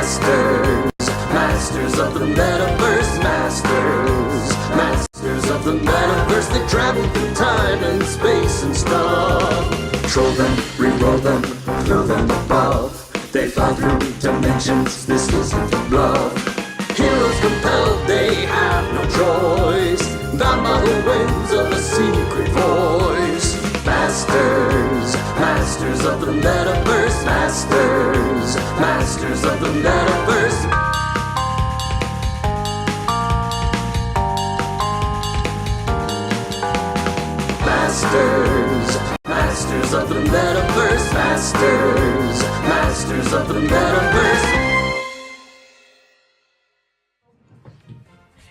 Masters of the Metaverse, Masters of the Metaverse. They travel through time and space and stuff. Troll them, re-roll them, throw them above. They fly through dimensions, this isn't a bluff. Heroes compelled, they have no choice. Bound by the winds of a secret voice. Masters of the Metaverse, Masters of the Metaverse. Masters of the Metaverse, Masters of the Metaverse.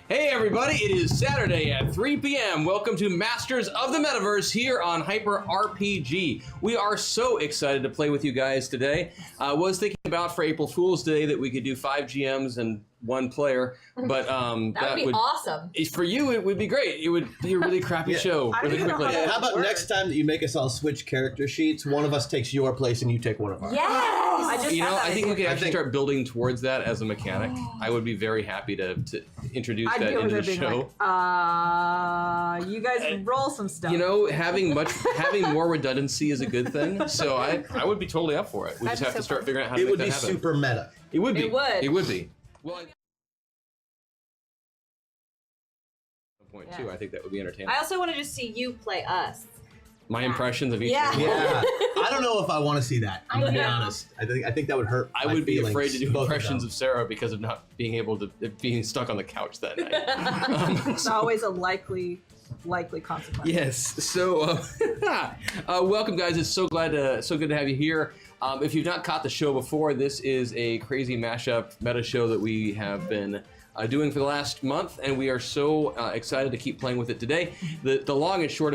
Hey everybody, it is Saturday at 3 p.m. Welcome to Masters of the Metaverse here on Hyper RPG. We are so excited to play with you guys today. I was thinking about for April Fool's Day that we could do 5 GMs and 1 player, but that would be awesome. For you, it would be great. It would be a really crappy show really quickly. Yeah, how about next time that you make us all switch character sheets? One of us takes your place and you take one of ours. Yes! I think we could actually start building towards that as a mechanic. I would be very happy to introduce that into the show. Like, you guys roll some stuff. You know, having more redundancy is a good thing. So I would be totally up for it. We just have to start figuring out how to make that happen. It would be super meta. It would be. It would be. Well, point too. I think that would be entertaining. I also want to just see you play us. My impressions of each. Yeah. I don't know if I want to see that. I'm gonna be honest. I think that would hurt. I would be afraid to do impressions of of Sarah because of not being able to being stuck on the couch that night. It's always a likely consequence. Yes. So, welcome, guys. It's so good to have you here. If you've not caught the show before, this is a crazy mashup meta show that we have been doing for the last month, and we are so excited to keep playing with it today. The long and short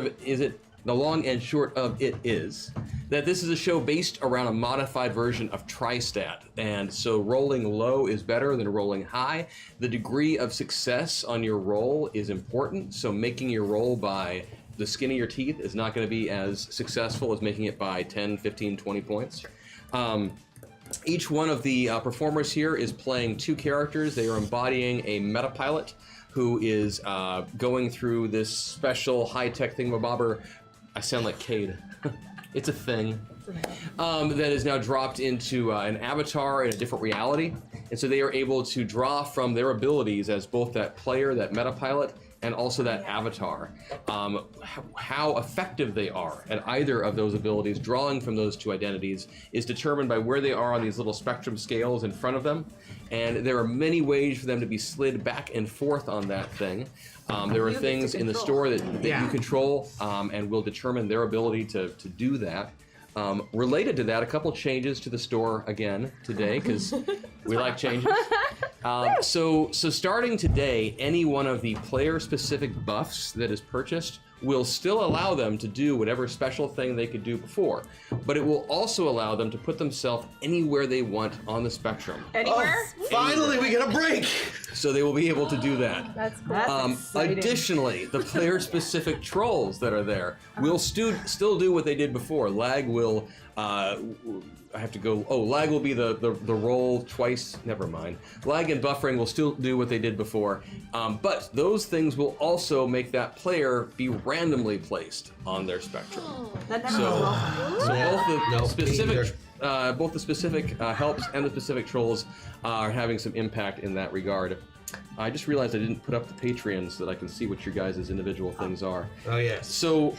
of it is that this is a show based around a modified version of Tri-Stat, and so rolling low is better than rolling high. The degree of success on your roll is important, so making your roll by the skin of your teeth is not going to be as successful as making it by 10, 15, 20 points. Each one of the performers here is playing 2 characters. They are embodying a MetaPilot who is going through this special high-tech thingamabobber. I sound like Cade. It's a thing. That is now dropped into an avatar in a different reality. And so they are able to draw from their abilities as both that player, that MetaPilot, and also that avatar. How effective they are at either of those abilities, drawing from those 2 identities, is determined by where they are on these little spectrum scales in front of them. And there are many ways for them to be slid back and forth on that thing. There are things in the store that you control and will determine their ability to do that. Related to that, a couple changes to the store again today, because we like changes. So starting today, any one of the player-specific buffs that is purchased will still allow them to do whatever special thing they could do before, but it will also allow them to put themselves anywhere they want on the spectrum. Anywhere? Oh, finally, we get a break! So they will be able to do that. That's exciting. Additionally, the player-specific trolls that are there will still do what they did before. Lag will, Lag will be the roll twice. Never mind. Lag and buffering will still do what they did before, but those things will also make that player be randomly placed on their spectrum. So both the specific helps and the specific trolls are having some impact in that regard. I just realized I didn't put up the Patreon so that I can see what your guys' individual things are. Oh, yes. So,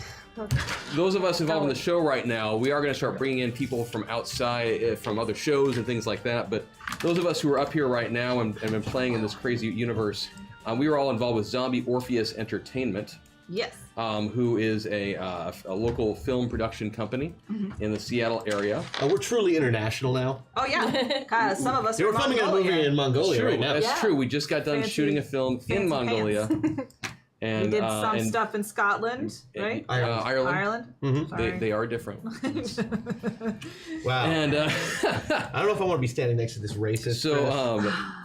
those of us involved in the show right now, we are going to start bringing in people from outside, from other shows and things like that, but those of us who are up here right now and been playing in this crazy universe, we were all involved with Zombie Orpheus Entertainment. Yes. Who is a local film production company in the Seattle area. We're truly international now. Oh yeah, some of us We're filming a movie in Mongolia right now. That's true. We just got done shooting a film in Mongolia. And we did some stuff in Scotland, right? Ireland. Mm-hmm. They are different. Wow. And I don't know if I want to be standing next to this racist.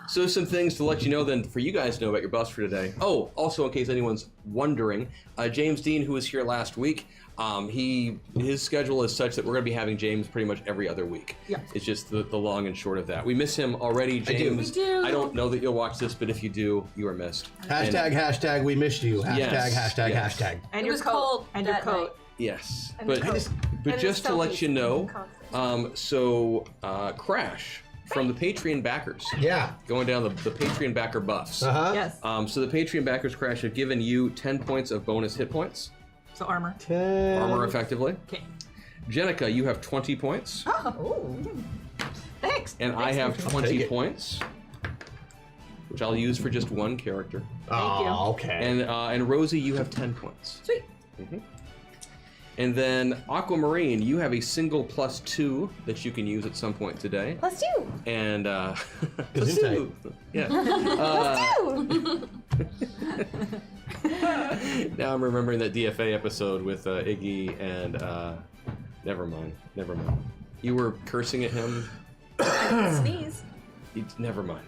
So some things to let you know then, for you guys to know about your buffs for today. Oh, also in case anyone's wondering, James Dean, who was here last week, His schedule is such that we're going to be having James pretty much every other week. Yeah. It's just the long and short of that. We miss him already, James. We do. I don't know that you'll watch this, but if you do, you are missed. Hashtag we missed you. Hashtag, Yes, hashtag, yes. hashtag. And It your was coat. cold And your that coat. Yes, And but the coat. but And just the to let selfies you know, constantly. Crash from the Patreon backers. Yeah. Going down the Patreon backer buffs. Uh-huh. Yes. So the Patreon backers, Crash, have given you 10 points of bonus hit points. So armor. Armor effectively. Okay. Jenica, you have 20 points. Oh. Thanks. And I have 20 points, which I'll use for just one character. Thank you. Okay. And Rosie, you have 10 points. Sweet. And then Aquamarine, you have a single +2 that you can use at some point today. Let's do. And Gesundheit. yeah. Now I'm remembering that DFA episode with Iggy and never mind. You were cursing at him. Sneeze. Never mind.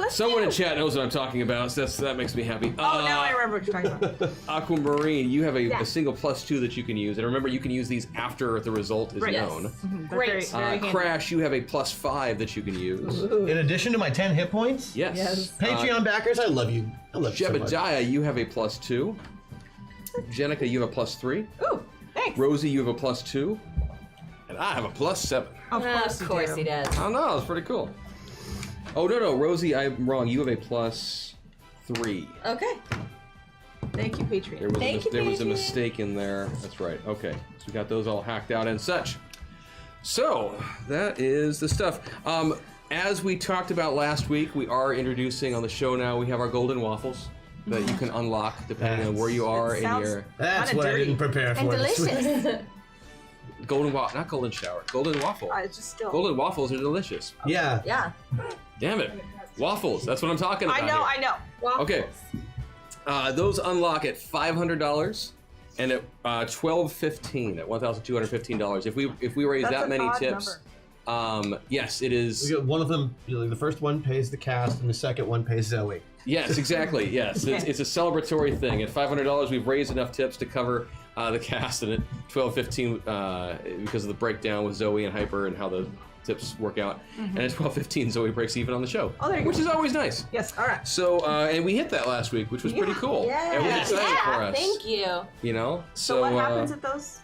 Someone in chat knows what I'm talking about, so that makes me happy. Oh, now I remember what you're talking about. Aquamarine, you have a single +2 that you can use, and remember you can use these after the result is Right. known. They're Great. very handy. Crash, you have a +5 that you can use. In addition to my 10 hit points? Yes. Patreon backers, I love you. I love you so much. Jebediah, you have a +2. Jenica, you have a +3. Ooh, thanks. Rosie, you have a +2. And I have a +7. Of course, Of course he does. I don't know, it's pretty cool. Oh, no, Rosie, I'm wrong. You have a +3. Okay. Thank you, Patreon. There was a Patreon. mistake in there. That's right. Okay. So we got those all hacked out and such. So that is the stuff. As we talked about last week, we are introducing on the show now, we have our golden waffles that you can unlock depending on where you are in sounds- your That's Kinda what I dirty. didn't prepare And for this week. delicious. golden waffle, not golden shower, golden waffle. It's just still. Golden waffles are delicious. Yeah. Yeah. Damn it. Waffles, that's what I'm talking about. I know. Waffles. Okay. Those unlock at $500 and at $1,215 at $1,215. If we raise That's that an many odd tips, yes, it is. We got one of them, the first one pays the cast, and the second one pays Zoe. Yes, exactly. Yes, it's a celebratory thing. At $500, we've raised enough tips to cover the cast, and at $1,215 because of the breakdown with Zoe and Hyper and how the tips work out. And at $1,215, Zoe breaks even on the show, Oh, there you go. which is always nice. Yes, all right. So, and we hit that last week, which was pretty cool. Yeah. It was exciting for us. Thank you. You know, So what happens at those?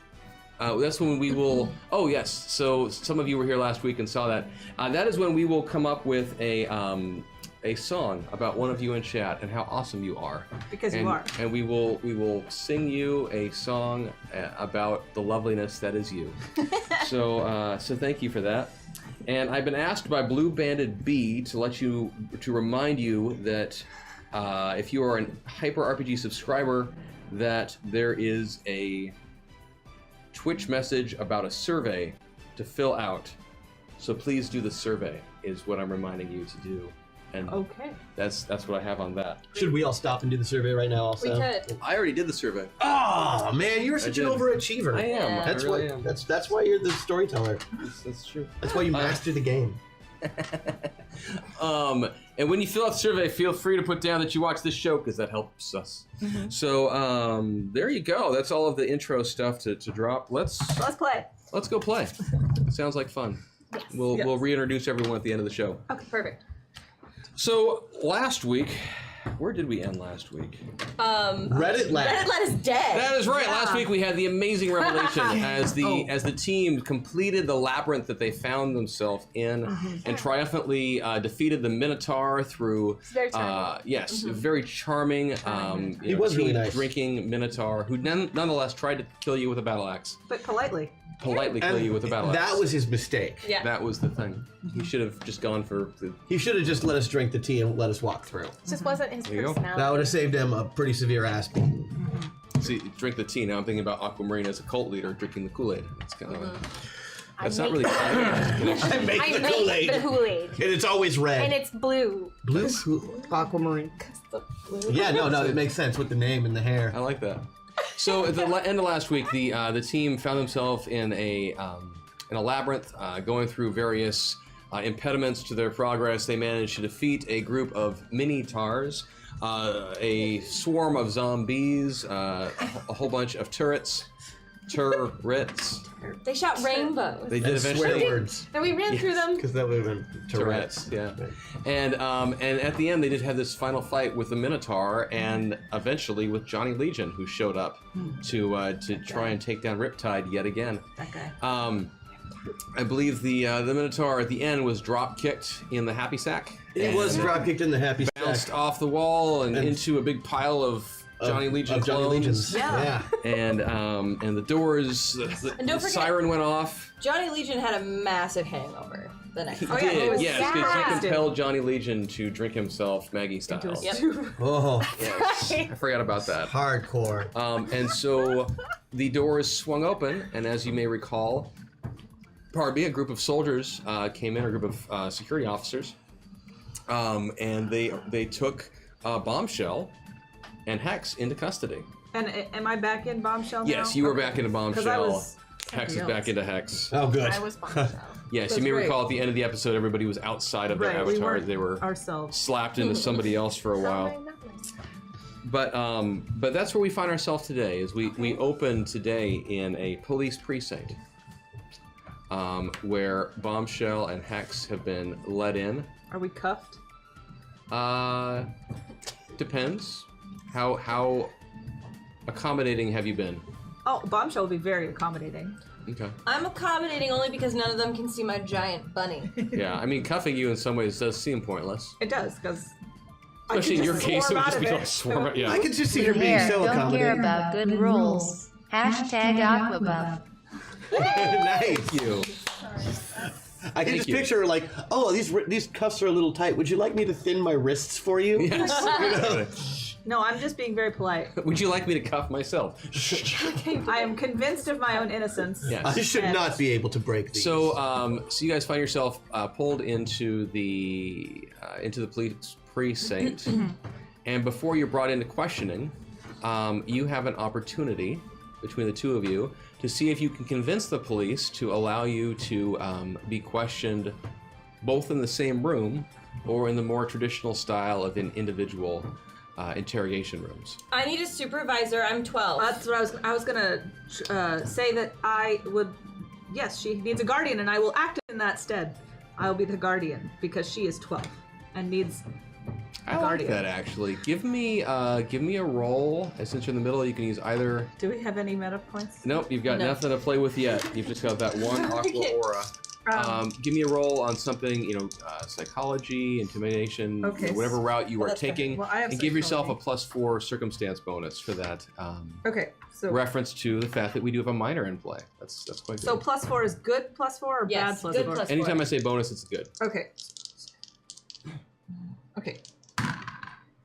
that's when we will. Oh yes. So some of you were here last week and saw that. That is when we will come up with a song about one of you in chat and how awesome you are. Because you and, are. And we will sing you a song about the loveliness that is you. So thank you for that. And I've been asked by Blue Banded B to remind you that if you are a Hyper RPG subscriber, that there is a Twitch message about a survey to fill out. So please do the survey is what I'm reminding you to do. And Okay. that's what I have on that. Should we all stop and do the survey right now also? We could. I already did the survey. Oh man, you're such an did. overachiever. I am. Yeah. That's I really why. am. That's why you're the storyteller. That's true. That's why you master the game. And when you fill out the survey, feel free to put down that you watch this show because that helps us. So there you go. That's all of the intro stuff to drop. Let's Play. go play. Sounds like fun. We'll reintroduce everyone at the end of the show. Okay, perfect. So last week, where did we end last week? Reddit lab. Reddit let us dead. That is right. Last week we had the amazing revelation as the team completed the labyrinth that they found themselves in and triumphantly defeated the Minotaur through. very charming. Yes, very charming. He was really nice. Drinking Minotaur who nonetheless tried to kill you with a battle axe. But politely. Politely kill you with a battle axe. That was his mistake. Yeah. That was the thing. He should have just gone for the. He should have just let us drink the tea and let us walk through. Just wasn't his There you go. personality. That would have saved him a pretty severe ass beating. See, drink the tea. Now I'm thinking about Aquamarine as a cult leader drinking the Kool-Aid. That's kind of. That's not really. I make I the make the Kool-Aid. Kool-Aid. And it's always red. And it's blue. blue. Aquamarine. The blue. Yeah, no, it makes sense with the name and the hair. I like that. So at the end of last week, the team found themselves in a labyrinth, going through various impediments to their progress. They managed to defeat a group of mini-tars, a swarm of zombies, a whole bunch of turrets, Turrets. They shot rainbows. They did eventually. Swear words. And we ran through them. Because that would have been Tourette's, yeah. And at the end they did have this final fight with the Minotaur and eventually with Johnny Legion, who showed up to try and take down Riptide yet again. That guy. I believe the Minotaur at the end was drop kicked in the happy sack. It was drop kicked in the happy bounced stack. off the wall and into a big pile of Johnny Legion clones. Yeah. And the doors, the And don't forget- siren went off. Johnny Legion had a massive hangover the next He day. yeah, he did, was yes, because he sad. compelled Johnny Legion to drink himself Maggie style. Into a Yep. stew. Oh, Yes, I forgot about that. hardcore. And so the doors swung open, and as you may recall, pardon me, a group of soldiers came in, a group of security officers, and they took Bombshell and Hex into custody. And am I back in Bombshell now? Yes, you were Okay. back into 'Cause Bombshell. I was Hex is something back else. into Hex. Oh, good. I was Bombshell. Yes, That's you may great. recall at the end of the episode, everybody was outside of their Right, we avatars. weren't They were ourselves. slapped into somebody else for a while. But that's where we find ourselves today. Is we open today in a police precinct, where Bombshell and Hex have been let in. Are we cuffed? Depends. How accommodating have you been? Oh, Bombshell will be very accommodating. Okay. I'm accommodating only because none of them can see my giant bunny. Yeah, I mean, cuffing you in some ways does seem pointless. It does, because Especially in your case, it would just be like swarm. Yeah. I can just see her being Hair, so don't care accommodating. about good rules. Hashtag Aquabuff. Nice. Thank you. I can Thank just you. picture her like, oh, these cuffs are a little tight. Would you like me to thin my wrists for you? Yes. No, I'm just being very polite. Would you like me to cuff myself? I am convinced of my own innocence. Yes. I should Yes. not be able to break these. So you guys find yourself pulled into the police precinct, and before you're brought into questioning, you have an opportunity between the two of you to see if you can convince the police to allow you to be questioned both in the same room or in the more traditional style of in individual interrogation rooms. I need a supervisor. I'm 12. That's what I was gonna say that I would. Yes, she needs a guardian, and I will act in that stead. I'll be the guardian because she is 12 and needs. I like Guardian. that actually. Give me a roll. Since you're in the middle, you can use either. Do we have any meta points? Nope, you've got No. nothing to play with yet. You've just got that one aqua aura. Give me a roll on something, psychology, intimidation, Okay. whatever route you are that's fair. taking, Well, I have and give yourself a psychology. +4 circumstance bonus for that Okay, so reference to the fact that we do have a minor in play. That's quite good. so +4 is good +4 or Yes, bad good +4? plus- Anytime I say bonus, it's good. Okay. Okay.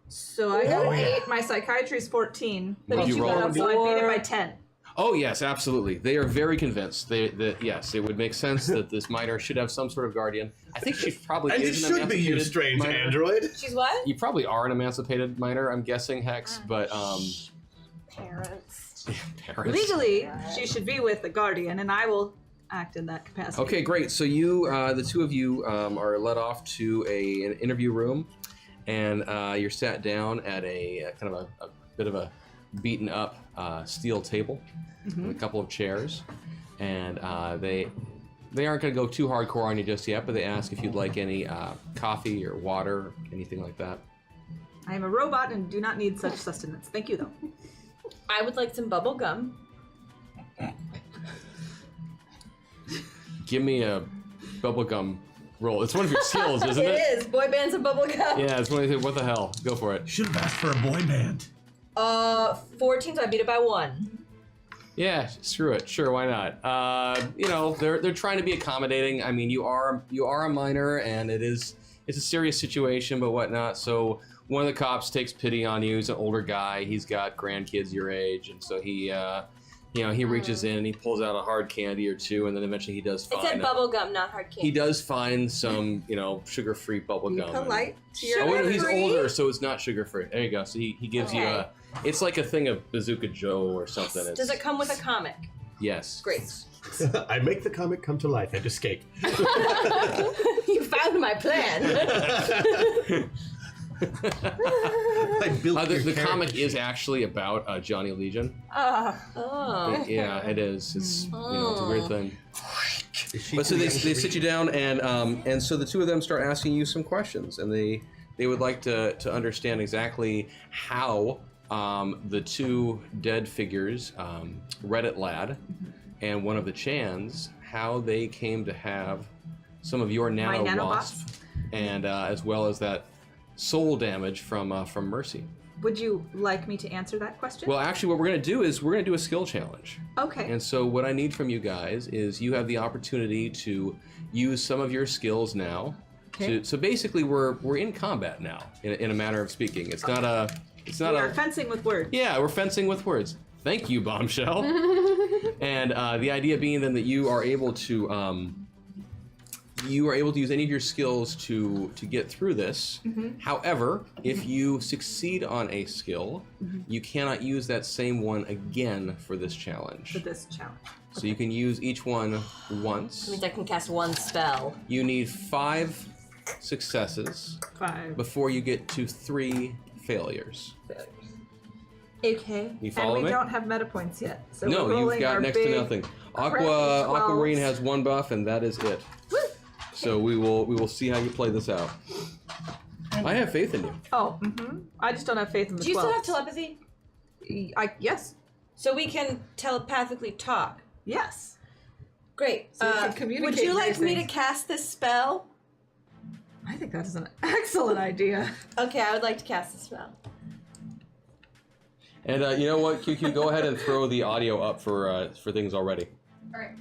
So I got an 8. My psychiatry is 14. What did you roll? So I beat it by 10. Oh yes, absolutely. They are very convinced. Yes, it would make sense that this minor should have some sort of guardian. I think she probably and it is an should be, you emancipated strange minor. android. She's what? You probably are an emancipated minor, I'm guessing, Hex, but Parents. parents. Legally, she should be with the guardian, and I will act in that capacity. Okay, great. So you, the two of you, are led off to an interview room, and you're sat down at a kind of a bit of a beaten up steel table with a couple of chairs, and they aren't going to go too hardcore on you just yet, but they ask if you'd like any coffee or water, anything like that. I am a robot and do not need such sustenance. Thank you, though. I would like some bubble gum. Give me a bubblegum roll. It's one of your skills, isn't It it? is. Boy bands and bubble gum. Yeah, it's one of the, what the hell? Go for it. Should have asked for a boy band. 14, so I beat it by 1. Yeah, screw it. Sure, why not? They're trying to be accommodating. I mean, you are a minor, and it's a serious situation, but whatnot. So one of the cops takes pity on you. He's an older guy. He's got grandkids your age, and so he reaches in and he pulls out a hard candy or two, and then eventually he does It find. said bubble gum, not hard candy. He does find some, sugar-free bubble Be gum. polite to your Oh, wait, no, he's Sugar-free? older, so it's not sugar-free. There you go. So he gives you Okay. it's like a thing of Bazooka Joe or something. Does it come with a comic? Yes. Great. I make the comic come to life and escape. You found my plan. The comic is actually about Johnny Legion. Yeah, it is. It's it's a weird thing. But so they sit you down, and so the two of them start asking you some questions, and they would like to understand exactly how the two dead figures, Reddit Lad and one of the Chans, how they came to have some of your nano wasp, and as well as that soul damage from Mercy. Would you like me to answer that question? Well, actually, what we're going to do is we're going to do a skill challenge. Okay. And so what I need from you guys is you have the opportunity to use some of your skills now. Okay. So basically, we're in combat now, in a manner of speaking. It's not a. We are fencing with words. Yeah, we're fencing with words. Thank you, Bombshell. And the idea being then that you are able to use any of your skills to get through this. However, if you succeed on a skill, you cannot use that same one again for this challenge. So you can use each one once. That means I can cast one spell. You need 5 successes before you get to 3 failures. Okay. You follow and we me? don't have meta points yet. So No, we're rolling you've got our next to big nothing. crappy Aquamarine 12s. has 1 buff, and that is it. So we will see how you play this out. I have faith in you. Oh, I just don't have faith in the Do you 12s. still have telepathy? Yes. So we can telepathically talk. Yes. Great. So we can communicate would you like these me to things. cast this spell? I think that is an excellent idea. Okay, I would like to cast the spell. And you know what, QQ, go ahead and throw the audio up for things already. Alright.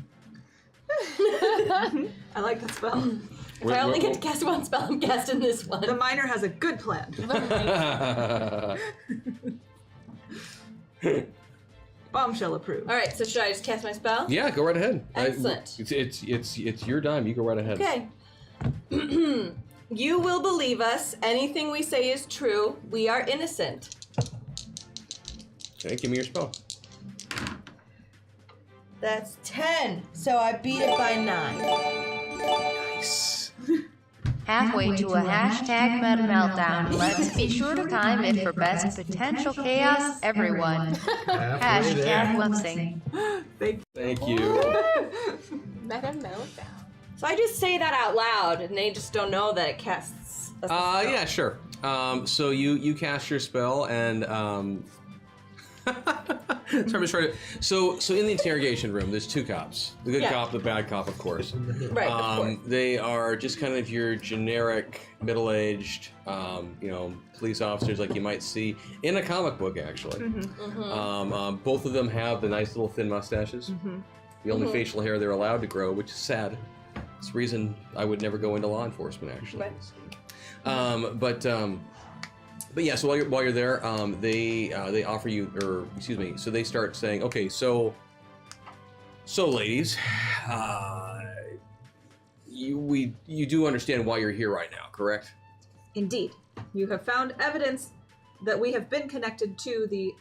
I like that spell. If I only get to cast one spell, I'm casting this one. The miner has a good plan. Bombshell approved. Alright, so should I just cast my spell? Yeah, go right ahead. Excellent. It's your dime. You go right ahead. Okay. You will believe us. Anything we say is true. We are innocent. Okay, give me your spell. That's 10. So I beat it by 9. Nice. Halfway to a hashtag meta meltdown. Let's be sure to time it for best potential chaos, everyone. Hashtag flexing. Thank you. Meta meltdown. So I just say that out loud, and they just don't know that it casts. A spell. Yeah, sure. So you cast your spell, and So in the interrogation room, there's 2 cops. The good cop, the bad cop, of course. Right. Of course. They are just kind of your generic, middle-aged, police officers like you might see in a comic book, actually. Both of them have the nice little thin mustaches. The only facial hair they're allowed to grow, which is sad. It's the reason I would never go into law enforcement, actually. Right. But yeah, so while you're there, they offer you, or excuse me, so they start saying, okay, so ladies, you do understand why you're here right now, correct? Indeed. You have found evidence that we have been connected to the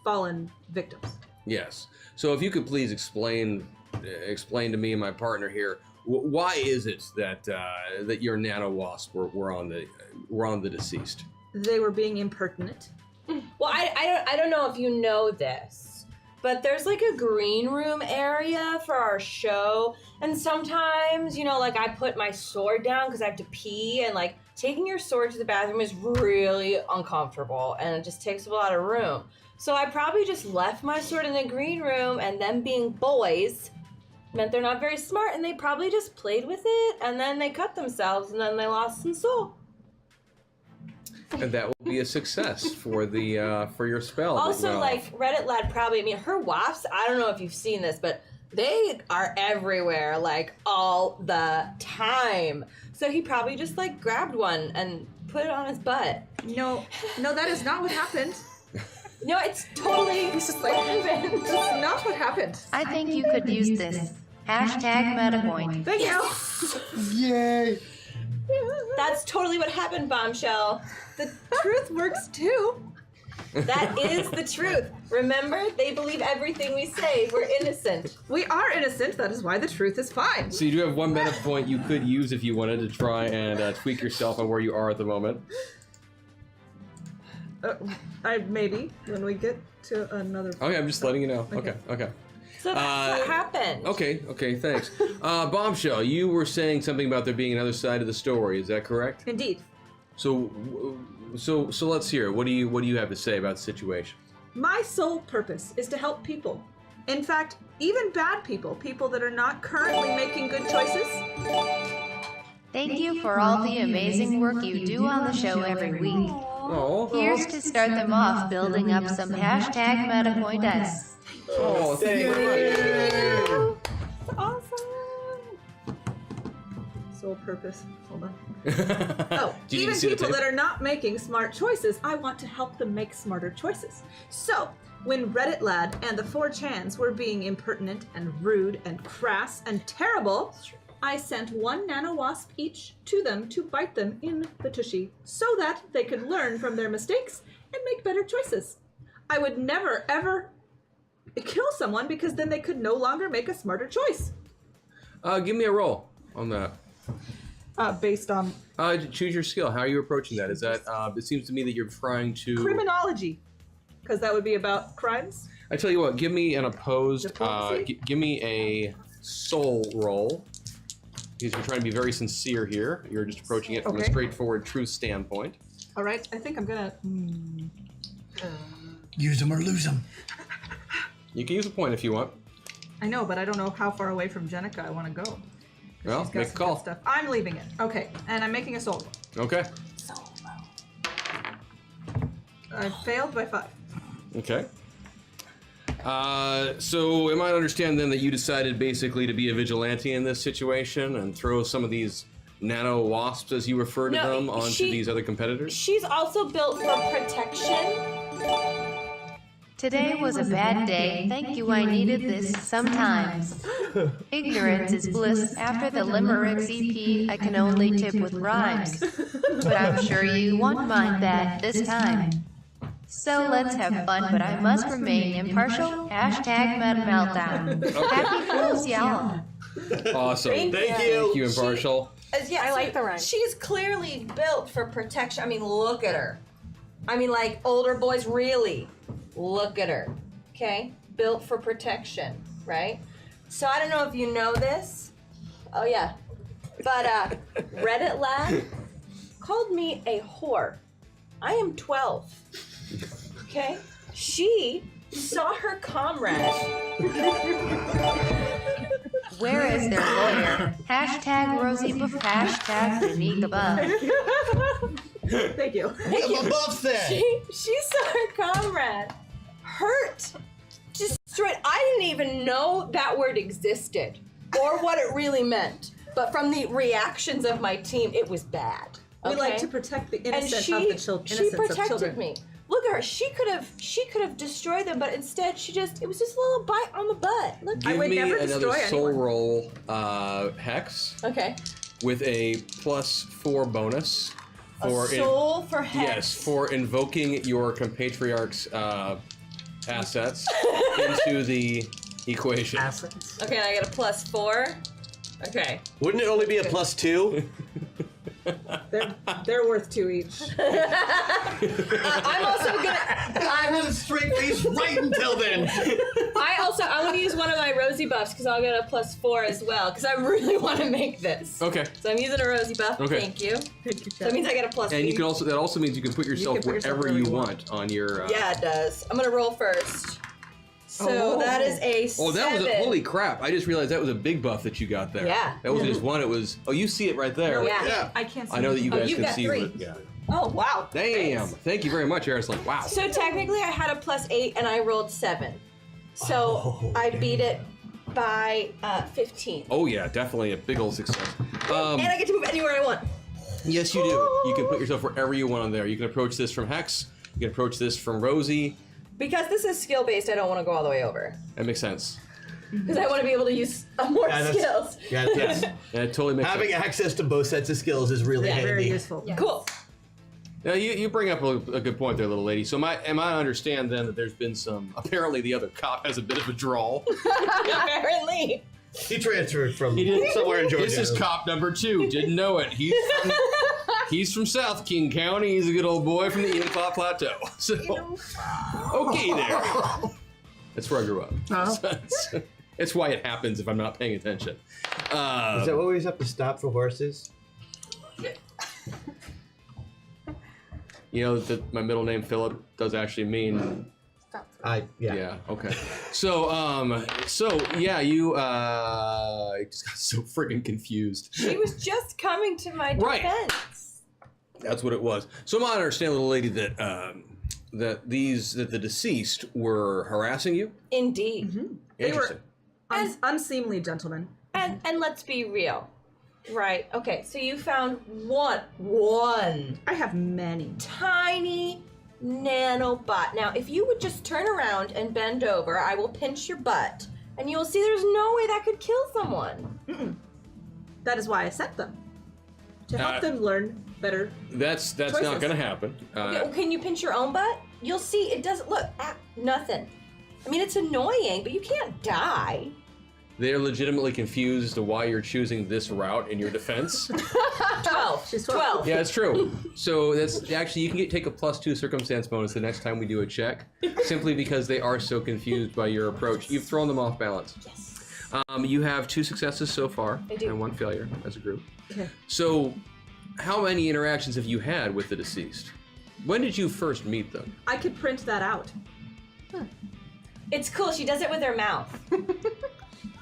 fallen victims. Yes. So if you could please explain to me and my partner here, why is it that your nano wasp were on the deceased? They were being impertinent. Well, I don't know if you know this, but there's like a green room area for our show, and sometimes, like I put my sword down because I have to pee, and like taking your sword to the bathroom is really uncomfortable, and it just takes up a lot of room. So I probably just left my sword in the green room, and them being boys meant they're not very smart, and they probably just played with it, and then they cut themselves, and then they lost some soul. And that will be a success for your spell. Also, like Reddit Lad probably, her wasps, I don't know if you've seen this, but they are everywhere, like all the time. So he probably just like grabbed one and put it on his butt. No, that is not what happened. No, it's totally this is like happened. That's not what happened. I think you could use this. Hashtag MetaPoint. Thank you. Yay! That's totally what happened, Bombshell. The truth works too. That is the truth. Remember, they believe everything we say. We're innocent. We are innocent. That is why the truth is fine. So you do have 1 meta point you could use if you wanted to try and tweak yourself on where you are at the moment. Maybe when we get to another. Okay, I'm just letting you know. Okay. So that's what happened. Okay, thanks. Bombshell, you were saying something about there being another side of the story. Is that correct? Indeed. So let's hear it. What do you have to say about the situation? My sole purpose is to help people. In fact, even bad people, people that are not currently making good choices. Thank you for all the amazing work you do on the show every week. Oh, Here's to start them off building up some hashtag MetaPoints. oh, thank you very much. Awesome. Sole purpose. Hold on. Oh, Even people that are not making smart choices, I want to help them make smarter choices. So, when Reddit Lad and the 4chans were being impertinent and rude and crass and terrible, I sent 1 nano wasp each to them to bite them in the tushy so that they could learn from their mistakes and make better choices. I would never, ever kill someone because then they could no longer make a smarter choice. Give me a roll on that. Based on Choose your skill. How are you approaching that? Is that? It seems to me that you're trying to. criminology, because that would be about crimes. I tell you what. Give me an opposed. Diplomacy? Give me a soul roll. Because you're trying to be very sincere here. You're just approaching it from a Okay. straightforward truth standpoint. All right, I think I'm gonna. Use them or lose them. You can use a point if you want. I know, but I don't know how far away from Jenica I want to go. Well, She's got make a some call. good stuff. I'm leaving it. Okay, and I'm making a soul roll. Okay. I failed by 5. Okay. So am I to understand then that you decided basically to be a vigilante in this situation and throw some of these nano wasps, as you refer to No, them, onto these other competitors? She's also built for protection. Today was a bad day. Thank you, I needed this sometimes. Ignorance is bliss. After the Limericks EP, I can only tip with rhymes. But I'm sure you won't mind that this time. So let's have fun, but I must remain impartial. Hashtag MetaMeltdown. Happy Fools, y'all. Awesome. Thank you. Thank you, impartial. Yeah, I like the rhyme. She's clearly built for protection. I mean, look at her. I mean, like, older boys, really. Look at her. Okay? Built for protection, right? So I don't know if you know this. Oh, yeah. But Reddit Lad called me a whore. I am 12. Okay? She saw her comrade. Where is their lawyer? Hashtag Rosie Buff. Hashtag Unique Above. Thank you. What above said. She saw her comrade hurt, destroyed. I didn't even know that word existed or what it really meant. But from the reactions of my team, it was bad. We like okay? to protect the And innocence she, of the children. she protected me. Look at her. She could have destroyed them, but instead it was just a little bite on the butt. Look. Give would me never another destroy soul anyone. roll hex Okay. with a +4 bonus. A soul for hex. Yes, for invoking your compatriarch's assets into the equation. Okay, and I get a +4. Okay. Wouldn't it only be a +2? They're worth 2 each. I'm also gonna. I had a straight face right until then. I'm gonna use one of my Rosie buffs because I'll get a +4 as well because I really want to make this. Okay. So I'm using a Rosie buff. Okay. Thank you. Thank you, So that means I get a +3. And you can also that also means you can put yourself can put yourself wherever wherever you you want on your. Yeah, it does. I'm gonna roll first. So that is a 7. Oh, that was a holy crap! I just realized that was a big buff that you got there. Yeah. That wasn't just one. It was. Oh, you see it right there. Yeah. I can't see. I know that you guys you've can got see 3. it. Yeah. Oh wow. Damn! Thanks. Thank you very much, Aristotle. Wow. So technically, I had a +8 and I rolled 7. So I beat it by 15. Oh yeah, definitely a big old success. And I get to move anywhere I want. Yes, you do. You can put yourself wherever you want on there. You can approach this from Hex. You can approach this from Rosie. Because this is skill based, I don't want to go all the way over. That makes sense. Because I want to be able to use more skills. Yeah, yes. And it totally makes Having sense. access to both sets of skills is really handy. Very useful. Cool. Now, you bring up a good point there, little lady. So am I to understand then that there's been some, apparently the other cop has a bit of a drawl. Apparently. He transferred from He did. somewhere in Georgia. This is cop number 2. Didn't know it. He's He's from South King County. He's a good old boy from the E05 Plateau. So, okay there. That's where I grew up. That's why it happens if I'm not paying attention. Is that why we always have to stop for horses? You know that my middle name Philip does actually mean. Yeah. Okay. So yeah, you just got so friggin' confused. She was just coming to my Right. defense. That's what it was. So I understand, little lady, that that the deceased were harassing you. Indeed. They Interesting. were unseemly gentlemen. And let's be real. Right. Okay. So you found one I have many. tiny nanobot. Now, if you would just turn around and bend over, I will pinch your butt, and you will see there's no way that could kill someone. That is why I sent them. To help them learn better. That's not choices. going to happen. Okay, well, can you pinch your own butt? You'll see it doesn't look nothing. I mean, it's annoying, but you can't die. They're legitimately confused as to why you're choosing this route in your defense. 12. She's 12. Yeah, it's true. So that's actually, you can take a +2 circumstance bonus the next time we do a check, simply because they are so confused by your approach. You've thrown them off balance. Yes. You have 2 successes so far I do. and 1 failure as a group. Okay. So, how many interactions have you had with the deceased? When did you first meet them? I could print that out. It's cool. She does it with her mouth.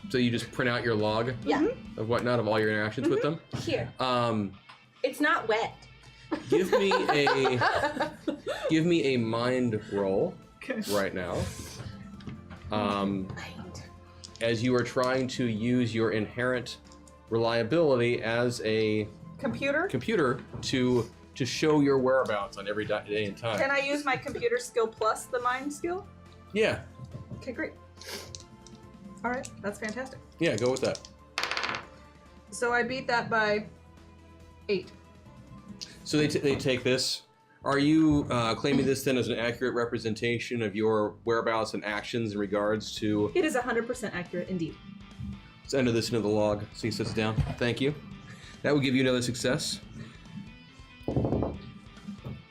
So you just print out your log Yeah. of whatnot of all your interactions with them. Here. Um, It's not wet. give me a mind roll right now. As you are trying to use your inherent reliability as a Computer? computer to show your whereabouts on every day and time. Can I use my computer skill plus the mind skill? Yeah, Okay, great. All right, that's fantastic. yeah, go with that. So I beat that by 8. So they take this. Are you claiming this then as an accurate representation of your whereabouts and actions in regards to? It is 100% accurate indeed. Let's enter this into the log. So he sits down. Thank you. That will give you another success.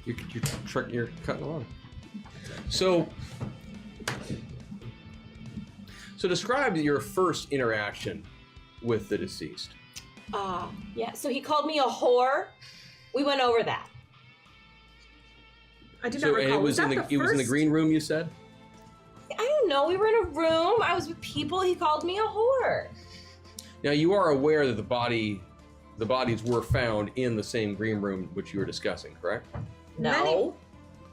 You're cutting along. So describe your first interaction with the deceased. Yeah. So he called me a whore. We went over that. I do not So and recall. it was in the green room, you said? I don't know. We were in a room. I was with people. He called me a whore. Now you are aware that the bodies were found in the same green room which you were discussing, correct? No.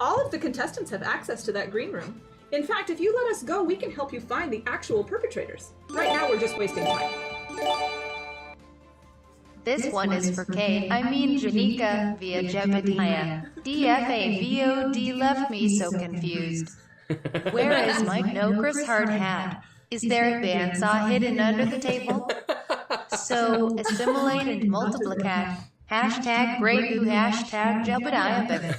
All of the contestants have access to that green room. In fact, if you let us go, we can help you find the actual perpetrators. Right now, we're just wasting time. This one is for K. I mean Janika via Jebediah. DFAVOD left me so confused. Where is my no Chris Hart hat? Is there a bandsaw hidden under the table? So assimilate and multiplicate. Hashtag Gregu, hashtag Jebediah.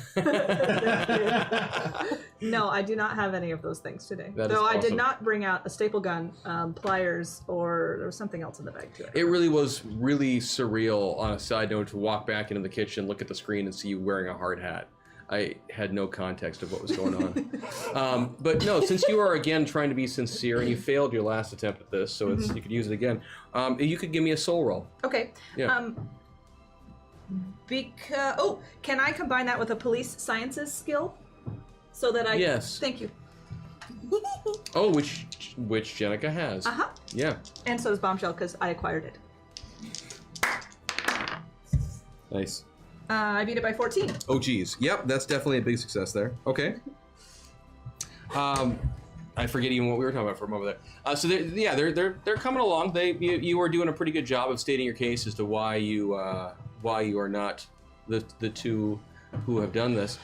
No, I do not have any of those things today. That is Though I did awesome. not bring out a staple gun, pliers, or there was something else in the bag too. It really was really surreal, on a side note, to walk back into the kitchen, look at the screen, and see you wearing a hard hat. I had no context of what was going on. But no, since you are again trying to be sincere and you failed your last attempt at this, so you could use it again, you could give me a soul roll. Okay. Yeah. Can I combine that with a police sciences skill? So that I Yes. Thank you. Oh, which Jenica has. Uh-huh. Yeah. And so does Bombshell because I acquired it. Nice. I beat it by 14. Oh, geez. Yep, that's definitely a big success there. Okay. I forget even what we were talking about for a moment there. So they're coming along. You are doing a pretty good job of stating your case as to why you are not the two who have done this.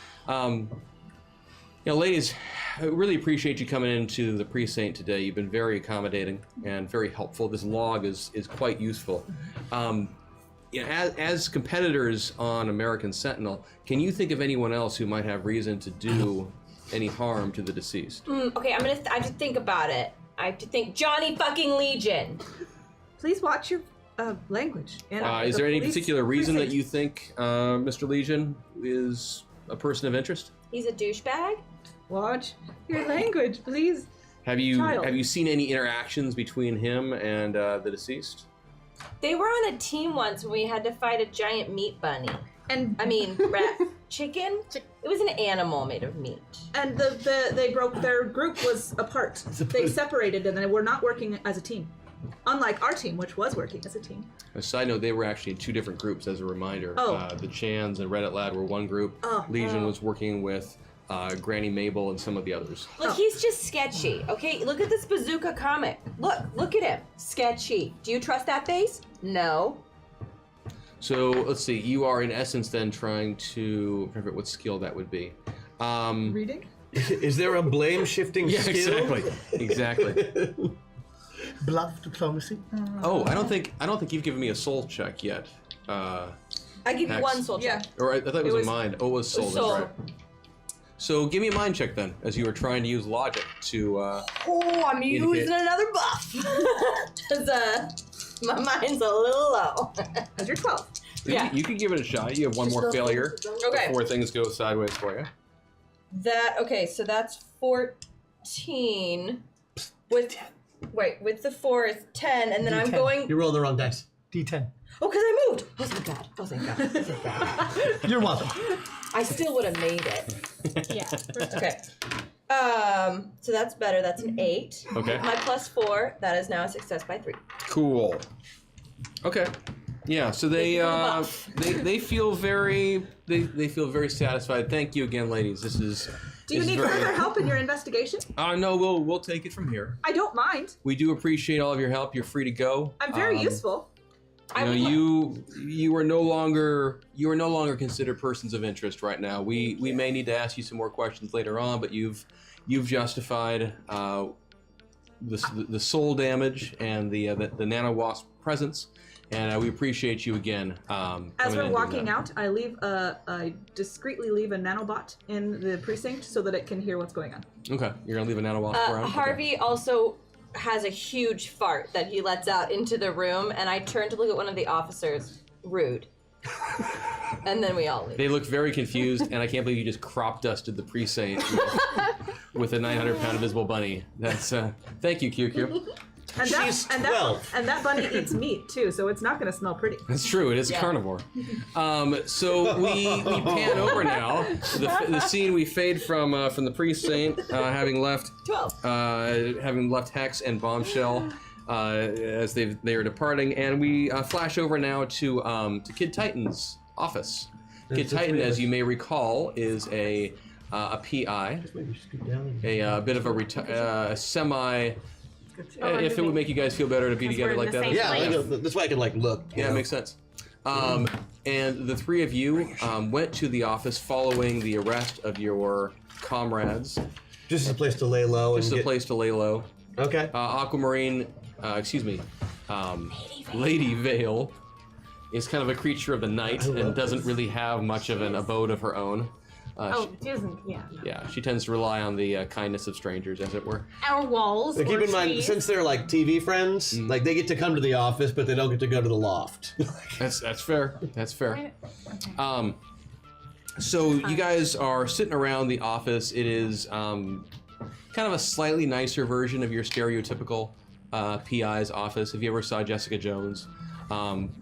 Ladies, I really appreciate you coming into the precinct today. You've been very accommodating and very helpful. This log is quite useful. As competitors on American Sentinel, can you think of anyone else who might have reason to do any harm to the deceased? Okay, I have to think about it. I have to think Johnny fucking Legion. Please watch your Language. And Is the there any police particular reason that precinct. you think Mr. Legion is a person of interest? He's a douchebag? Watch your language, please. Have you Child. seen any interactions between him and the deceased? They were on a team once when we had to fight a giant meat bunny. And Rat. Chicken? It was an animal made of meat. and they broke, their group was apart. They separated and they were not working as a team. Unlike our team, which was working as a team. A side note, they were actually in two different groups, as a reminder. The Chans and Reddit Lad were one group. Legion was working with Granny Mabel and some of the others. Look, he's just sketchy, okay? Look at this bazooka comic. Look at him. Sketchy. Do you trust that face? No. So, let's see. You are, in essence, then trying to... I forget what skill that would be. Reading? Is there a blame-shifting Yeah, skill? exactly. Bluff diplomacy. Oh, I don't think you've given me a soul check yet. I give you Hex. one soul check. Or I thought it was was- a mind. Oh, it was soul. soul. That's right. So give me a mind check then, as you were trying to use logic to. Oh, I'm using another buff. Because my mind's a little low. Because you're 12. Yeah. You could give it a shot. You have one more failure Okay. before things go sideways for you. So that's 14 with the 4 is 10, and then I'm D10. going. You rolled the wrong dice. D10. Oh, because I moved. Oh, thank God. Oh, thank God. Oh, thank God. You're welcome. I still would have made it. Yeah. Okay. So that's better. That's an 8. Okay. My plus 4. That is now a success by 3. Cool. Okay. Yeah. So they they feel very they feel very satisfied. Thank you again, ladies. This is. Do you need further help in your investigation? No, we'll take it from here. I don't mind. We do appreciate all of your help. You're free to go. I'm very useful. You know, you are no longer considered persons of interest right now. We may need to ask you some more questions later on, but you've justified the soul damage and the nano wasp presence, and we appreciate you again. As we're walking out, I discreetly leave a nanobot in the precinct so that it can hear what's going on. Okay, you're gonna leave a nano wasp around. Harvey also has a huge fart that he lets out into the room, and I turn to look at one of the officers. Rude. And then we all leave. They look very confused, and I can't believe you just crop dusted the precinct with a 900-pound invisible bunny. That's thank you, QQ. And She's 12. that bunny eats meat too, so it's not going to smell pretty. That's true. It is a carnivore. So we pan over now. The scene we fade from the precinct, having left 12. having left Hex and Bombshell as they are departing, and we flash over now to Kid Titan's office. Kid Titan, as you may recall, is a PI, a bit of a semi. If it would make you guys feel better to be together like that. Yeah, this way I can look. Yeah, it makes sense. And the three of you went to the office following the arrest of your comrades. Just a place to lay low. Just a place to lay low. Okay. Aquamarine, Lady Vale is kind of a creature of the night and doesn't really have much of an abode of her own. She doesn't, yeah. Yeah, she tends to rely on the kindness of strangers, as it were. Our walls. But keep or in mind, trees. since they're like TV friends, like they get to come to the office, but they don't get to go to the loft. That's fair. That's fair. Okay. So you guys are sitting around the office. It is kind of a slightly nicer version of your stereotypical PI's office. If you ever saw Jessica Jones,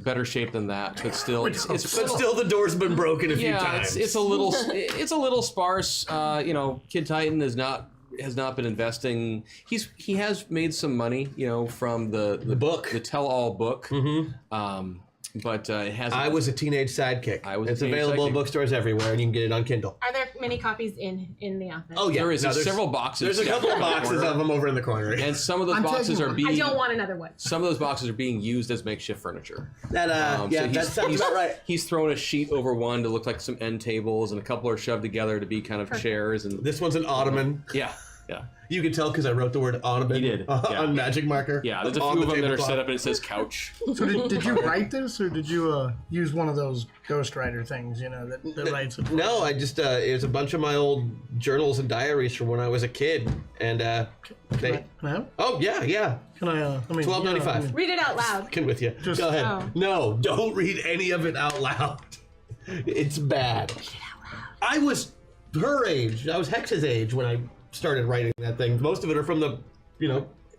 better shape than that, but still, But still, the door's been broken a few times. it's a little sparse. Kid Titan has not been investing. He has made some money, from the book, the tell-all book. But it hasn't. I Was a Teenage Sidekick. It's available in bookstores everywhere, and you can get it on Kindle. Are there many copies in the office? Oh yeah, there's several boxes. There's a couple of boxes of them over in the corner. And some of those boxes are being. I don't want another one. Some of those boxes are being used as makeshift furniture. That that sounds about right. He's thrown a sheet over one to look like some end tables, and a couple are shoved together to be kind of chairs. And this one's an ottoman. Yeah. Yeah. You can tell because I wrote the word ottoman You did, yeah. on magic marker. Yeah, there's a on few the of them that are tabletop. set up and it says couch. So did you write this, or did you use one of those ghostwriter things, that writes it? No, I just it was a bunch of my old journals and diaries from when I was a kid, and they. Can I have? Oh yeah. Can I? I mean, $12.95. Read it out loud. Fucking with you. Just- Go ahead. Oh. No, don't read any of it out loud. It's bad. Read it out loud. I was her age. I was Hex's age when I started writing that thing. Most of it are from the,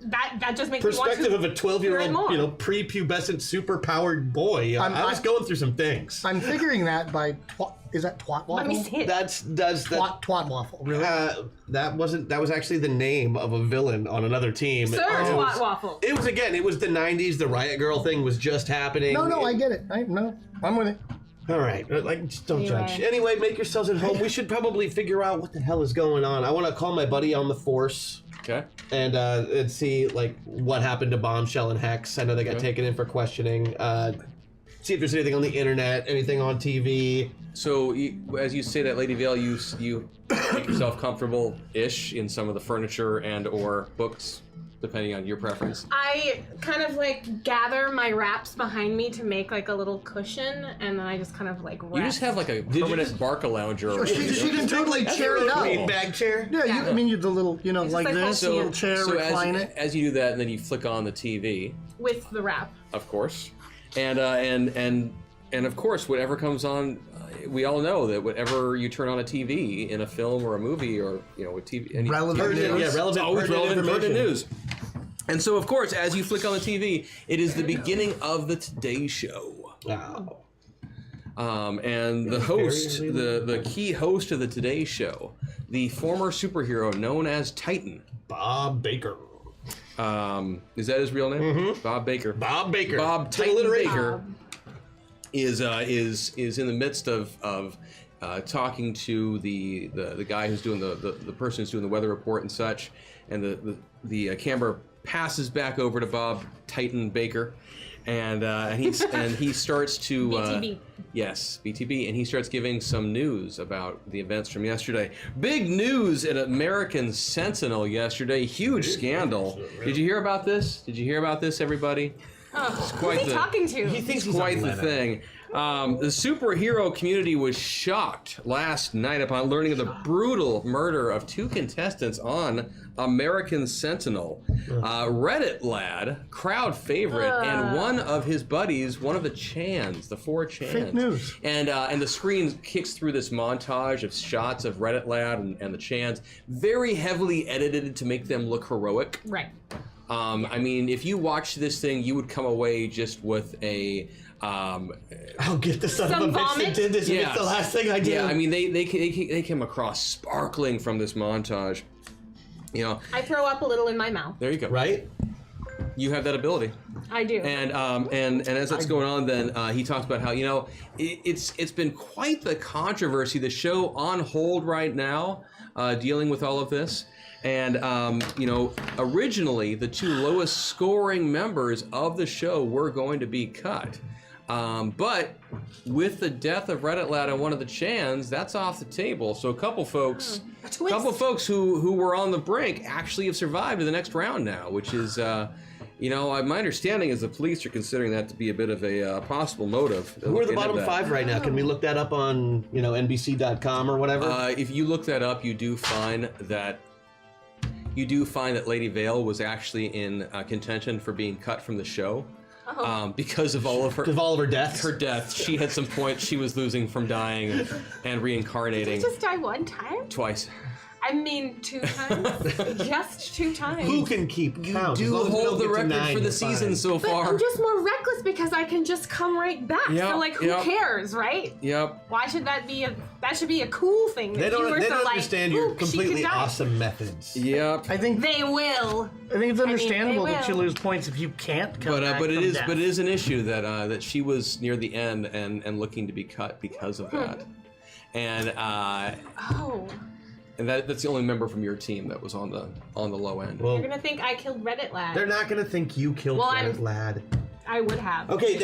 That just makes me perspective want of to a 12-year-old, hear it more. prepubescent, super-powered boy. I was going through some things. I'm figuring that by is that twat waffle? Let me see it. That's Twat waffle. Really? that was actually the name of a villain on another team. Sir It was- Twat Waffle. It was the 90s. The Riot Girl thing was just happening. No, I get it. I'm with it. All right, just don't Anyway. judge. Anyway, make yourselves at home. We should probably figure out what the hell is going on. I want to call my buddy on the force Okay. and see what happened to Bombshell and Hex. I know they got Okay. taken in for questioning. See if there's anything on the internet, anything on TV. So, as you say that, Lady Vale, you make yourself comfortable-ish in some of the furniture and/or books, depending on your preference. I kind of gather my wraps behind me to make a little cushion, and then I just kind of rest. You just have a permanent Barca-lounger. over She there. can totally chair it up. Bag chair. Yeah, I mean, the little, It's like just this, so- little chair, recline it. as you do that, and then you flick on the TV, with the wrap. of course, and of course, whatever comes on, we all know that whatever you turn on a TV in a film or a movie or with TV, any Relevant TV news. Yeah, relevant. it's always pertinent relevant information. news. And so, of course, as you flick on the TV, it is the beginning of the Today Show. Wow. And the host, the key host of the Today Show, the former superhero known as Titan. Bob Baker. Is that his real name? Mm-hmm. Bob Baker. Bob Baker. Bob It's Titan alliteration. Baker is in the midst of talking to the guy who's doing the person who's doing the weather report and such, and the camera passes back over to Bob Titan Baker, and he starts to BTB. Yes, BTB, and he starts giving some news about the events from yesterday. Big news at American Sentinel yesterday. Huge scandal. Did you hear about this? Everybody? Who's he talking to? He thinks It's quite the thing. The superhero community was shocked last night upon learning of the brutal murder of two contestants on American Sentinel. Reddit lad, crowd favorite, and one of his buddies, one of the Chans, the four Chans. Fake news. And the screen kicks through this montage of shots of Reddit lad and the Chans, very heavily edited to make them look heroic. Right. I mean, if you watch this thing, you would come away just with a. I'll get the son Some of a bitch that vomit? did this. Yeah. It's the last thing I did. Yeah, I mean, they came across sparkling from this montage. I throw up a little in my mouth. There you go. Right? You have that ability. I do. And as that's going on, then he talks about how it's been quite the controversy. The show on hold right now, dealing with all of this. And originally the two lowest scoring members of the show were going to be cut. But with the death of Reddit lad and one of the Chans, that's off the table. So a couple folks who were on the brink actually have survived to the next round now, which is my understanding is the police are considering that to be a bit of a possible motive. Who are the bottom five right now? Can we look that up on NBC.com or whatever? If you look that up, you do find that Lady Vale was actually in contention for being cut from the show. Because of all of her deaths. Her death. She had some point she was losing from dying and reincarnating. Did you just die one time? Twice. I mean, 2 times. Just 2 times. Who can keep count? You As long as we hold don't the get to record 9, for the you're season fine. so But far. I'm just more reckless because I can just come right back. Yep, So who yep. cares, right? Yep. Why should that be that should be a cool thing. They If don't viewers are like, understand your "Ooh, she completely could die." awesome methods. Yep. I think They will. it's understandable they that you will. lose points if you can't come back But it from is death. it is an issue that she was near the end and looking to be cut because of that. And and that's the only member from your team that was on the low end. Well, You're gonna think I killed Reddit lad. they're not going to think you killed Well, that lad. I would have. Okay,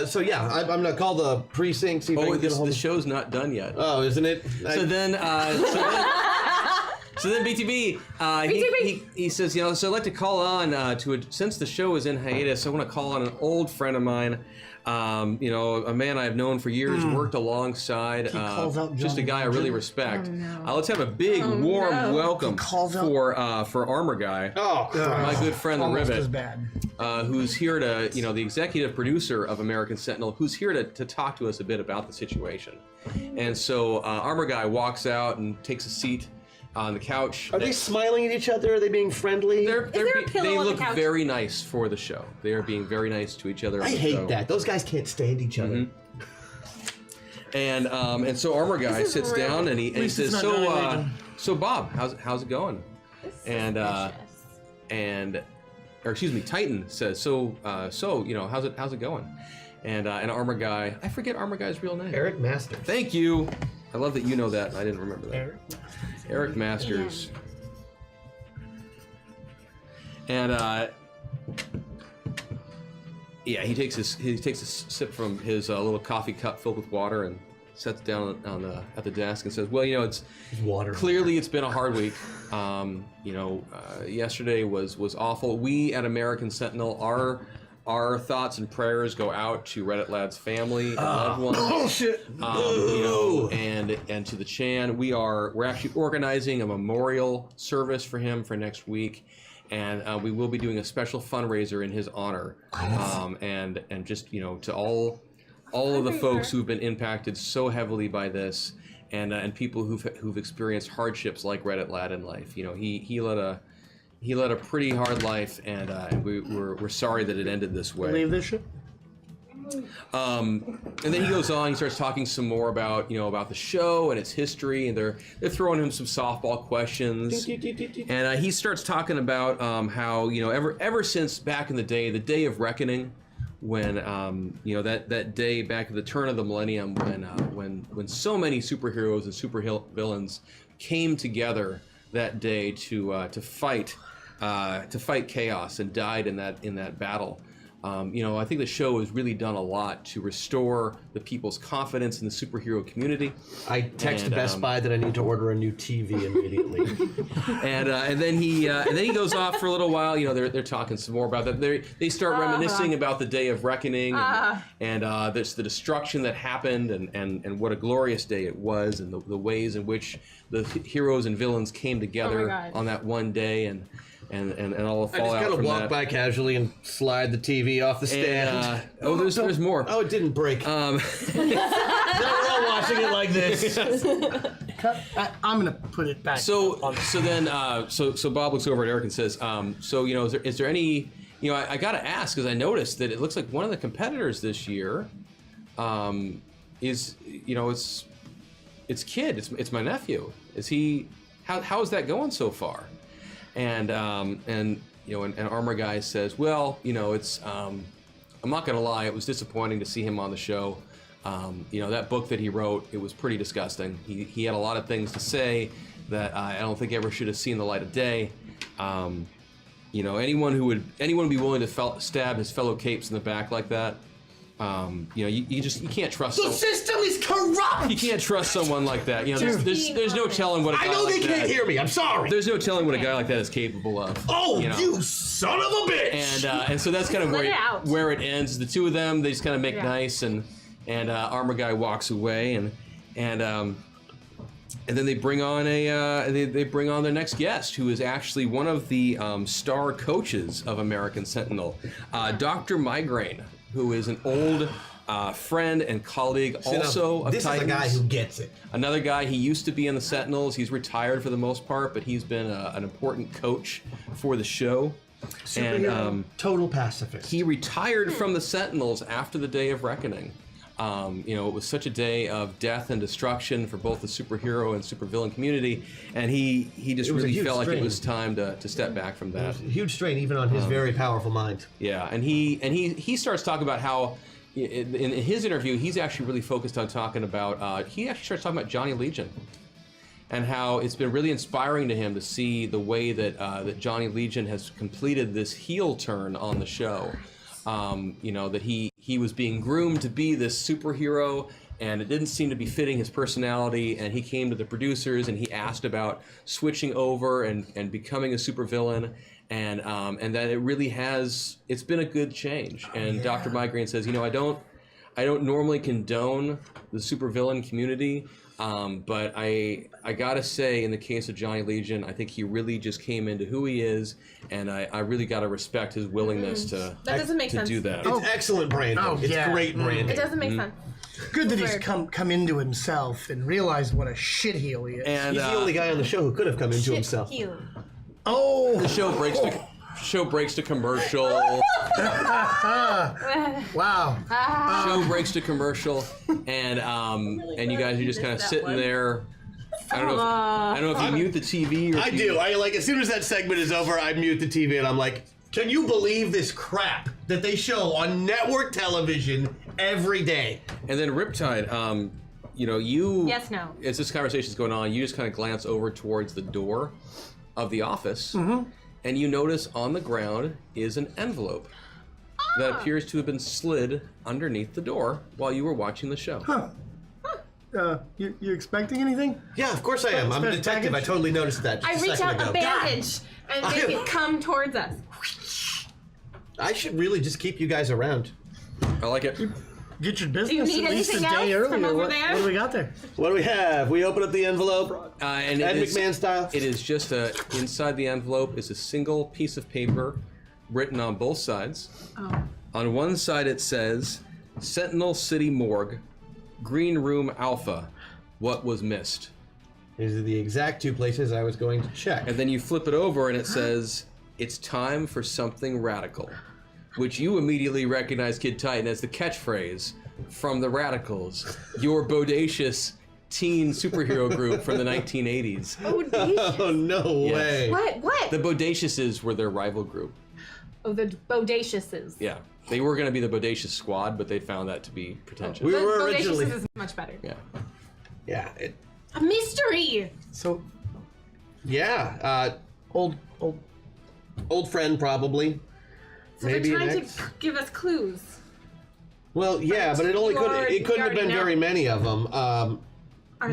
so yeah, I'm going to call the precinct. See if I can get a hold the of... show's not done yet. Oh, isn't it? So then So then BTB, he says, you know, so I'd like to call on since the show is in hiatus, I want to call on an old friend of mine, you know, a man I've known for years, worked alongside, just a guy I really respect. Let's have a big, warm welcome for Armor Guy, my good friend the Rivet, who's here to, you know, the executive producer of American Sentinel, who's here to talk to us a bit about the situation. And so Armor Guy walks out and takes a seat on the couch. Are they smiling at each other? Are they being friendly? there a pillow they on the look couch? very nice for the show. They are being very nice to each other. I hate that. Those guys can't stand each other. And so Armor Guy sits down and he says, so Bob, how's it going? Or excuse me, Titan says, so you know, how's it going? And Armor Guy, I forget Armor Guy's real name. Eric Masters. Thank you. I love that you know that. I didn't remember that. Eric Masters. And yeah, he takes a sip from his little coffee cup filled with water and sits down at the desk and says, well, you know, it's water. Clearly it's been a hard week. You know, yesterday was awful. We at American Sentinel our thoughts and prayers go out to Reddit Lad's family and loved ones. Bullshit. You know, and to the Chan. We're actually organizing a memorial service for him for next week, and we will be doing a special fundraiser in his honor. And just, you know, to all of the folks who've been impacted so heavily by this, and people who've experienced hardships like Reddit Lad in life. You know, he led a pretty hard life, and we're sorry that it ended this way. Believe this shit? And then he goes on. He starts talking some more about the show and its history, and they're throwing him some softball questions. And he starts talking about how, you know, ever since back in the day of reckoning, when you know, that day back at the turn of the millennium, when so many superheroes and supervillains came together that day to fight chaos and died in that battle. You know, I think the show has really done a lot to restore the people's confidence in the superhero community. I text Best Buy that I need to order a new TV immediately. and then he goes off for a little while. You know, they're talking some more about that. They start reminiscing about the day of reckoning and the destruction that happened and what a glorious day it was, and the ways in which the heroes and villains came together on that one day, and all the fallout from that. I just gotta walk by casually and slide the TV off the stand. There's more. Oh, it didn't break. Now we're all watching it like this. I'm gonna put it back. So Bob looks over at Eric and says, so, you know, is there any, you know, I gotta ask, because I noticed that it looks like one of the competitors this year is, you know, it's Kid. It's my nephew. Is he? How is that going so far? And you know, and Armor Guy says, well, you know, it's I'm not gonna lie, it was disappointing to see him on the show. You know, that book that he wrote, it was pretty disgusting. He had a lot of things to say that I don't think ever should have seen the light of day. You know, anyone would be willing to stab his fellow capes in the back like that. You know, you can't trust. The system is corrupt. You can't trust someone like that. You know, there's no telling what a guy I know like they can't hear me. I'm sorry. There's no telling what a guy like that is capable of. Oh, you know? You son of a bitch! And so that's kind of where it ends. The two of them, they just kind of make nice, and Armor Guy walks away, and then they bring on they bring on their next guest, who is actually one of the star coaches of American Sentinel, Dr. Migraine, who is an old friend and colleague, also of Titans. This is a guy who gets it. Another guy, he used to be in the Sentinels. He's retired for the most part, but he's been an important coach for the show. And total pacifist. He retired from the Sentinels after the Day of Reckoning. You know, it was such a day of death and destruction for both the superhero and supervillain community, and he just really felt like it was time to step back from that. It was a huge strain, even on his very powerful mind. Yeah, and he starts talking about how, in his interview, he's actually really focused on talking about, he actually starts talking about Johnny Legion, and how it's been really inspiring to him to see the way that Johnny Legion has completed this heel turn on the show. You know, that he was being groomed to be this superhero, and it didn't seem to be fitting his personality, and he came to the producers and he asked about switching over and becoming a supervillain, and that it really it's been a good change. And Dr. Migraine says, you know, I don't normally condone the supervillain community, but I gotta say, in the case of Johnny Legion, I think he really just came into who he is, and I really gotta respect his willingness to do that. It's excellent branding. It's great branding. It doesn't make sense. Good that he's come into himself and realized what a shitheel he is. And he's the only guy on the show who could have come into himself. Oh, the show breaks to commercial. wow. Show breaks to commercial, and you guys are just kind of sitting there. I don't know if you mute the TV or I do. I like, as soon as that segment is over, I mute the TV and I'm like, can you believe this crap that they show on network television every day? And then Riptide, you know, Yes, no. as this conversation's going on, you just kind of glance over towards the door of the office, and you notice on the ground is an envelope that appears to have been slid underneath the door while you were watching the show. You expecting anything? Yeah, of course I am. I'm a detective. I totally noticed that just I a reach second out ago. a bandage and make it come towards us. I should really just keep you guys around. I like it. Get your business need at least a anything day else from earlier. over What there? do we got there? What do we have? We open up the envelope, And Ed McMahon style. It is just inside the envelope is a single piece of paper written on both sides. Oh. On one side it says, Sentinel City Morgue, Green Room Alpha, what was missed? These are the exact two places I was going to check. And then you flip it over and it says, it's time for something radical, which you immediately recognize, Kid Titan, as the catchphrase from the Radicals, your bodacious teen superhero group from the 1980s. Oh, no way. What? The Bodaciouses were their rival group. Oh, the Bodaciouses. Yeah. They were going to be the Bodacious Squad, but they found that to be pretentious. We The were originally. Bodaciouses is much better. Yeah. Yeah. A mystery! So, Old friend, probably. So Maybe they're an trying ex. to give us clues. Well, yeah, but it only You couldn't. already- It couldn't you have been already know. very many of them.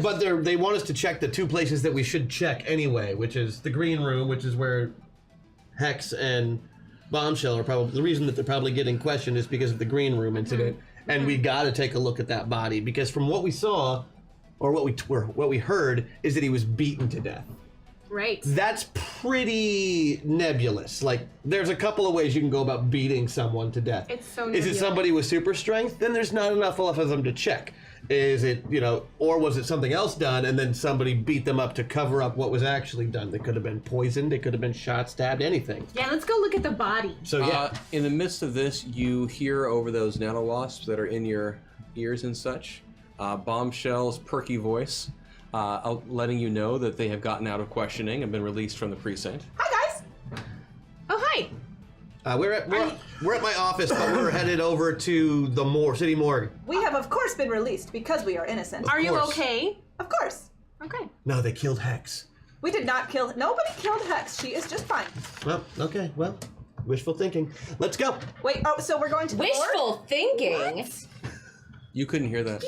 But they want us to check the two places that we should check anyway, which is the green room, which is where Hex and Bombshell are probably. The reason that they're probably getting questioned is because of the green room incident, and we got to take a look at that body because from what we saw, or what we heard, is that he was beaten to death. Right. That's pretty nebulous. Like, there's a couple of ways you can go about beating someone to death. It's so Is nebulous. it somebody with super strength? Then there's not enough of them to check. Is it, or was it something else done and then somebody beat them up to cover up what was actually done? They could have been poisoned, they could have been shot, stabbed, anything. Yeah, let's go look at the body. So, yeah. In the midst of this, you hear over those nanowasps that are in your ears and such, Bombshell's perky voice letting you know that they have gotten out of questioning and been released from the precinct. Hi, guys. Oh, hi. We're at my office, but we're headed over to the city morgue. We have, of course, been released because we are innocent. Are you course. okay? Of course. Okay. No, they killed Hex. We did not kill. Nobody killed Hex. She is just fine. Well, okay, wishful thinking. Let's go. Wait. Oh, so we're going to the morgue? Wishful thinking. You couldn't hear that.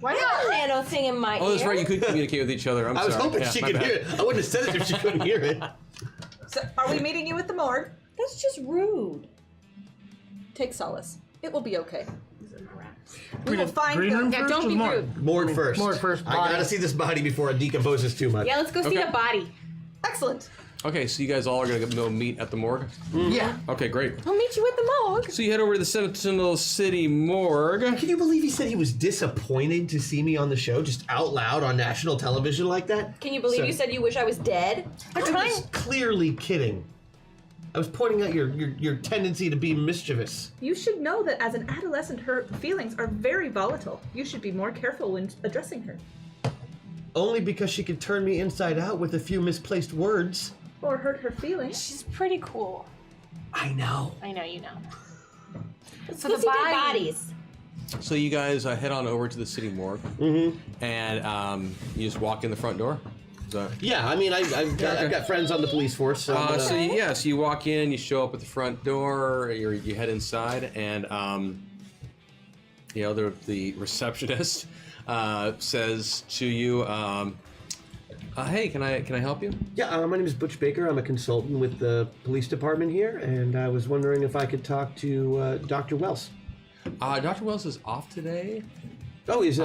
Why not nano thing in my ear? Oh, that's right. You could communicate with each other. I'm I was sorry. hoping Yeah, she my could bad. hear it. I wouldn't have said it if she couldn't hear it. So, are we meeting you at the morgue? That's just rude. Take solace. It will be okay. We will find green room them. Yeah, first don't or be morgue? rude. Morgue first. Morgue first, I body. gotta see this body before it decomposes too much. Yeah, let's go see Okay. the body. Excellent. Okay, so you guys all are going to go meet at the morgue? Yeah. Okay, great. I'll meet you at the morgue. So you head over to the Sentinel City Morgue. Can you believe he said he was disappointed to see me on the show just out loud on national television like that? Can you believe So- you said you wish I was dead? I was clearly kidding. I was pointing out your tendency to be mischievous. You should know that as an adolescent, her feelings are very volatile. You should be more careful when addressing her. Only because she could turn me inside out with a few misplaced words. Or hurt her feelings. She's pretty cool. I know. I know you know. Let's So go the see dead body- bodies. So you guys head on over to the city morgue, and you just walk in the front door. Is that- Yeah, I mean, I've got friends on the police force, so. So you walk in, you show up at the front door, you head inside, and the receptionist says to you, "Hey, can I help you?" Yeah, my name is Butch Baker. I'm a consultant with the police department here, and I was wondering if I could talk to Dr. Wells. Dr. Wells is off today. Oh, is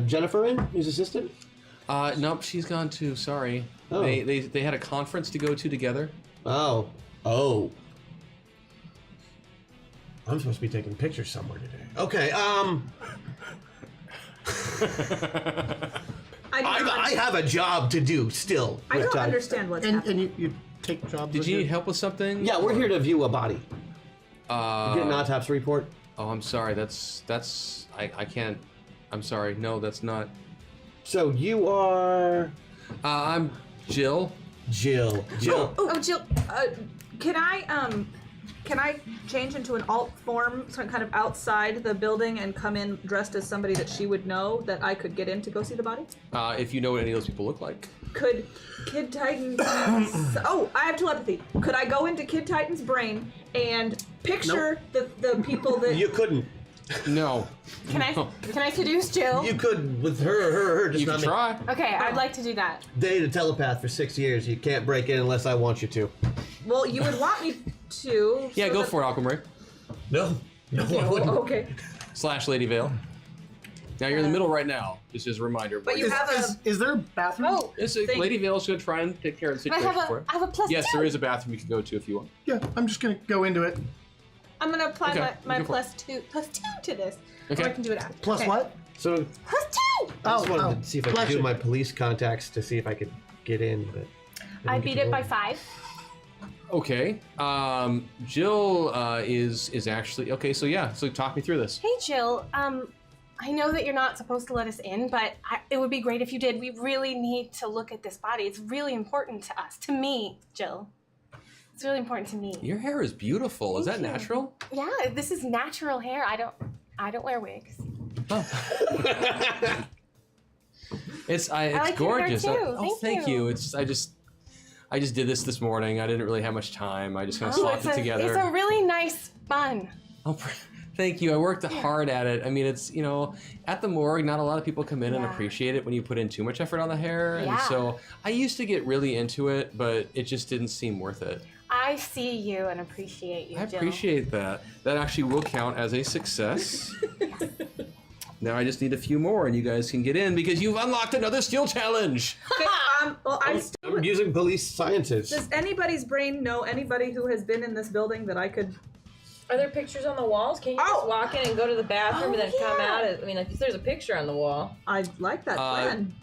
Jennifer in? His assistant? Nope, she's gone too. Sorry. Oh. They had a conference to go to together. Oh. I'm supposed to be taking pictures somewhere today. Okay, I have a job to do still. I don't understand what's happening. And you take jobs. Did with you your- need help with something? Yeah, we're here to view a body. Get an autopsy report. Oh, I'm sorry. I can't. I'm sorry. No, that's not. So you are I'm Jill. Jill. Oh, Jill, can I change into an alt form, so kind of outside the building, and come in dressed as somebody that she would know that I could get in to go see the body? If you know what any of those people look like. Could Kid Titan's... Oh, I have telepathy. Could I go into Kid Titan's brain and picture the people that... You couldn't. No. Can I seduce Jill? You could with her. Just You can try. Okay, I'd like to do that. Dated a telepath for 6 years. You can't break in unless I want you to. Well, you would want me to... Yeah, so go that- for it, Aquamarine. No, I wouldn't. Oh, okay. / Lady Vale. Now you're in the middle right now. Just as a reminder. But you have a... Is there a bathroom? Oh, Lady Vale's going to try and take care of the I situation have for you. I have a +2. Yes, there is a bathroom you can go to if you want. Yeah, I'm just gonna go into it. I'm gonna apply Okay, my go for it. +2 to this. Okay. Or I can do it after. Plus Okay. what? So +2! I just wanted to see if I could Bless do you. my police contacts to see if I could get in, but I beat it by 5. Okay. Jill is actually okay. So yeah. So talk me through this. Hey Jill, I know that you're not supposed to let us in, but it would be great if you did. We really need to look at this body. It's really important to us, to me, Jill. It's really important to me. Your hair is beautiful. Is that Thank you. natural? Yeah, this is natural hair. I don't wear wigs. It's like your hair gorgeous. too. Thank you. you. I just did this morning. I didn't really have much time. I just kind of slapped it together. It's a really nice bun. Oh, thank you. I worked hard at it. I mean, it's, at the morgue, not a lot of people come in and Yeah. appreciate it when you put in too much effort on the hair. And Yeah. so I used to get really into it, but it just didn't seem worth it. I see you and appreciate you, I Jill. appreciate that. That actually will count as a success. Now I just need a few more and you guys can get in because you've unlocked another skill challenge. Okay, well, I'm still... I'm using police sciences. Does anybody's brain know anybody who has been in this building that I could... Are there pictures on the walls? Can you just walk in and go to the bathroom and then come out? I mean, like, if there's a picture on the wall. I like that plan.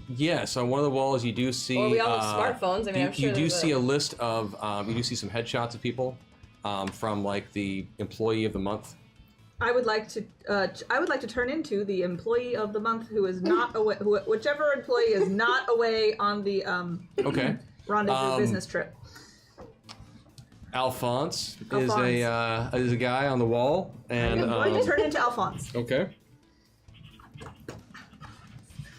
Yes, on one of the walls you do see. Well, we all have smartphones. I mean, I'm sure you do there's see a list of. You do see some headshots of people from like the employee of the month. I would like to turn into the employee of the month who is not away. Whichever employee is not away on the Okay. rendezvous business trip. Alphonse is a guy on the wall, and I'm going to turn into Alphonse. okay.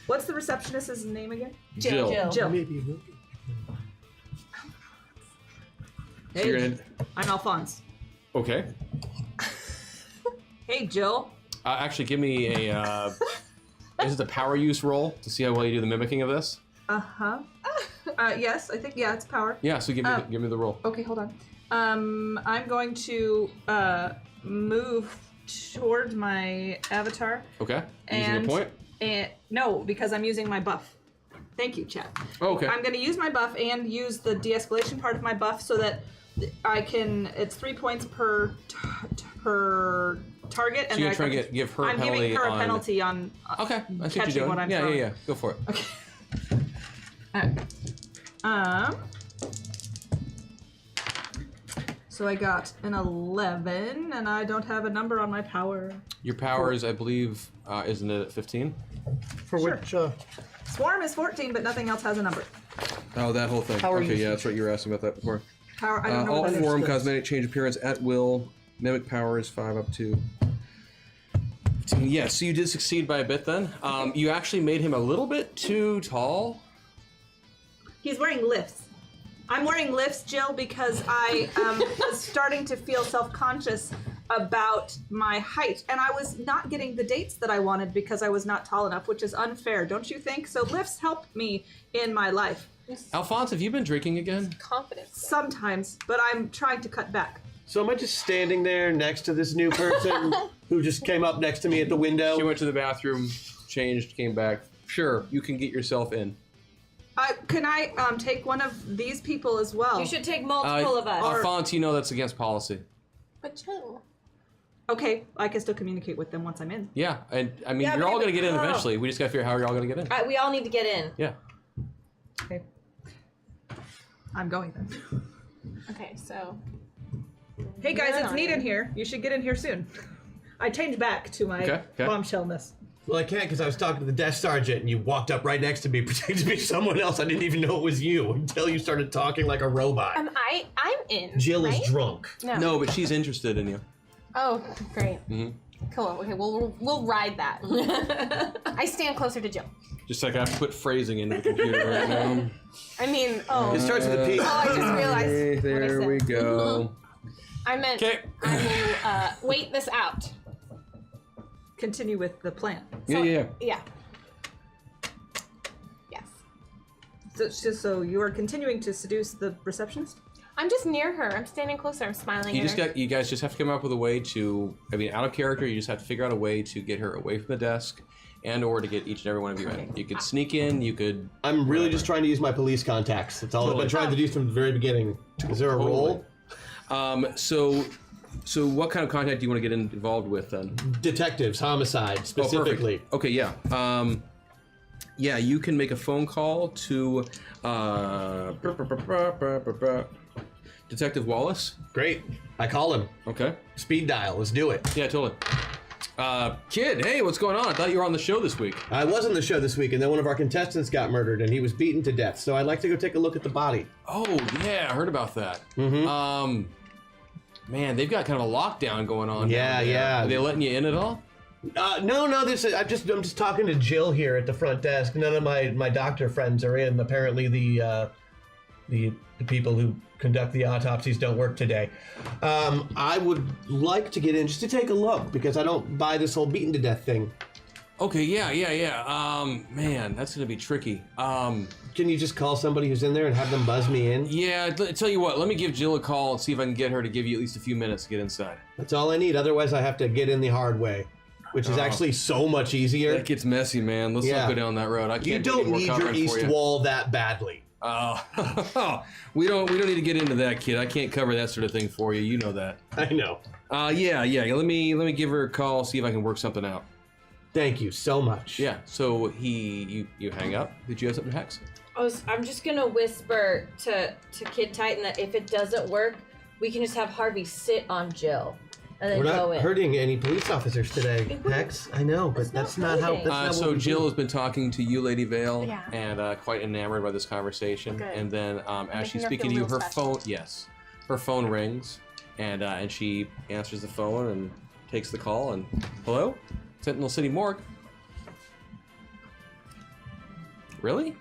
What's the receptionist's name again? Jill. Jill. So you're gonna, I'm Alphonse. okay. Hey, Jill. Actually, give me a. Is it a power use roll to see how well you do the mimicking of this? Uh-huh. Yes, I think, it's power. Yeah. So give me the roll. Okay, hold on. I'm going to move toward my avatar. Okay. Using a point. And no, because I'm using my buff. Thank you, chat. Oh, okay. I'm going to use my buff and use the de-escalation part of my buff so that I can. It's 3 points per target. So you're trying to give her a I'm penalty giving her a on. penalty on. Okay, I see what catching you're doing. what I'm yeah, throwing. yeah. Go for it. Okay. So I got an 11, and I don't have a number on my power. Your power is, I believe, isn't it at 15? For which, Swarm is 14, but nothing else has a number. Oh, that whole thing. Power Okay, usage. yeah, that's right. You were asking about that before. Power, I don't know Alt what that is. form, cosmetic, change appearance at will. Mimic power is 5 up to 15. Yeah, so you did succeed by a bit then. You actually made him a little bit too tall. He's wearing lifts. I'm wearing lifts, Jill, because I was starting to feel self-conscious about my height, and I was not getting the dates that I wanted because I was not tall enough, which is unfair, don't you think? So lifts help me in my life. Alphonse, have you been drinking again? Confidence. Sometimes, but I'm trying to cut back. So am I just standing there next to this new person who just came up next to me at the window? She went to the bathroom, changed, came back. Sure, you can get yourself in. Can I take one of these people as well? You should take multiple of us. Alphonse, you know that's against policy. But Jill. Okay, I can still communicate with them once I'm in. Yeah, and I mean, Yeah, you're but all going to get in oh. eventually. We just got to figure out how you're all going to get in. We all need to get in. Yeah. Okay. I'm going then. Okay, so. Hey guys, You're it's on neat in. in here. You should get in here soon. I changed back to my Okay. bombshellness. Well, I can't because I was talking to the desk sergeant and you walked up right next to me pretending to be someone else. I didn't even know it was you until you started talking like a robot. I'm in. Jill right? is drunk. No, but she's interested in you. Oh, great. Cool. Okay, we'll ride that. I stand closer to Jill. Just like I have to put phrasing into the computer right now. I mean, It starts with a P. oh, I just realized. Hey, what I there said. we go. I meant Okay. I will wait this out. Continue with the plan. Yeah. Yeah. Yes. So, it's just so you are continuing to seduce the receptionist? I'm just near her. I'm standing closer. I'm smiling You at just her. got. You guys just have to come up with a way to. I mean, out of character, you just have to figure out a way to get her away from the desk, and/or to get each and every one of you in. You could sneak in. You could. I'm really just trying to use my police contacts. That's all I've been trying to do from the very beginning. Is there a role? So what kind of contact do you want to get involved with then? Detectives, homicide, specifically. Oh, okay, yeah. Yeah, you can make a phone call to Detective Wallace. Great. I call him. Okay. Speed dial. Let's do it. Yeah, totally. Kid, hey, what's going on? I thought you were on the show this week. I was on the show this week, and then one of our contestants got murdered, and he was beaten to death. So I'd like to go take a look at the body. Oh, yeah, I heard about that. Man, they've got kind of a lockdown going on. Yeah, down there. yeah. Are they letting you in at all? No. I'm just talking to Jill here at the front desk. None of my doctor friends are in. Apparently, the people who conduct the autopsies don't work today. I would like to get in just to take a look because I don't buy this whole beaten to death thing. Okay, yeah. Man, that's gonna be tricky. Can you just call somebody who's in there and have them buzz me in? Yeah, tell you what, let me give Jill a call and see if I can get her to give you at least a few minutes to get inside. That's all I need. Otherwise, I have to get in the hard way, which is actually so much easier. That gets messy, man. Let's not go down that road. I can't You do don't any more need your covering for east you. wall that badly. we don't need to get into that, kid. I can't cover that sort of thing for you. You know that. I know. Yeah. Let me give her a call, see if I can work something out. Thank you so much. Yeah. So you hang up. Did you have something, Hex? I'm just gonna whisper to Kid Titan that if it doesn't work, we can just have Harvey sit on Jill and then We're go not in. hurting any police officers today, Hex. I know, but that's not how. That's not So what we Jill do. has been talking to you, Lady Vale, Yeah. and quite enamored by this conversation. Good. And then as Making she's her speaking to feel you, real her special. her phone rings, and she answers the phone and takes the call. And hello, Sentinel City Morgue. Really?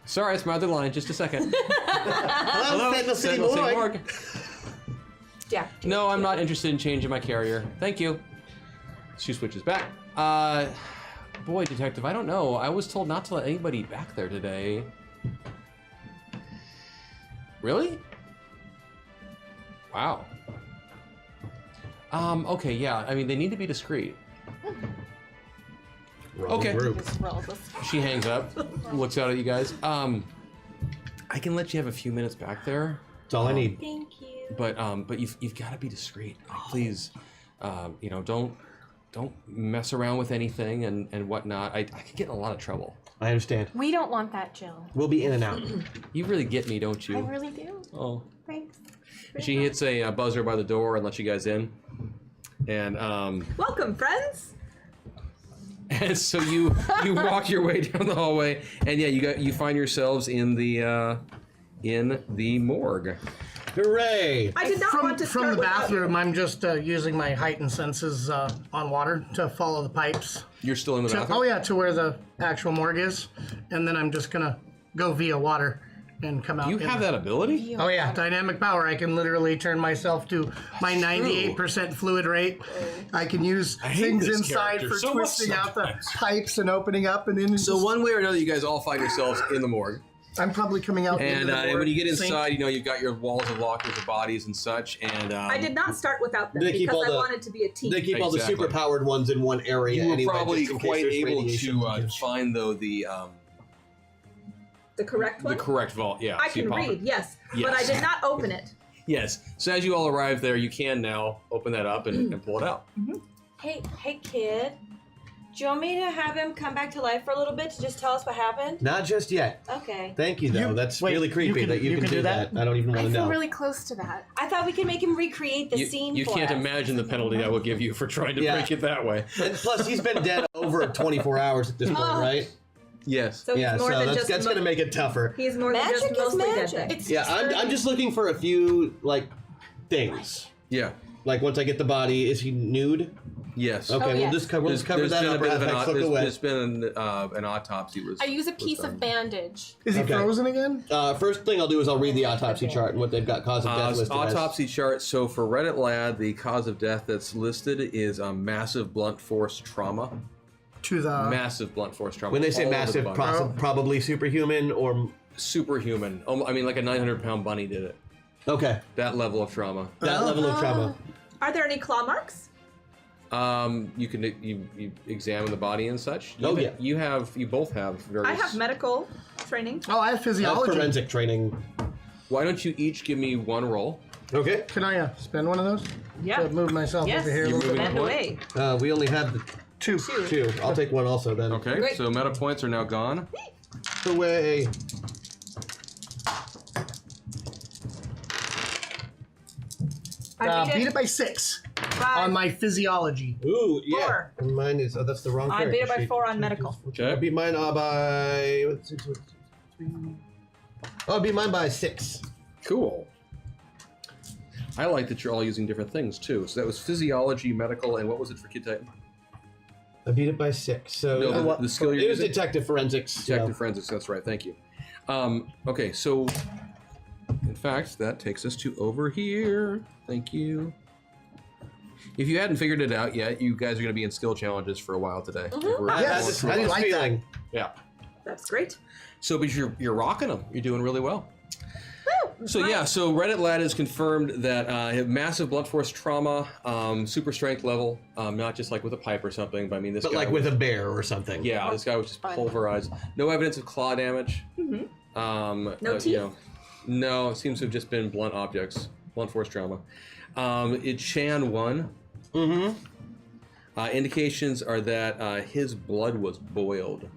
Sorry, it's my other line. Just a second. Hello, Sentinel City Sentinel City Morgue. Morgue. Yeah. No, I'm not interested in changing my carrier. Thank you. She switches back. Boy, Detective, I don't know. I was told not to let anybody back there today. Really? Wow. Okay, yeah. I mean, they need to be discreet. Wrong Okay. group. Just roll this. She hangs up, looks out at you guys. I can let you have a few minutes back there. That's all I need. Thank you. But you've got to be discreet. Like, please, don't mess around with anything and whatnot. I could get in a lot of trouble. I understand. We don't want that, Jill. We'll be in and out. You really get me, don't you? I really do. Oh. Thanks. And she hits a buzzer by the door and lets you guys in. And Welcome, friends. and so you walk your way down the hallway, and yeah, you find yourselves in the morgue. Hooray! I did not want to From start the without you. bathroom, I'm just using my heightened senses on water to follow the pipes. You're still in the bathroom? Oh yeah, to where the actual morgue is, and then I'm just gonna go via water and come out. Do you have that ability? Oh yeah, dynamic power. I can literally turn myself to my 98% fluid rate. I can use things this inside character for so much twisting out the sometimes. pipes and opening up and in. So one way or another, you guys all find yourselves in the morgue. I'm probably coming out. And into the when you get sink. inside, you've got your walls of lockers of bodies and such. And I did not start without them They keep because all I the- wanted to be a team. They keep all the Exactly. super powered ones in one area. you were anyway, probably just in case quite there's able radiation to leakage. find though the correct one? correct vault. Yeah, I so you can pop it. read, yes, but I Yes. did not open it. Yes. So as you all arrive there, you can now open that up and pull it out. Hey, kid. Do you want me to have him come back to life for a little bit to just tell us what happened? Not just yet. Okay. Thank you, though. You- That's wait, really creepy that you can do that. I don't even want I to feel know. really close to that. I thought we could make him recreate the scene You for can't us. imagine the penalty I will give you for trying to Yeah. break it that way. And plus, he's been dead over 24 hours at this point, right? Yes. So Yeah, he's so more than that's just going to make it tougher. He's more than Magic just is mostly dead magic. then. It's Yeah, I'm just looking for a few, like, things. Yeah. Like, once I get the body, is he nude? Yes. Okay, yes. we'll just cover There's that been up. a bit of Have an, Hex look away. there's been an autopsy. I use a was piece done. of bandage. Is he Okay. frozen again? First thing I'll do is I'll read the autopsy chart and what they've got cause of death listed as. Autopsy chart. So for Reddit Lad, the cause of death that's listed is a massive blunt force trauma. To the Massive blunt force trauma. When they say all over massive, the body. probably superhuman or... Superhuman. I mean, like a 900-pound bunny did it. Okay, That level of trauma. that level of trauma. Are there any claw marks? You can you examine the body and such. Oh, yeah. You both have various. I have medical training. Oh, I have That's physiology. forensic training. Why don't you each give me one roll? Okay. Can I spend one of those? Yeah. To move myself Yes. over here a You're little bit. moving Bend point? away. We only have the Two. two. I'll take one also then. Okay, Great. so meta points are now gone. Away. I Beat it by 6 Five. on my physiology. Ooh, yeah. 4. And mine is, that's the wrong I character beat it by sheet. 4 on medical. Okay. I beat mine by... I beat mine by 6. Cool. I like that you're all using different things too. So that was physiology, medical, and what was it for Kid Titan? I beat it by 6. So No, the skill you're it was using? detective forensics. Detective forensics. That's right. Thank you. Okay, so in fact, that takes us to over here. Thank you. If you hadn't figured it out yet, you guys are going to be in skill challenges for a while today. We're I had this, going through a lot. like that. feeling. Yeah. That's great. So, but you're rocking them. You're doing really well. So yeah, so Reddit Lad has confirmed that have massive blunt force trauma, super strength level, not just like with a pipe or something, but I mean this But guy like with a bear or something. yeah, this guy was just pulverized. No evidence of claw damage. No teeth? No, it seems to have just been blunt objects, blunt force trauma. It's Chan 1. Indications are that his blood was boiled.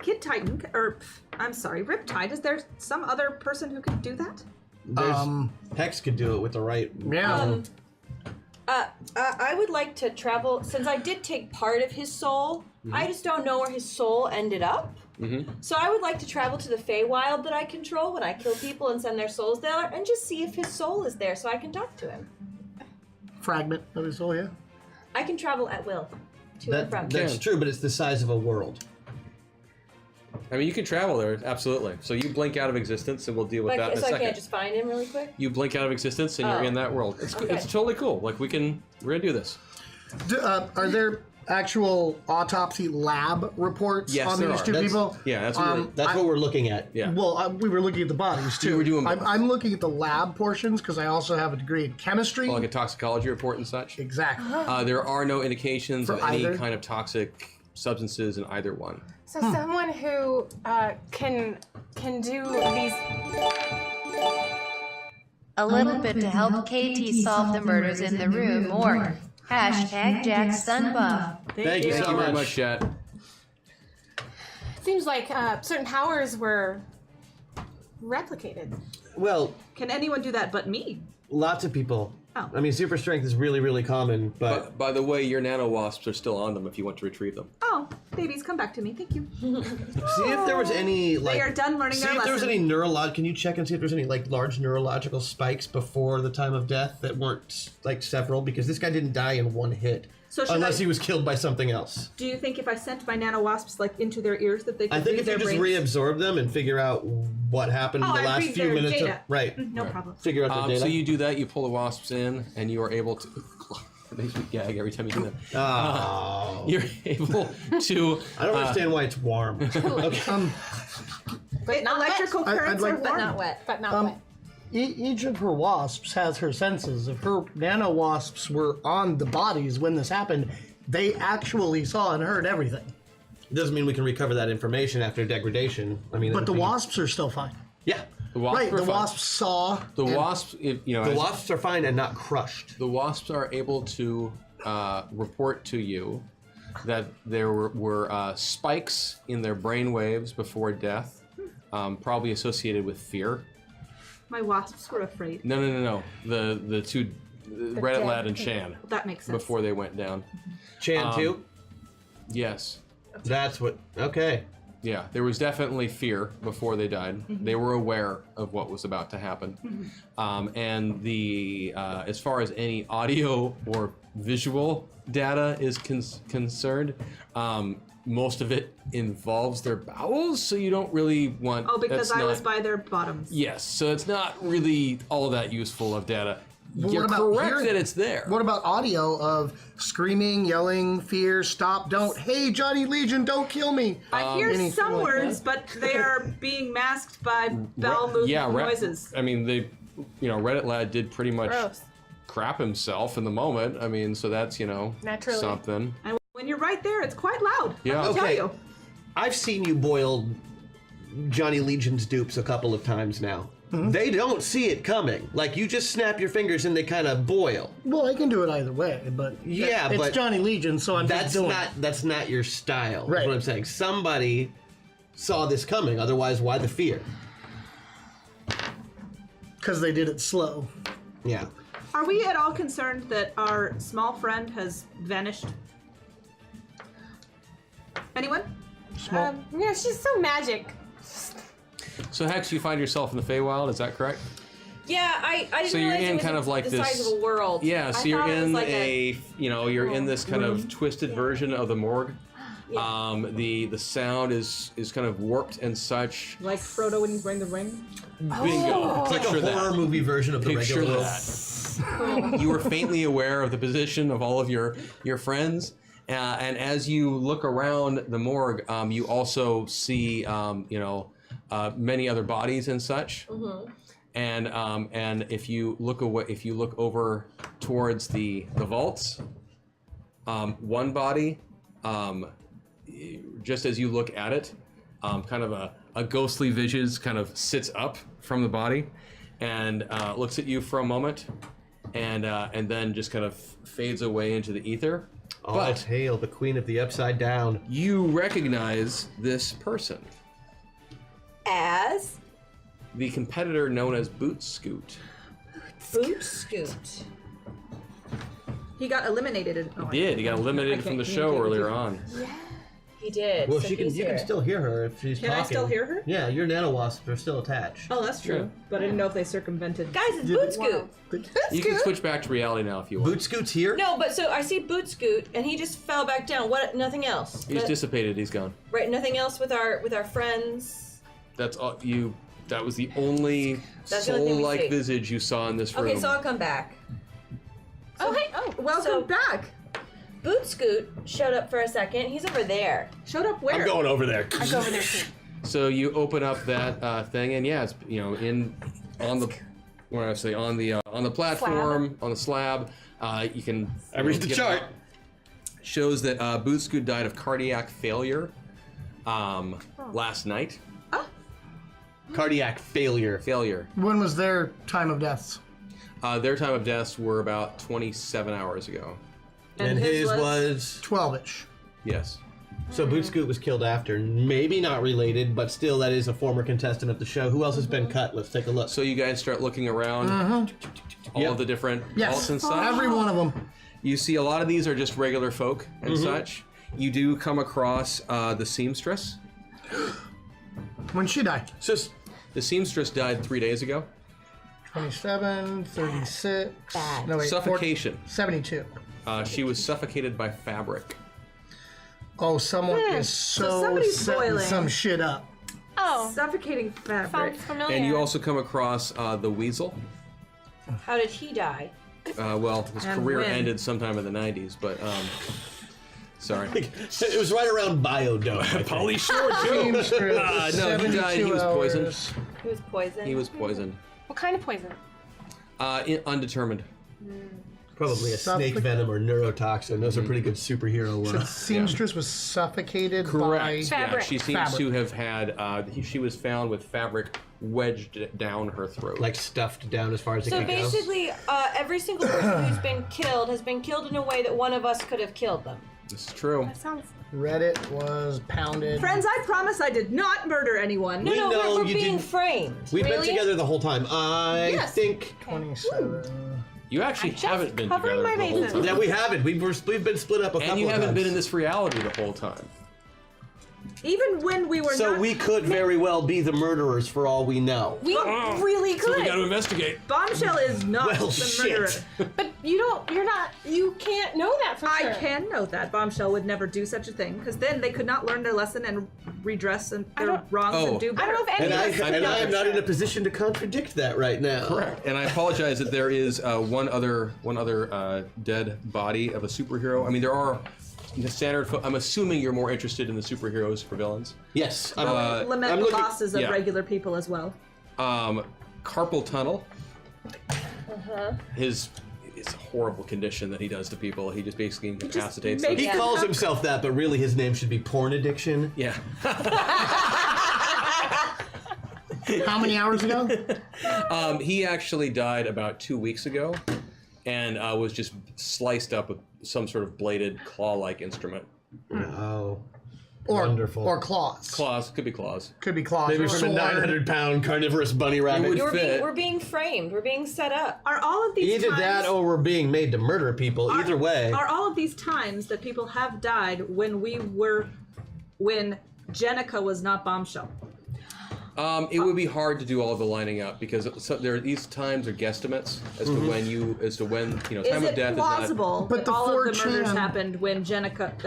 Kid Titan, or I'm sorry, Riptide. Is there some other person who could do that? There's, Hex could do it with the right... Yeah. I would like to travel, since I did take part of his soul, I just don't know where his soul ended up. So I would like to travel to the Feywild that I control when I kill people and send their souls there, and just see if his soul is there so I can talk to him. Fragment of his soul, yeah. I can travel at will, to and from. That's true, but it's the size of a world. I mean, you can travel there, absolutely. So you blink out of existence, and we'll deal with Like, that in a so I second. can't just find him really quick? You blink out of existence, and you're in that world. It's Okay. it's totally cool. Like we're gonna do this. Are there actual autopsy lab reports Yes, on there these are. two That's- people? Yeah, that's what That's what we're looking at. Yeah. Well, we were looking at the bodies too. were doing both. I'm looking at the lab portions because I also have a degree in chemistry. like a toxicology report and such. Exactly. There are no indications For of any either? kind of toxic substances in either one. So someone who can do these. A little bit to help KT solve the murders in the room morgue. Hashtag JackSunBuff. Thank you so Thank you very much. much, chat. Seems like certain powers were replicated. Well, Can anyone do that but me? lots of people. Oh. I mean, super strength is really, really common, but By the way, your nano wasps are still on them if you want to retrieve them. Oh, Babies, come back to me. Thank you. See if there was any like. They are done learning See their if there was lesson. any neurolog. Can you check and see if there's any like large neurological spikes before the time of death that weren't like several? Because this guy didn't die in one hit, So should unless I- he was killed by something else. Do you think if I sent my nano wasps like into their ears that they could I think read if you their just brains? reabsorb them and figure out what happened in Oh, the I last read few their minutes data. of right. No problem. Figure out their data. So you do that, you pull the wasps in, and you are able to. It makes me gag every time you do that. Oh. You're able to. I don't understand why it's warm. Okay. But not Electrical I'd currents like are to- But warm. not wet. But not wet. Each of her wasps has her senses. If her nano wasps were on the bodies when this happened, they actually saw and heard everything. It doesn't mean we can recover that information after degradation. I mean, But the wasp. wasps are still fine. Yeah. The wasps Right, are the fine. wasps saw. The and- wasps, The wasps are fine and not crushed. The wasps are able to report to you that there were spikes in their brain waves before death, probably associated with fear. My wasps were afraid. No. The two, Reddit Lad and Chan, That makes sense. before they went down. Chan too? Yes. That's what. Okay. Yeah, there was definitely fear before they died. They were aware of what was about to happen, and the as far as any audio or visual data is concerned, most of it involves their bowels, so you don't really want. Oh, because that's I was not- by their bottoms. Yes, so it's not really all that useful of data. Well, You're what about correct hearing? that it's there. What about audio of screaming, yelling, fear, stop, don't, hey, Johnny Legion, don't kill me? I hear anything some like words, but they are being masked by bowel movement noises. I mean, Reddit Lad did pretty much Gross. crap himself in the moment. I mean, so that's Naturally. something. And when you're right there, it's quite loud. Yeah. I'll tell Okay. you. I've seen you boil Johnny Legion's dupes a couple of times now. They don't see it coming. Like, you just snap your fingers and they kind of boil. Well, I can do it either way, but Yeah, it's but Johnny Legion, so I'm just doing it. That's not your style. Right. That's what I'm saying. Somebody saw this coming. Otherwise, why the fear? Because they did it slow. Yeah. Are we at all concerned that our small friend has vanished? Anyone? Yeah, she's so magic. So Hex, you find yourself in the Feywild, is that correct? Yeah, I didn't So you're realize in it was kind of like the this size of a world. Yeah, I so you're thought it was in like you're in this kind of twisted version of the morgue. Yeah. The sound is kind of warped and such. Like Frodo when he's wearing the ring? Bingo. It's like Picture a horror that. movie version of the Picture regular that. You were faintly aware of the position of all of your friends, and as you look around the morgue, you also see many other bodies and such. And if you look over towards the vaults, one body, just as you look at it, kind of a ghostly vision kind of sits up from the body and looks at you for a moment, and then just kind of fades away into the ether. All hail the Queen of the Upside Down. You recognize this person, As the competitor known as Boot Scoot. Boot Scoot. He got eliminated. He got eliminated from the show earlier on. He did. Well, so you he's can here. still hear her if she's Can talking. I still hear her? Yeah, your nanowasps are still attached. Oh, that's true. Yeah. But I didn't know if they circumvented. Guys, it's Boot Scoot. You can switch back to reality now if you want. Boot Scoot's here? No, but so I see Boot Scoot, and he just fell back down. What? Nothing else. He's dissipated. He's gone. Right. Nothing else with our friends. That's all you. That was the only That's the only thing we soul-like see. visage you saw in this room. Okay, so I'll come back. Oh, hey. Oh. Welcome So- back. Boot Scoot showed up for a second. He's over there. Showed up where? I'm going over there. I go over there too. So you open up that thing, and yeah, it's on the platform on the slab. You can. I read the get- chart. Shows that Boot Scoot died of cardiac failure last night. Cardiac failure. When was their time of deaths? Their time of deaths were about 27 hours ago. And his was 12-ish. Yes. So Boot Scoot was killed after. Maybe not related, but still that is a former contestant of the show. Who else has been cut? Let's take a look. So you guys start looking around all Yep. of the different Yes. vaults and such. Every one of them. You see a lot of these are just regular folk and such. You do come across the seamstress. When she died. Just The seamstress died 3 days ago. 27, 36. Bad. No, wait. Suffocation. 72. She was suffocated by fabric. Oh, someone is so so somebody's setting boiling. some shit up. Oh, Suffocating fabric. sounds familiar. And you also come across the weasel. How did he die? Well, his And career when? ended sometime in the 90s, but sorry. it was right around biodome. Pauly Short. Seamstress, No, he died. He 72 was poisoned. hours. He was poisoned. He was poisoned. What kind of poison? Undetermined. Probably a snake venom or neurotoxin. Those are pretty good superhero. Seamstress was suffocated Correct. by... Yeah, Fabric. she seems Fabric. to have had. She was found with fabric wedged down her throat. Like stuffed down as far as it So can go. basically, every single person who's been killed has been killed in a way that one of us could have killed them. This is true. That sounds. Reddit was pounded. Friends, I promise I did not murder anyone. No, We no, know we're you being didn't- framed. We've been Really? together the whole time. I Yes. think. 27. You actually haven't been covering together my the whole bases. time. Yeah, we haven't. We've been split up a couple And you of haven't times. been in this reality the whole time. Even when we were So not. we could very well be the murderers for all we know. We really So could. we got to investigate. Bombshell is not Well, the murderer. shit. But you can't know that for sure. I can know that Bombshell would never do such a thing, because then they could not learn their lesson and redress and their don't- wrongs Oh. and do I better. don't know if any And of us I am not in a position to contradict that right now. Correct. And I apologize that there is one other dead body of a superhero. I mean, there are the standard. I'm assuming you're more interested in the superheroes for villains. Yes. Lament I'm the looking- losses of yeah. regular people as well. Carpal tunnel. His it's a horrible condition that he does to people. He just basically incapacitates them. makes- He calls himself that, but really his name should be porn addiction. Yeah. How many hours ago? He actually died about 2 weeks ago, and was just sliced up with some sort of bladed claw-like instrument. Oh. Or, Wonderful. Or claws. Claws, could be claws. Could be claws. Maybe or from a sword. 900-pound carnivorous bunny rabbit. would- We're fit. being framed. We're being set up. Are all of these Either times, that or we're being made to murder people. Either way. Are all of these times that people have died when Jenica was not Bombshell? It would be hard to do all the lining up because these times are guesstimates as to when Is time of it death plausible But that the all of the 4chan murders happened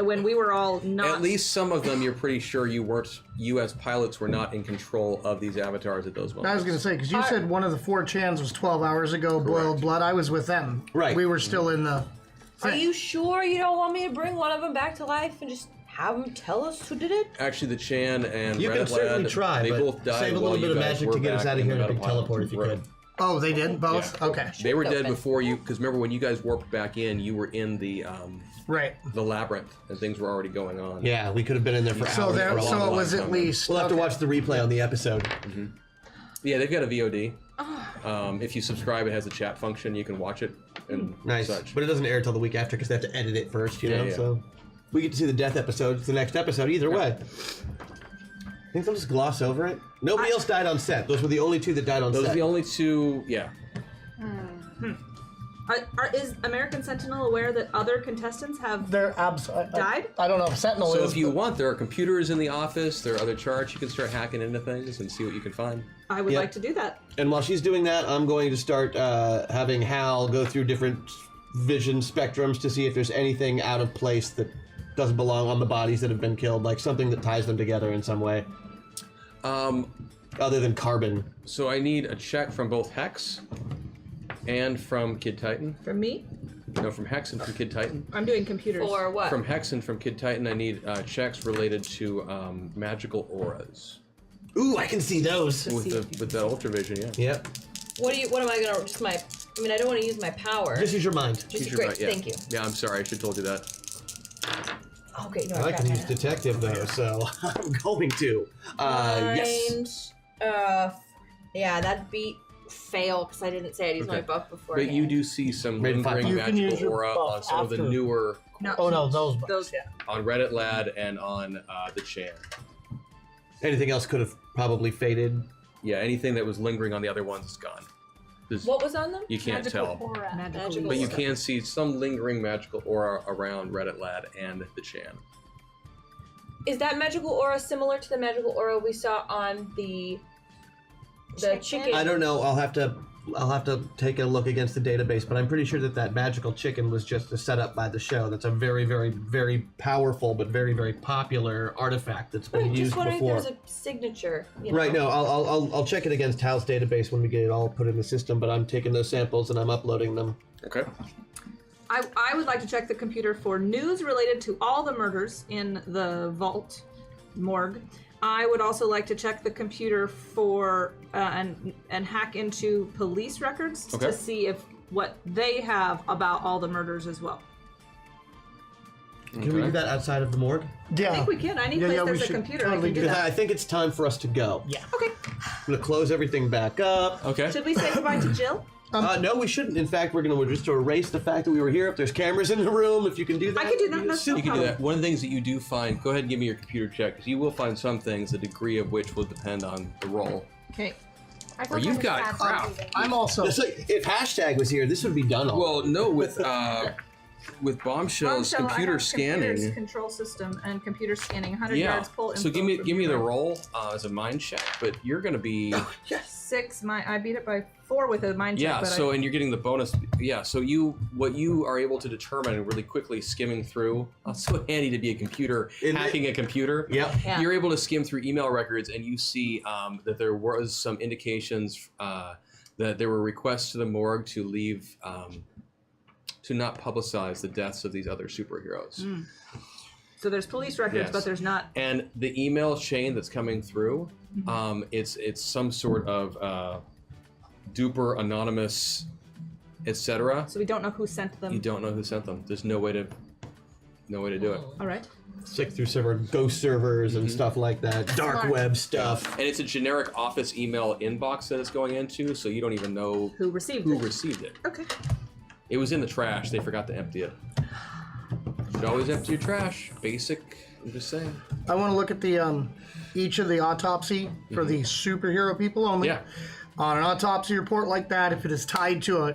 when we were all is not? not. At least some of them, you're pretty sure you as pilots were not in control of these avatars at those moments. I was going to say, because you said one of the 4chans was 12 hours ago, Boiled Blood. I was with them. Right. We were still in the Are thing. you sure you don't want me to bring one of them back to life and just have them tell us who did it? Actually, the Chan and You Reddit can certainly Lad, try, they but both died save a while little bit you of guys magic were to get us back out of in here the in a big Metapilot. teleport if you Right. could. Oh, they did? Both? Yeah. Okay. They were dead Open. before you, because remember when you guys warped back in, you were in the Right. labyrinth and things were already going on. Yeah, we could have been in there for So hours. there, for a so long it was time. at least. We'll have to watch the replay on the episode. Yeah, they've got a VOD. If you subscribe, it has a chat function. You can watch it and Nice. such. But it doesn't air till the week after because they have to edit it first, you know? yeah. So we get to see the death episode. It's the next episode either way. I think they'll just gloss over it. Nobody else died on set. Those were the only two that died on Those set. are the only two. Yeah. Is American Sentinel aware that other contestants have? They're Died? I don't know if Sentinel So is. if you but- want, there are computers in the office. There are other charts. You can start hacking into things and see what you can find. I would Yep. like to do that. And while she's doing that, I'm going to start having Hal go through different vision spectrums to see if there's anything out of place that doesn't belong on the bodies that have been killed, like something that ties them together in some way, other than carbon. So I need a check from both Hex and from Kid Titan. From me, No, from Hex and from Kid Titan. I'm doing computers. For what? From Hex and from Kid Titan, I need checks related to magical auras Ooh, I can see those. with that ultravision. Yeah. Yep. What am I gonna just my? I mean, I don't want to use my power. Just use your mind. Just Use your great. mind, yeah. Thank you. Yeah, I'm sorry. I should have told you that. Okay, no, I got can use that. detective though, so I'm going to. Yes. Yeah, that beat fail because I didn't say I'd use my Okay. buff before. But you do see some Rated five. lingering You can use magical your aura buff on some of the after. newer, No, Oh no, those. those. Yeah. on Reddit Lad and on the Chan. Anything else could have probably faded. Yeah, anything that was lingering on the other ones is gone. What was on them? You can't Magical tell. aura. Magical But you aura. can see some lingering magical aura around Reddit Lad and the Chan. Is that magical aura similar to the magical aura we saw on the chicken? I don't know. I'll have to take a look against the database, but I'm pretty sure that magical chicken was just a setup by the show. That's a very, very, very powerful but very, very popular artifact that's been used just wondering before. if there's a signature. You know? Right. No, I'll check it against Hal's database when we get it all put in the system. But I'm taking those samples and I'm uploading them. Okay. I would like to check the computer for news related to all the murders in the vault morgue. I would also like to check the computer for and hack into police records to see if what they have about all the murders as well. Can we do that outside of the morgue? I think we can. Any place there's a computer, I can do Because that. I think it's time for us to go. Yeah. Okay. I'm gonna close everything back up. Okay. Should we say goodbye to Jill? No, we shouldn't. In fact, we're gonna just erase the fact that we were here. If there's cameras in the room, if you can do that. I can do that. That's no You can do problem. that. One of the things that you do find, go ahead and give me your computer check, because you will find some things, the degree of which will depend on the roll. Okay. I Or you've got bad crap. breathing. I'm also. It's like, if hashtag was here, this would be done all. Well, no, with Bombshell's Bombshell, I computer have computers, scanning. control system and computer scanning. 100 Yeah. yards pull. So give info me from the here. roll as a mind check, but you're going to be 6. I beat it by 4 with a mind check. yeah. But So and you're getting the bonus. Yeah. So what you are able to determine really quickly skimming through. Oh, it's so handy to be a computer hacking a computer. Yep. Yeah. You're able to skim through email records and you see that there was some indications that there were requests to the morgue to leave. To not publicize the deaths of these other superheroes. So there's police records, Yes. but there's not. And the email chain that's coming through, it's some sort of duper anonymous, etc. So we don't know who sent them. You don't know who sent them. There's no way to do it. All right. Sick through ghost servers and stuff like that. Dark web stuff. And it's a generic office email inbox that it's going into, so you don't even know Who received who it? received it. Okay. It was in the trash. They forgot to empty it. You should always empty your trash. Basic. I'm just saying. I want to look at the each of the autopsy for the superhero people only. Yeah. On an autopsy report like that, if it is tied to a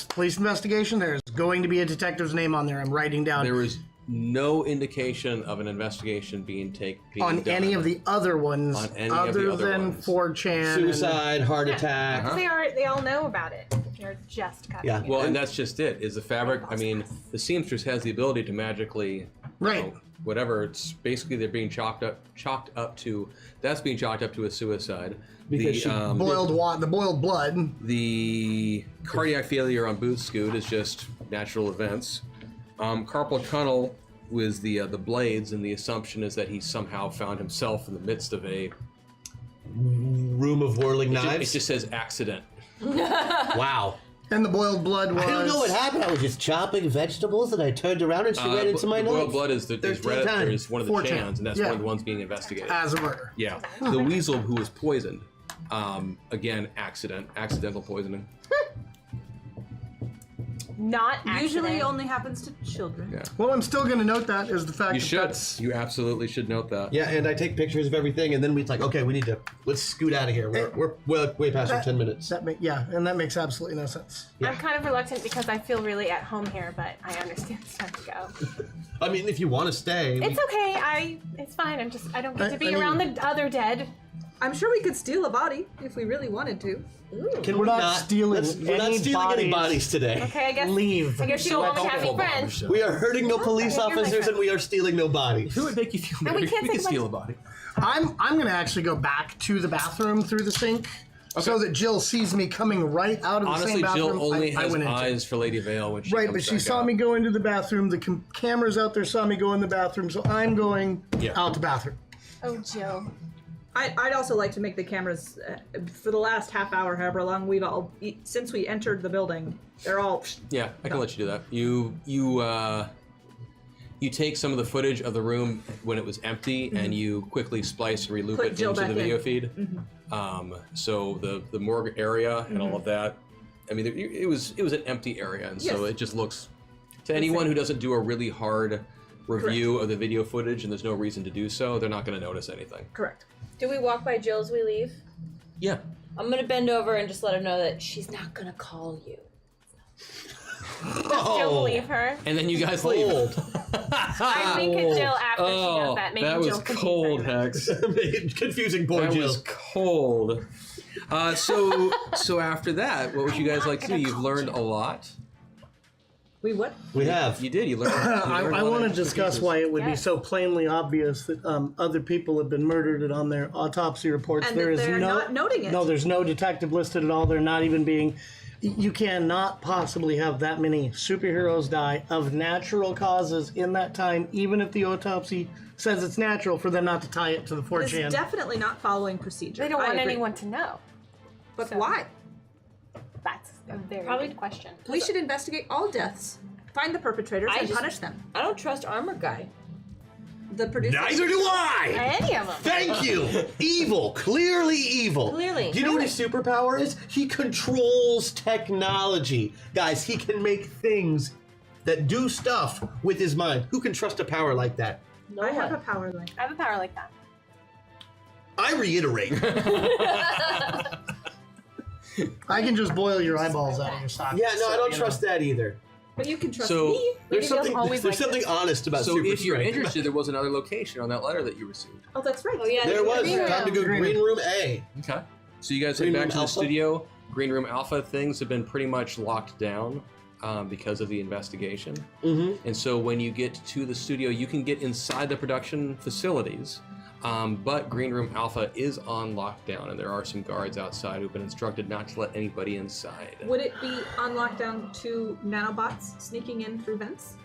police investigation, there's going to be a detective's name on there. I'm writing down. There was no indication of an investigation being on done. any of the other ones, On any other of the other than ones. 4chan. Suicide, heart attack. They all know about it. They're just cutting Yeah. it. Well, and that's just it. Is the fabric? I mean, the seamstress has the ability to magically, Right. whatever. It's basically they're being chalked up to. That's being chalked up to a suicide. Because she the boiled blood. The cardiac failure on Booth Scoot is just natural events. Carpal tunnel was the blades, and the assumption is that he somehow found himself in the midst of a room of whirling It knives. just says accident. Wow. And the boiled blood was. I don't know what happened. I was just chopping vegetables and I turned around and she ran into my the boiled nose. blood is Reddit. There's one of the 4chan. chans, and that's Yeah. one of the ones being investigated. As a murder. Yeah, the weasel who was poisoned. Again, accidental poisoning. Not accident. Usually only happens to children. Yeah, Well, I'm still going to note that as the fact you that should. that's. You absolutely should note that. Yeah, and I take pictures of everything, and then we like, okay, let's scoot out of here. We're way past our 10 minutes. That and that makes absolutely no sense. I'm kind of reluctant because I feel really at home here, but I understand it's time to go. I mean, if you want to stay, It's okay. It's fine. I don't get to be I mean- around the other dead. I'm sure we could steal a body if we really wanted to. can We're we not stealing we're not any stealing any bodies. bodies today. Okay, I guess. Leave. I guess you don't want me having friends. We are hurting no police you're my officers, friend. and we are stealing no bodies. Who would make you feel And we better? can't We could take steal my- a body. I'm going to actually go back to the bathroom through the sink so that Jill sees me coming right out of the Honestly, same bathroom Jill only I has went into. eyes for Lady Vale when she Right, comes but she back saw out. me go into the bathroom. The cameras out there saw me go in the bathroom, so I'm going Yeah. out the bathroom. Oh, Jill. I'd also like to make the cameras for the last half hour, however long we've all since we entered the building. They're all. Yeah, I can let you do that. You take some of the footage of the room when it was empty, and you quickly splice and reloop Put it Jill into the back video in. feed. So the morgue area and all of that. I mean, it was an empty area, and so Yes. it just looks to anyone who doesn't do a really hard review of the video footage, and there's no reason to do so, they're not going to notice anything. Correct. Do we walk by Jill as we leave? Yeah. I'm gonna bend over and just let her know that she's not gonna call you. Jill believe her? And then you guys leave. I wink at Jill after she does that, making that was Jill confused cold, very much. Hex. Confusing poor That Jill. was cold. So after that, what would you guys like to do? You've learned a lot. We what? We have. You did. You learned. I want to discuss why it would be so plainly obvious that other people have been murdered, and on their autopsy reports And there that is they're no not noting it. No, there's no detective listed at all. They're not even being. You cannot possibly have that many superheroes die of natural causes in that time, even if the autopsy says it's natural, for them not to tie it to the 4chan. It's definitely not following procedure. They don't I want agree. anyone to know. But So- why? That's a very Probably- good question. We should investigate all deaths, find the perpetrators, and punish them. I don't trust Armor Guy. The producer. Neither do I! Any of them. Thank you! Evil. Clearly evil. Clearly. Do you know what his superpower is? He controls technology. Guys, he can make things that do stuff with his mind. Who can trust a power like that? No I have a one. power line. I have a power like that. I reiterate. I can just boil your eyeballs out of your socket. Yeah, no, I don't you trust that either. But you can trust So- me. There's something always there's like something honest about So super if you're strength. interested, there was another location on that letter that you received. Oh, that's right. Oh, yeah. There was. Green Time to go room. green room A. Okay. So you guys head Green back Room to the Alpha? studio. Green Room Alpha things have been pretty much locked down because of the investigation. Mm-hmm. And so when you get to the studio, you can get inside the production facilities. But Green Room Alpha is on lockdown, and there are some guards outside who've been instructed not to let anybody inside. Would it be on lockdown to nanobots sneaking in through vents?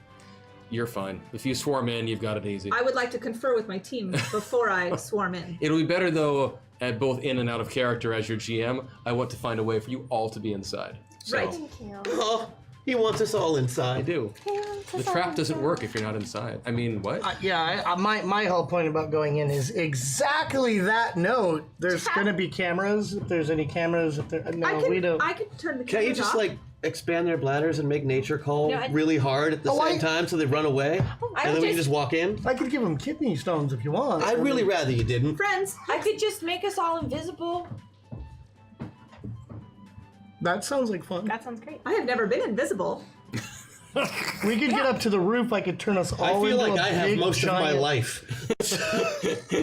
You're fine. If you swarm in, you've got it easy. I would like to confer with my team before I swarm in. It'll be better, though, at both in and out of character as your GM. I want to find a way for you all to be inside. So, Right. Thank you. Oh, he wants us all I inside. do. The trap doesn't work if you're not inside. I mean, what? My whole point about going in is exactly that note. There's going to be cameras. If there's any cameras, if there, no, we don't. I can turn the Can't you cameras just off. like expand their bladders and make nature call No, I- really hard at the same time so they run away? I And then we can just- just walk in? I could give them kidney stones if you want. I'd really rather you didn't. Friends, I could just make us all invisible. That sounds like fun. That sounds great. I have never been invisible. We could get up to the roof. I could turn us all I feel into like a I have big, most of my giant life.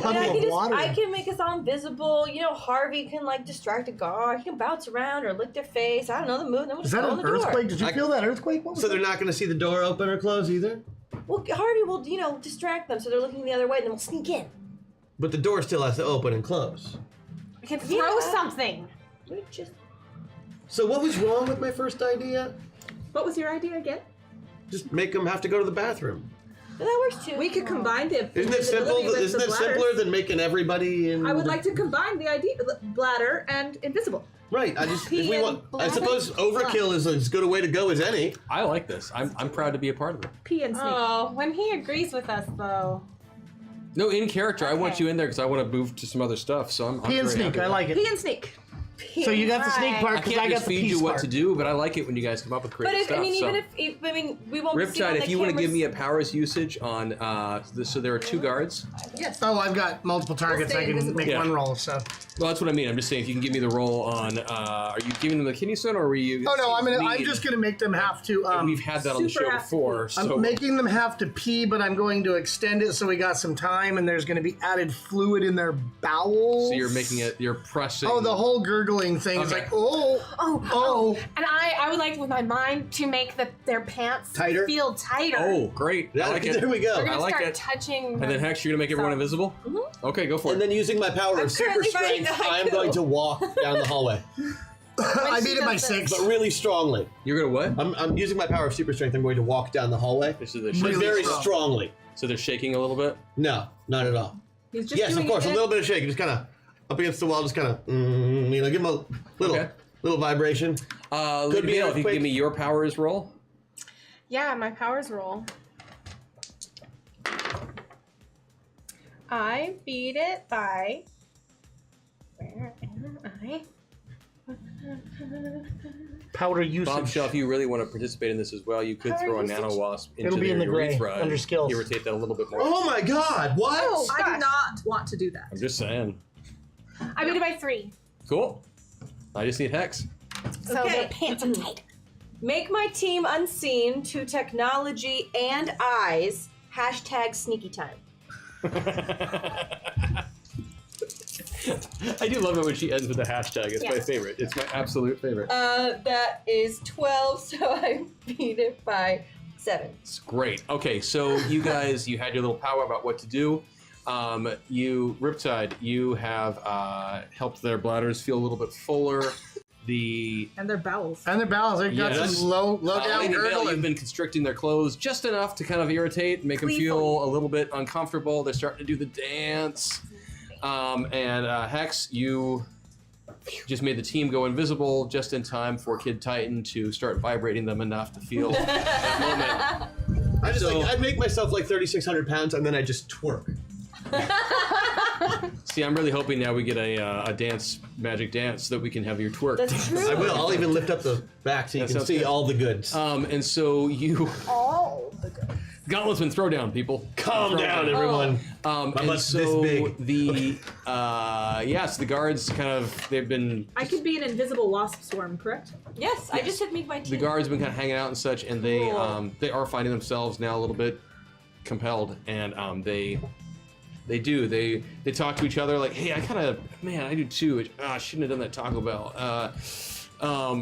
puddle of water. I can make us all invisible. You know, Harvey can like distract a guard. He can bounce around or lick their face. I don't know the move. Then we'll Is just that go in an the door. earthquake? Did you feel that earthquake? What was So that? they're not going to see the door open or close either? Well, Harvey will, you know, distract them so they're looking the other way, and then we'll sneak in. But the door still has to open and close. We can throw something. We just So what was wrong with my first idea? What was your idea again? Just make them have to go to the bathroom. but that works too. We could combine the Isn't it simple? invisibility with Isn't the it bladders. simpler than making everybody in? I would like to combine the idea bladder and invisible. Right. I just. Pee If we and want, I bladder? suppose overkill is as good a way to go as any. I like this. I'm proud to be a part of it. Pee and sneak. Oh, when he agrees with us, though. No, in character, I want Okay. you in there because I want to move to some other stuff. So I'm Pee and very sneak. happy I with like it. Pee and sneak. So you got the sneak Right. part I because can't I got just the feed pee you what part. to do, but I like it when you guys come up with But creative if, stuff. I mean, so. even if I mean, we won't see on Riptide, the if you want to give cameras. me a powers usage on, so there are 2 guards. Yes. Oh, I've got multiple targets. stay I can invisible. make Yeah. one roll. So. Well, that's what I mean. I'm just saying, if you can give me the roll on, are you giving them the kidney stone, or were you? Oh no, I'm Lead? just gonna make them have to. We've had that on the super show happy. before. So I'm making them have to pee, but I'm going to extend it so we got some time, and there's going to be added fluid in their bowels. So you're making it. You're pressing. Oh, the whole gurgling thing. It's Okay. like, oh. And I would like with my mind to make their pants Tighter? feel tighter. Oh, great! I like it. There we go. We're gonna I like start it. touching. And then Hex, you're gonna make everyone invisible. Okay, go for And it. then using my power I'm of super currently writing strength, a haiku. I'm going to walk down the hallway, I she beat it by does 6. but really strongly. You're gonna what? I'm using my power of super strength. I'm going to walk down the hallway, So they're but shaking. very strong. strongly. So they're shaking a little bit. No, not at all. He's just Yes, doing of course, a it. little bit of shaking, just kind of up against the wall, just kind of, give him a little, Okay. little vibration. Lady be Bale, an if you could earthquake. give me your powers roll. Yeah, my powers roll. I beat it by. Where am I? Powder usage. Bombshell, if you really want to participate in this as well, you could Power throw a usage. nano wasp into It'll be in their the gray, urethra under and skills. irritate that a little bit more. Oh my God! What? Oh, I do gosh. not want to do that. I'm just saying. I beat it by 3. Cool. I just need Hex. So Okay. their pants are tight. Make my team unseen to technology and eyes. Hashtag sneaky time. I do love it when she ends with a hashtag. It's my favorite. It's my absolute favorite. That is 12, so I beat it by 7. It's great. Okay, so you guys, you had your little powwow about what to do. You, Riptide, you have helped their bladders feel a little bit fuller. And their bowels. They've got some low down Lady Bell, gurgling. you've been constricting their clothes just enough to kind of irritate and make them feel a little bit uncomfortable. They're starting to do the dance. And Hex, you just made the team go invisible just in time for Kid Titan to start vibrating them enough to feel that moment. I make myself like 3,600 pounds and then I just twerk. See, I'm really hoping now we get a dance, magic dance, so that we can have your twerk. That's true. I will. I'll even lift up the back so you can see all the goods. And so you... All the good. Gauntletsman, throw down, people. Calm down, everyone. And butt's so this big. the yes, the guards kind of they've been. I could be an invisible wasp swarm, correct? Yes, I just said make my team. The guards have been kind of hanging out and such, and they are finding themselves now a little bit compelled, and they talk to each other like, hey, I do too. I shouldn't have done that Taco Bell.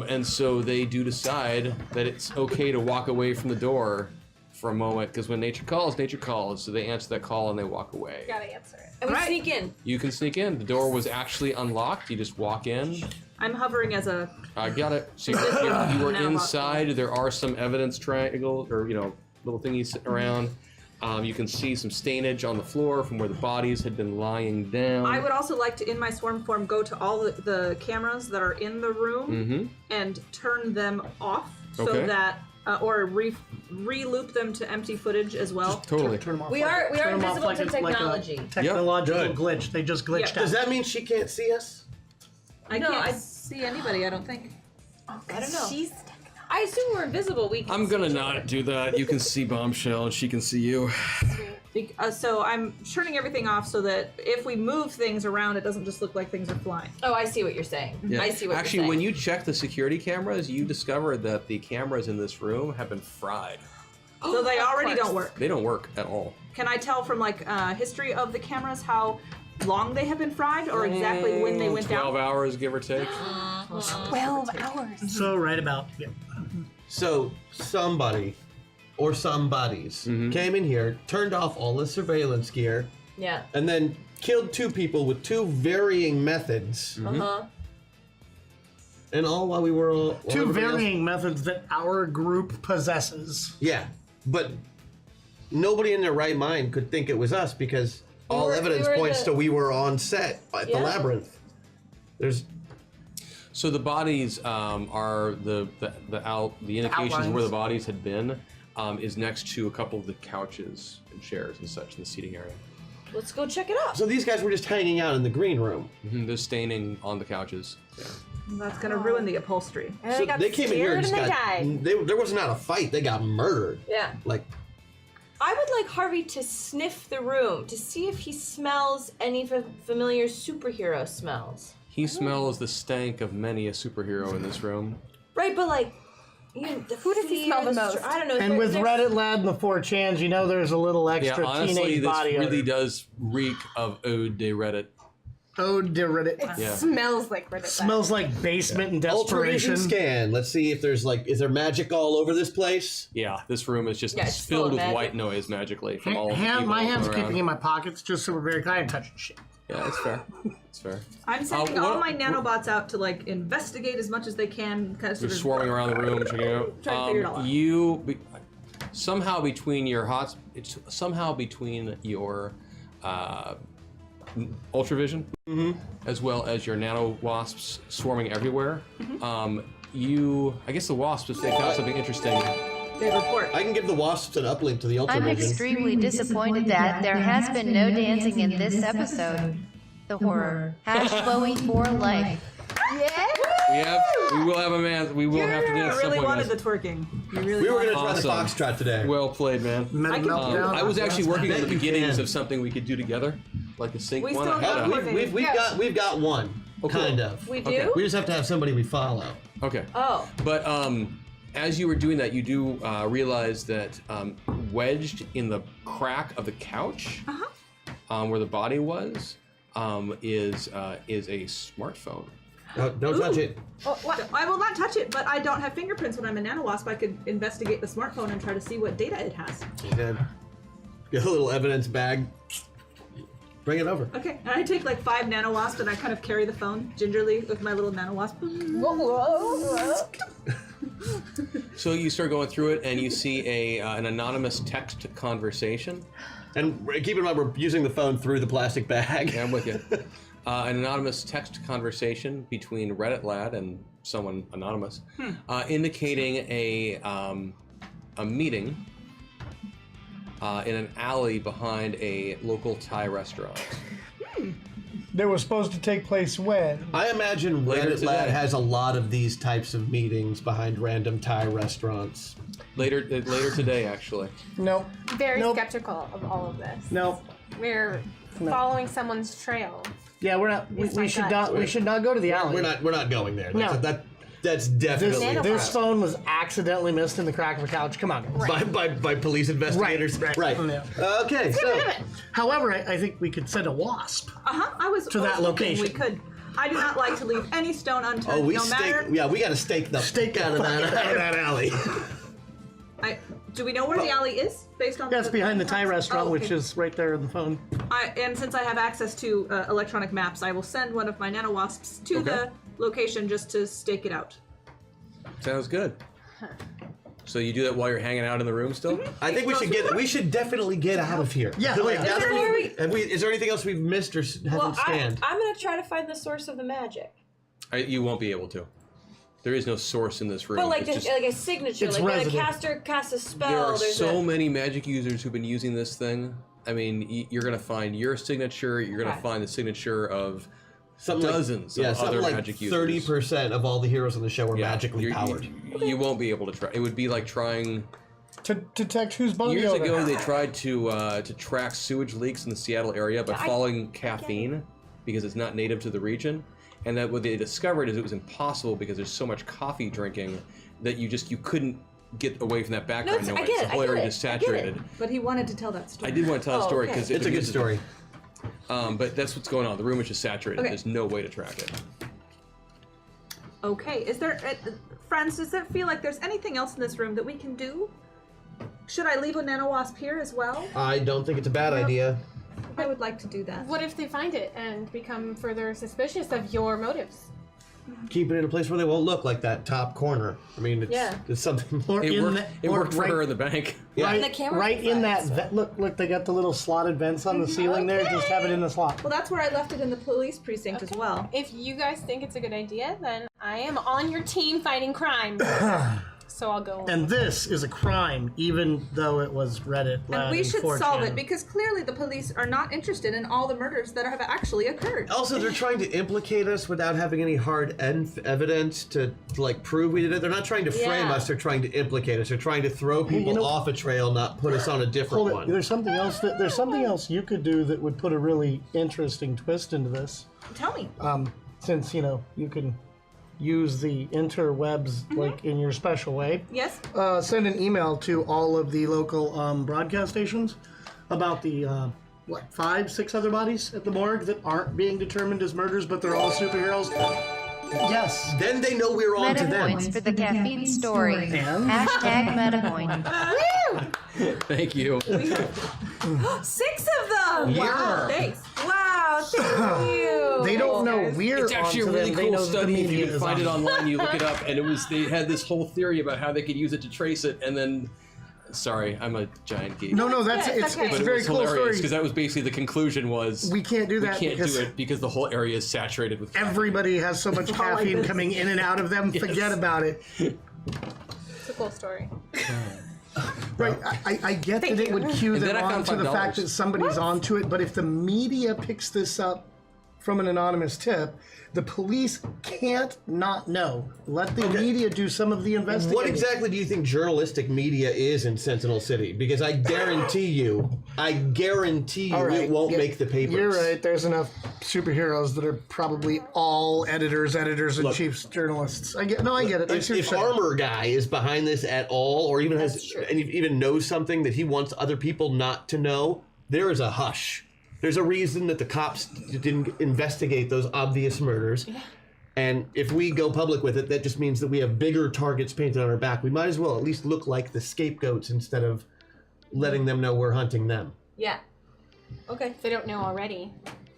And so they do decide that it's okay to walk away from the door for a moment, because when nature calls, nature calls. So they answer that call and they walk away. Gotta answer it. And we sneak in. You can sneak in. The door was actually unlocked. You just walk in. I'm hovering as a... I got it. So you were inside. There are some evidence triangles, or little thingies sitting around. You can see some stainage on the floor from where the bodies had been lying down. I would also like to, in my swarm form, go to all the cameras that are in the room and turn them off so that, or re-loop them to empty footage as well. Totally. Turn them off. We are Turn them off invisible like to a- like a technology. technological glitch. They just glitched out. Does that mean she can't see us? I can't see anybody, I don't think. I don't know. She's I assume we're invisible. We can I'm see gonna each not other. do that. You can see Bombshell and she can see you. So I'm turning everything off so that if we move things around, it doesn't just look like things are flying. Oh, I see what you're saying. Yeah. I see what Actually, you're saying. when you check the security cameras, you discovered that the cameras in this room have been fried. So they already don't work. They don't work at all. Can I tell from history of the cameras how long they have been fried or exactly when they went 12 down? hours, give or take. 12 hours. So right about. Yeah. So somebody or some bodies came in here, turned off all the surveillance gear, and then killed 2 people with 2 varying methods. And all while we were all... Two varying methods that our group possesses. Yeah, but nobody in their right mind could think it was us because all evidence points to we were on set at the labyrinth. There's... So the bodies are the indications of where the bodies had been is next to a couple of the couches and chairs and such in the seating area. Let's go check it out. So these guys were just hanging out in the green room. There's staining on the couches. Yeah. That's going to ruin the upholstery. And So got they came in here and scared just and got... they died. There was not a fight. They got murdered. Yeah. Like... I would like Harvey to sniff the room to see if he smells any familiar superhero smells. He smells the stank of many a superhero in this room. Right, but Who does he smell the most? I don't know. And with Reddit Lad and the 4chans, there's a little extra honestly, teenage this body really odor. does reek of Ode de Reddit. Ode to Reddit. Yeah. Smells like Reddit. Smells like basement and Ultra vision desperation. scan. Let's see if there's is there magic all over this place? Yeah, this room is just it's full filled of with magic. white noise magically from all the people My hands around. keeping in my pockets just so we're very kind of touching shit. Yeah, that's fair. That's fair. I'm sending all my nanobots out to investigate as much as they can. Kind of You're swarming around the room, checking it out. Trying to figure it all out. Somehow between your ultravision, as well as your nano wasps swarming everywhere, I guess the wasps, if they found something interesting. They report. I can give the wasps an uplink to the ultra I'm vision. extremely disappointed that there has been no dancing in this episode. The horror. Chloe for life. We will have a man. We will have to dance. You really some point, wanted guys. the twerking. You really We were wanted going to try the Awesome. foxtrot today. Well played, man. I was actually working on the bet you beginnings can. of something we could do together, like a sync We one. still I had got a- We've got one, cool. kind of. We do? Okay. We just have to have somebody we follow. Okay. Oh. But as you were doing that, you do realize that wedged in the crack of the couch, where the body was, is a smartphone. Don't touch it. Oh, what? I will not touch it, but I don't have fingerprints when I'm a nanowasp. I could investigate the smartphone and try to see what data it has. Okay. Get a little evidence bag. Bring it over. Okay, and I take like 5 nanowasps and I kind of carry the phone gingerly with my little nanowasp. So you start going through it, and you see an anonymous text conversation. And keep in mind, we're using the phone through the plastic bag. Yeah, I'm with you. An anonymous text conversation between Reddit Lad and someone anonymous, indicating a meeting in an alley behind a local Thai restaurant. That was supposed to take place when? I imagine Later Reddit Lad today. has a lot of these types of meetings behind random Thai restaurants. Later today, actually. Nope. Very Nope. skeptical of all of this. Nope. We're following someone's trail. Yeah, we're not. It's We my should gut. not. We should not go to the alley. We're not going there. No. That's definitely This phone was accidentally missed in the crack of a couch. Come on. by police investigators. Right. Yeah. Okay. So However, I think we could send a wasp. I was To that thinking location. We could. I do not like to leave any stone unturned, we no stake. matter. Yeah, we got to stake the Stake out of that alley. Do we know where the alley is based on? Yeah, it's behind the Thai restaurant, Oh, okay. which is right there in the phone. And since I have access to electronic maps, I will send one of my nanowasps to Okay. the location just to stake it out. Sounds good. So you do that while you're hanging out in the room still? I think we should definitely get out of here. Yeah, Like, like, now that Before is there anything else we've missed or hasn't scanned? I'm gonna try to find the source of the magic. You won't be able to. There is no source in this room. But like It's just- like a signature, It's like when a resident. caster casts a spell. there are there's so a, many magic users who've been using this thing. I mean, you're gonna find your signature. You're gonna Right. find the signature of Something dozens like, of something other like magic users. 30% of all the heroes on the show are Yeah, magically you're- powered. You won't be able to try. It would be like trying. to detect whose body Years odor. ago, they tried to track sewage leaks in the Seattle area by following caffeine because it's not native to the region, and that what they discovered is it was impossible because there's so much coffee drinking that you couldn't get away from that background No, I noise. get The it, whole I get area it, is I get it. saturated. But he wanted to tell that story. I did want to tell a Oh, story okay. because It's a good story. But that's what's going on. The room is just saturated. Okay. There's no way to track it. Okay, is there, friends? Does it feel like there's anything else in this room that we can do? Should I leave a nanowasp here as well? I don't think it's a bad idea. I would like to do that. What if they find it and become further suspicious of your motives? Keep it in a place where they won't look like that top corner. I mean, it's something. Or It in worked, the, it or worked for right, her in the bank. Right, the camera right in that. reflects. Look, they got the little slotted vents on the ceiling there. Just have it in the slot. Well, that's where I left it in the police precinct as well. If you guys think it's a good idea, then I am on your team fighting crime. So I'll go. And this is a crime, even though it was Reddit. And we should solve 4chan. it because clearly the police are not interested in all the murders that have actually occurred. Also, they're trying to implicate us without having any hard evidence to like prove we did it. They're not trying to frame Yeah. us. They're trying to implicate us. They're trying to throw people know- off a trail, not put us on a different Hold it. one. There's something else. There's something else you could do that would put a really interesting twist into this. Tell me. Since you can use the interwebs like in your special way. Yes? Send an email to all of the local broadcast stations about the 5-6 other bodies at the morgue that aren't being determined as murders, but they're all superheroes. Yes. Then they know we're on to Meta them. points for the caffeine story. And? Hashtag MetaPoint. Thank you. 6 of them. Yeah. Thanks. Wow, thank you. They don't know we're It's actually a onto really them. They cool know the study. If media you can is find it on. online, you look it up, and they had this whole theory about how they could use it to trace it, and then. Sorry, I'm a giant geek. No, that's Yeah, it's okay. it's But a it very was cool hilarious story. because that was basically the conclusion was We can't do that we can't because do it because the whole area is saturated with caffeine. everybody has so much caffeine coming in and out of them. Forget about it. It's a cool story. Right, I get that it would cue And them then I on found to the fact $5. that somebody's onto it, but if the media picks this up from an anonymous tip. The police can't not know. Let the media do some of the investigating. What exactly do you think journalistic media is in Sentinel City? Because I guarantee you, it won't make the papers. You're right. There's enough superheroes that are probably all editors and chiefs, journalists. I get it. If Armor Guy is behind this at all, or even even knows something that he wants other people not to know, there is a hush. There's a reason that the cops didn't investigate those obvious murders. Yeah. And if we go public with it, that just means that we have bigger targets painted on our back. We might as well at least look like the scapegoats instead of letting them know we're hunting them. Yeah. Okay. If they don't know already.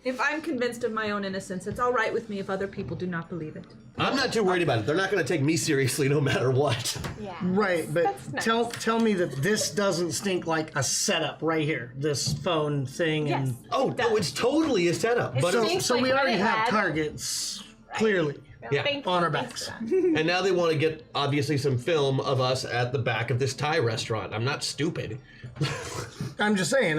If I'm convinced of my own innocence, it's all right with me if other people do not believe it. I'm not too worried about it. They're not going to take me seriously no matter what. Yeah. Right, but That's nice. tell me that this doesn't stink like a setup right here. This phone thing. Yes. And Oh, it's totally a setup. But stinks so like we already Reddit have lad. targets, clearly, Yeah. Thank on you. our Thanks backs. for that. and now they want to get, obviously, some film of us at the back of this Thai restaurant. I'm not stupid. I'm just saying,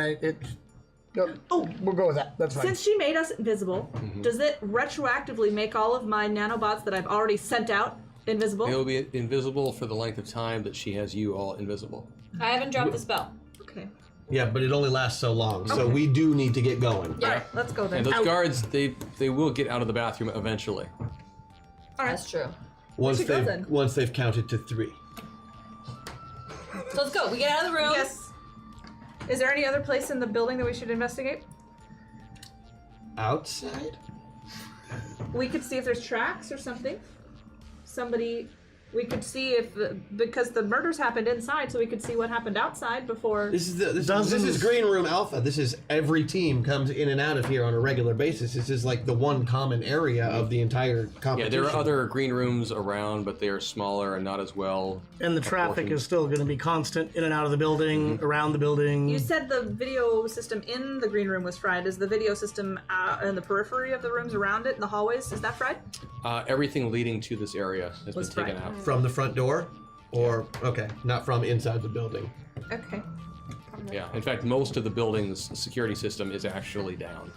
we'll go with that. That's fine. Since she made us invisible, does it retroactively make all of my nanobots that I've already sent out invisible? They will be invisible for the length of time that she has you all invisible. I haven't dropped the spell. Okay. Yeah, but it only lasts so long, so we do need to get going. All right, let's go then. And those guards, they will get out of the bathroom eventually. That's true. Once should go then. they've counted to 3. So let's go. We get out of the room. Yes. Is there any other place in the building that we should investigate? Outside? We could see if there's tracks or something. We could see if, because the murders happened inside, so we could see what happened outside before. This is Green Room Alpha. This is every team comes in and out of here on a regular basis. This is like the one common area of the entire competition. Yeah, there are other green rooms around, but they are smaller and not as well. And the traffic is still going to be constant in and out of the building, around the building. You said the video system in the green room was fried. Is the video system in the periphery of the rooms around it, in the hallways, is that fried? Everything leading to this area has been Was taken fried. out. From the front door? Or, okay, not from inside the building. Okay. Yeah, in fact, most of the building's security system is actually down.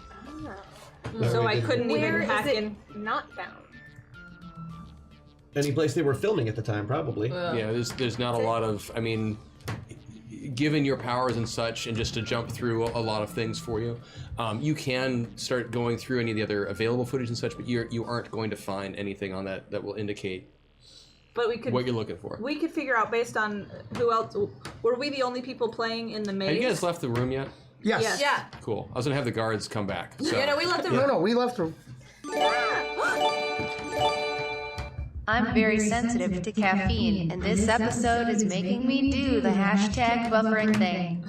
So I couldn't Where even is hack it in. not down? Any place they were filming at the time, probably. Yeah, there's not a lot of, I mean, given your powers and such, and just to jump through a lot of things for you, you can start going through any of the other available footage and such, but you aren't going to find anything on that will indicate But we could. what you're looking for. We could figure out based on who else. Were we the only people playing in the maze? Have you guys left the room yet? Yes. Yes. Yeah. Cool. I was gonna have the guards come back. So. Yeah, no, we left the room. No, we left her. I'm very sensitive to caffeine, and this episode is making me do the hashtag buffering thing.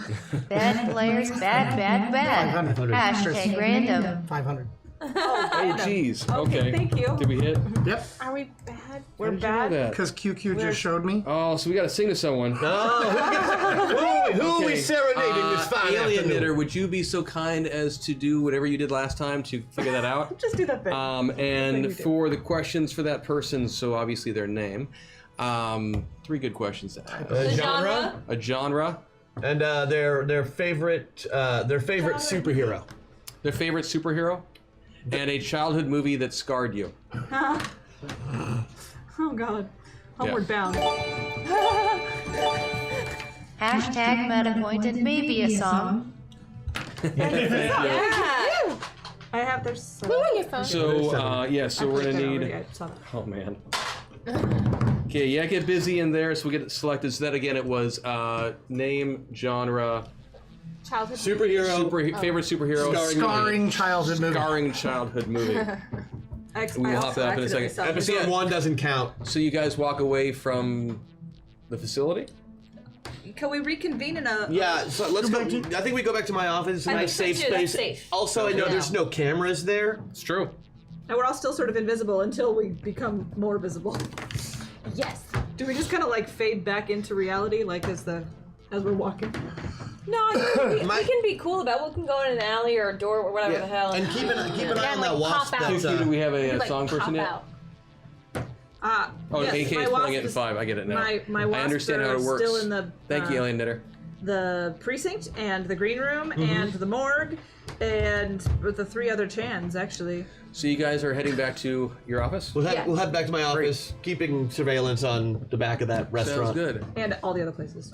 Bad players, bad. 500. Hashtag random. 500. Oh, jeez. Okay. Thank you. Did we hit? Yep. Are we bad? We're How did you know bad. that? Because QQ just showed me. Oh, so we got to sing to someone. Who are we serenading this fine Alien afternoon? Knitter, would you be so kind as to do whatever you did last time to figure that out? Just do that bit. And for the questions for that person, so obviously their name, 3 good questions to ask. The genre? A genre, And their favorite superhero. their favorite superhero, and a childhood movie that scarred you. Oh God. Homeward bound. Hashtag MetaPoint and maybe a song. Yeah. I have their son. Who on your phone? So so we're gonna need. I saw that. Oh man. Okay, yeah, get busy in there. So we get it selected. So that again, it was name, genre, Childhood. Superhero. favorite superhero, Scarring childhood movie. scarring childhood movie. We'll hop that up in a second. Episode 1 doesn't count. So you guys walk away from the facility? Can we reconvene in a? Yeah, so let's go. I think we go back to my office. It's a nice think safe so, too. That's space. safe. Also, I know there's no cameras there. It's true. And we're all still sort of invisible until we become more visible. Yes. Do we just kind of like fade back into reality, like as we're walking? No, we can be cool about it. We can go in an alley or a door or whatever the hell. And keep an eye on that like, wasp. pop out. That's, Do we have a Like, song person pop yet? out. Oh, yes, AK my is wasp pulling it in is- 5. I get it now. My wasps I understand how are it works. still in the. Thank you, Alien Knitter. the precinct and the green room and the morgue and the 3 other Chans, actually. So you guys are heading back to your office? We'll head back to my office, keeping surveillance on the back of that restaurant. Sounds good. And all the other places.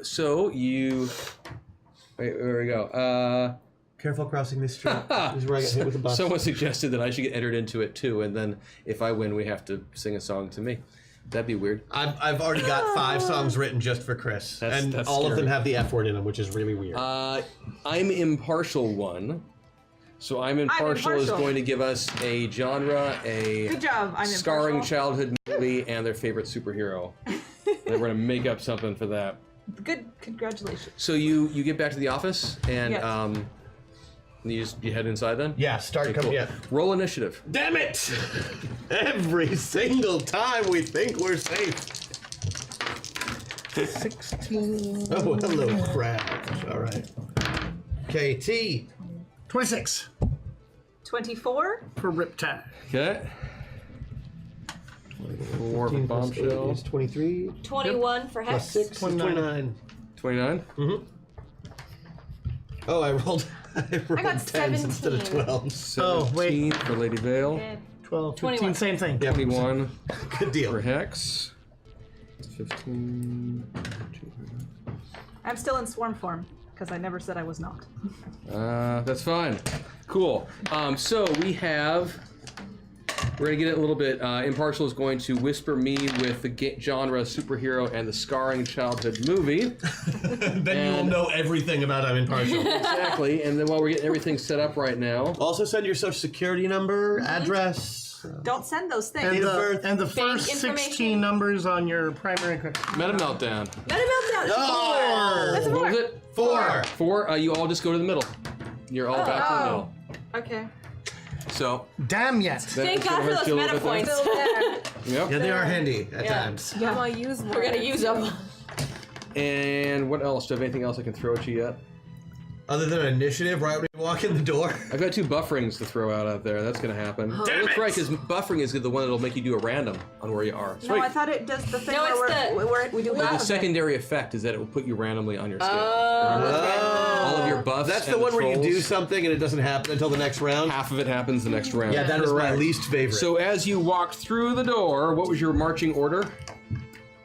So you... Wait, there we go. Careful crossing this street. This is where I get hit with a bus. Someone suggested that I should get entered into it too, and then if I win, we have to sing a song to me. That'd be weird. I've already got 5 songs written just for Chris, and all of them have the F word in them, which is really weird. I'm Impartial one. So I'm Impartial is going to give us a genre, a Good job, I'm scarring Impartial. childhood movie, and their favorite superhero. And we're going to make up something for that. Good, congratulations. So you get back to the office, and Yes. you head inside then? Yeah, start coming. Yeah. Roll initiative. Damn it! Every single time we think we're safe. 16. Oh, hello, crap. All right. KT. 26 24. for Riptide. Okay. 4 for Bombshell. It's 23. 21 for Plus Hex. 6 is 29. 29? Mm-hmm. Oh, I rolled got 10s instead of 17. 12s. 17 for Lady Vale. 12, 15, 21. same thing. Yeah, 21 good deal. for Hex. 15. I'm still in swarm form, because I never said I was not. That's fine. Cool. So we're gonna get it a little bit. Impartial is going to whisper me with the genre superhero and the scarring childhood movie. Then you will know everything about I'm Impartial. Exactly. And then while we're getting everything set up right now, Also send your social security number, address. Don't send those things. And Date of birth. the first information. 16 numbers on your primary credit. Meta Meltdown. Meta Meltdown. Oh! That's What 4. was it? 4. 4. You all just go to the middle. You're all back to the middle. Okay. So Damn yet. Thank God for those meta points. Yep. Yeah, they are handy at times. I'm gonna use one. We're gonna use them. And what else? Do I have anything else I can throw at you yet? Other than initiative, right when you walk in the door. I've got 2 bufferings to throw out there. That's going to happen. Damn That's it! right, because buffering is the one that'll make you do a random on where you are. No, I thought it does the thing No, it's where we do The that. secondary effect is that it will put you randomly on your scale. Oh. All of your buffs. That's and the one where you do trolls, something and it doesn't happen until the next round. half of it happens the next round. Yeah, that is my Correct. least favorite. So as you walked through the door, what was your marching order?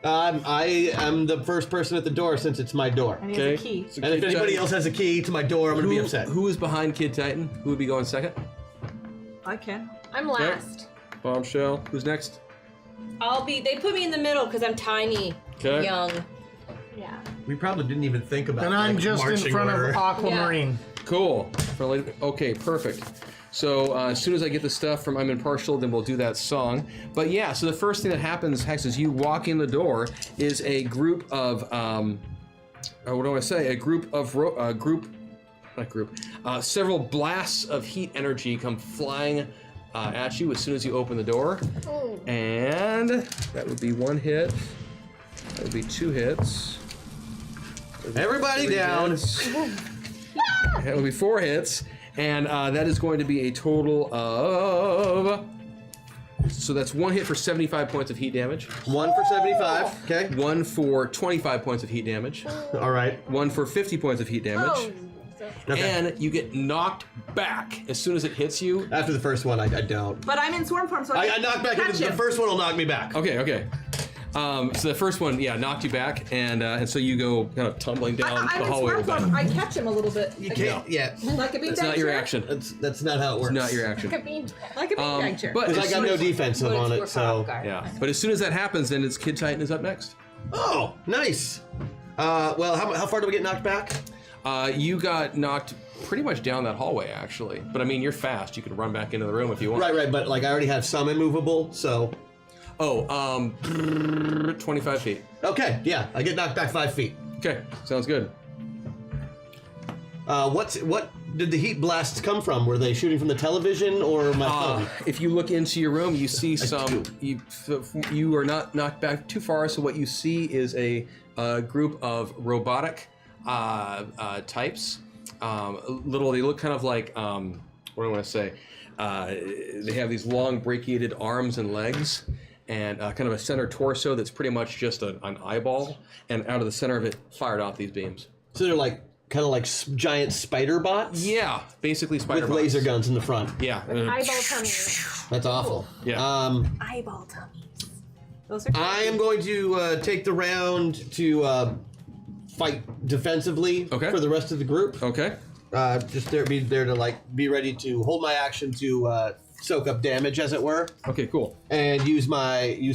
I am the first person at the door since it's my door. And he has a key. So And if Kid anybody Titan- else has a key to my door, I'm going to be upset. Who is behind Kid Titan? Who would be going second? I can. I'm last. Bombshell. Who's next? They put me in the middle because I'm tiny, Okay. young. Yeah. We probably didn't even think about And I'm just in marching front order. of Aquamarine. Cool. Okay, perfect. So as soon as I get the stuff from I'm Impartial, then we'll do that song. But yeah, so the first thing that happens, Hex, is you walk in the door, is a group of, what do I say? A group of, several blasts of heat energy come flying at you as soon as you open the door. Oh. And that would be 1 hit. That would be 2 hits. Everybody 3 down. hits. That would be 4 hits. And that is going to be a total of... So that's 1 hit for 75 points of heat damage. 1 for 75. Okay. 1 for 25 points of heat damage. All right. 1 for 50 points of heat damage. Oh. Okay. And you get knocked back as soon as it hits you. After the first one, I don't. But I'm in swarm form, so I knock back catch into the him. first one will knock me back. Okay. So the first one, knocked you back, and so you go kind of tumbling down I'm the in hallway. swarm form. I catch him a little bit. You can't. Yeah. Like a beanbag That's not your chair. action. That's not how it works. Not your action. Like a beanbag chair. But Because as I got soon no as- defensive on it, so. Yeah. But as soon as that happens, then it's Kid Titan is up next. Oh, nice. Well, how far do we get knocked back? You got knocked pretty much down that hallway, actually. But I mean, you're fast. You can run back into the room if you want. Right. But like, I already have some immovable, so. Oh, 25 feet. Okay. Yeah, I get knocked back 5 feet. Okay, sounds good. What did the heat blasts come from? Were they shooting from the television or my phone? If you look into your room, you see some. You are not knocked back too far. So what you see is a group of robotic types. They look kind of like what do I want to say? They have these long brachiated arms and legs, and kind of a center torso that's pretty much just an eyeball. And out of the center of it, fired off these beams. So they're like kind of like giant spider bots. Yeah, basically spider with bots. laser guns in the front. Yeah. Eyeball tummies. That's awful. Yeah. Eyeball tummies. Those are I am going to take the round to fight defensively for the rest of the group. Okay. Just be there to like be ready to hold my action to soak up damage, as it were. Okay, cool. And use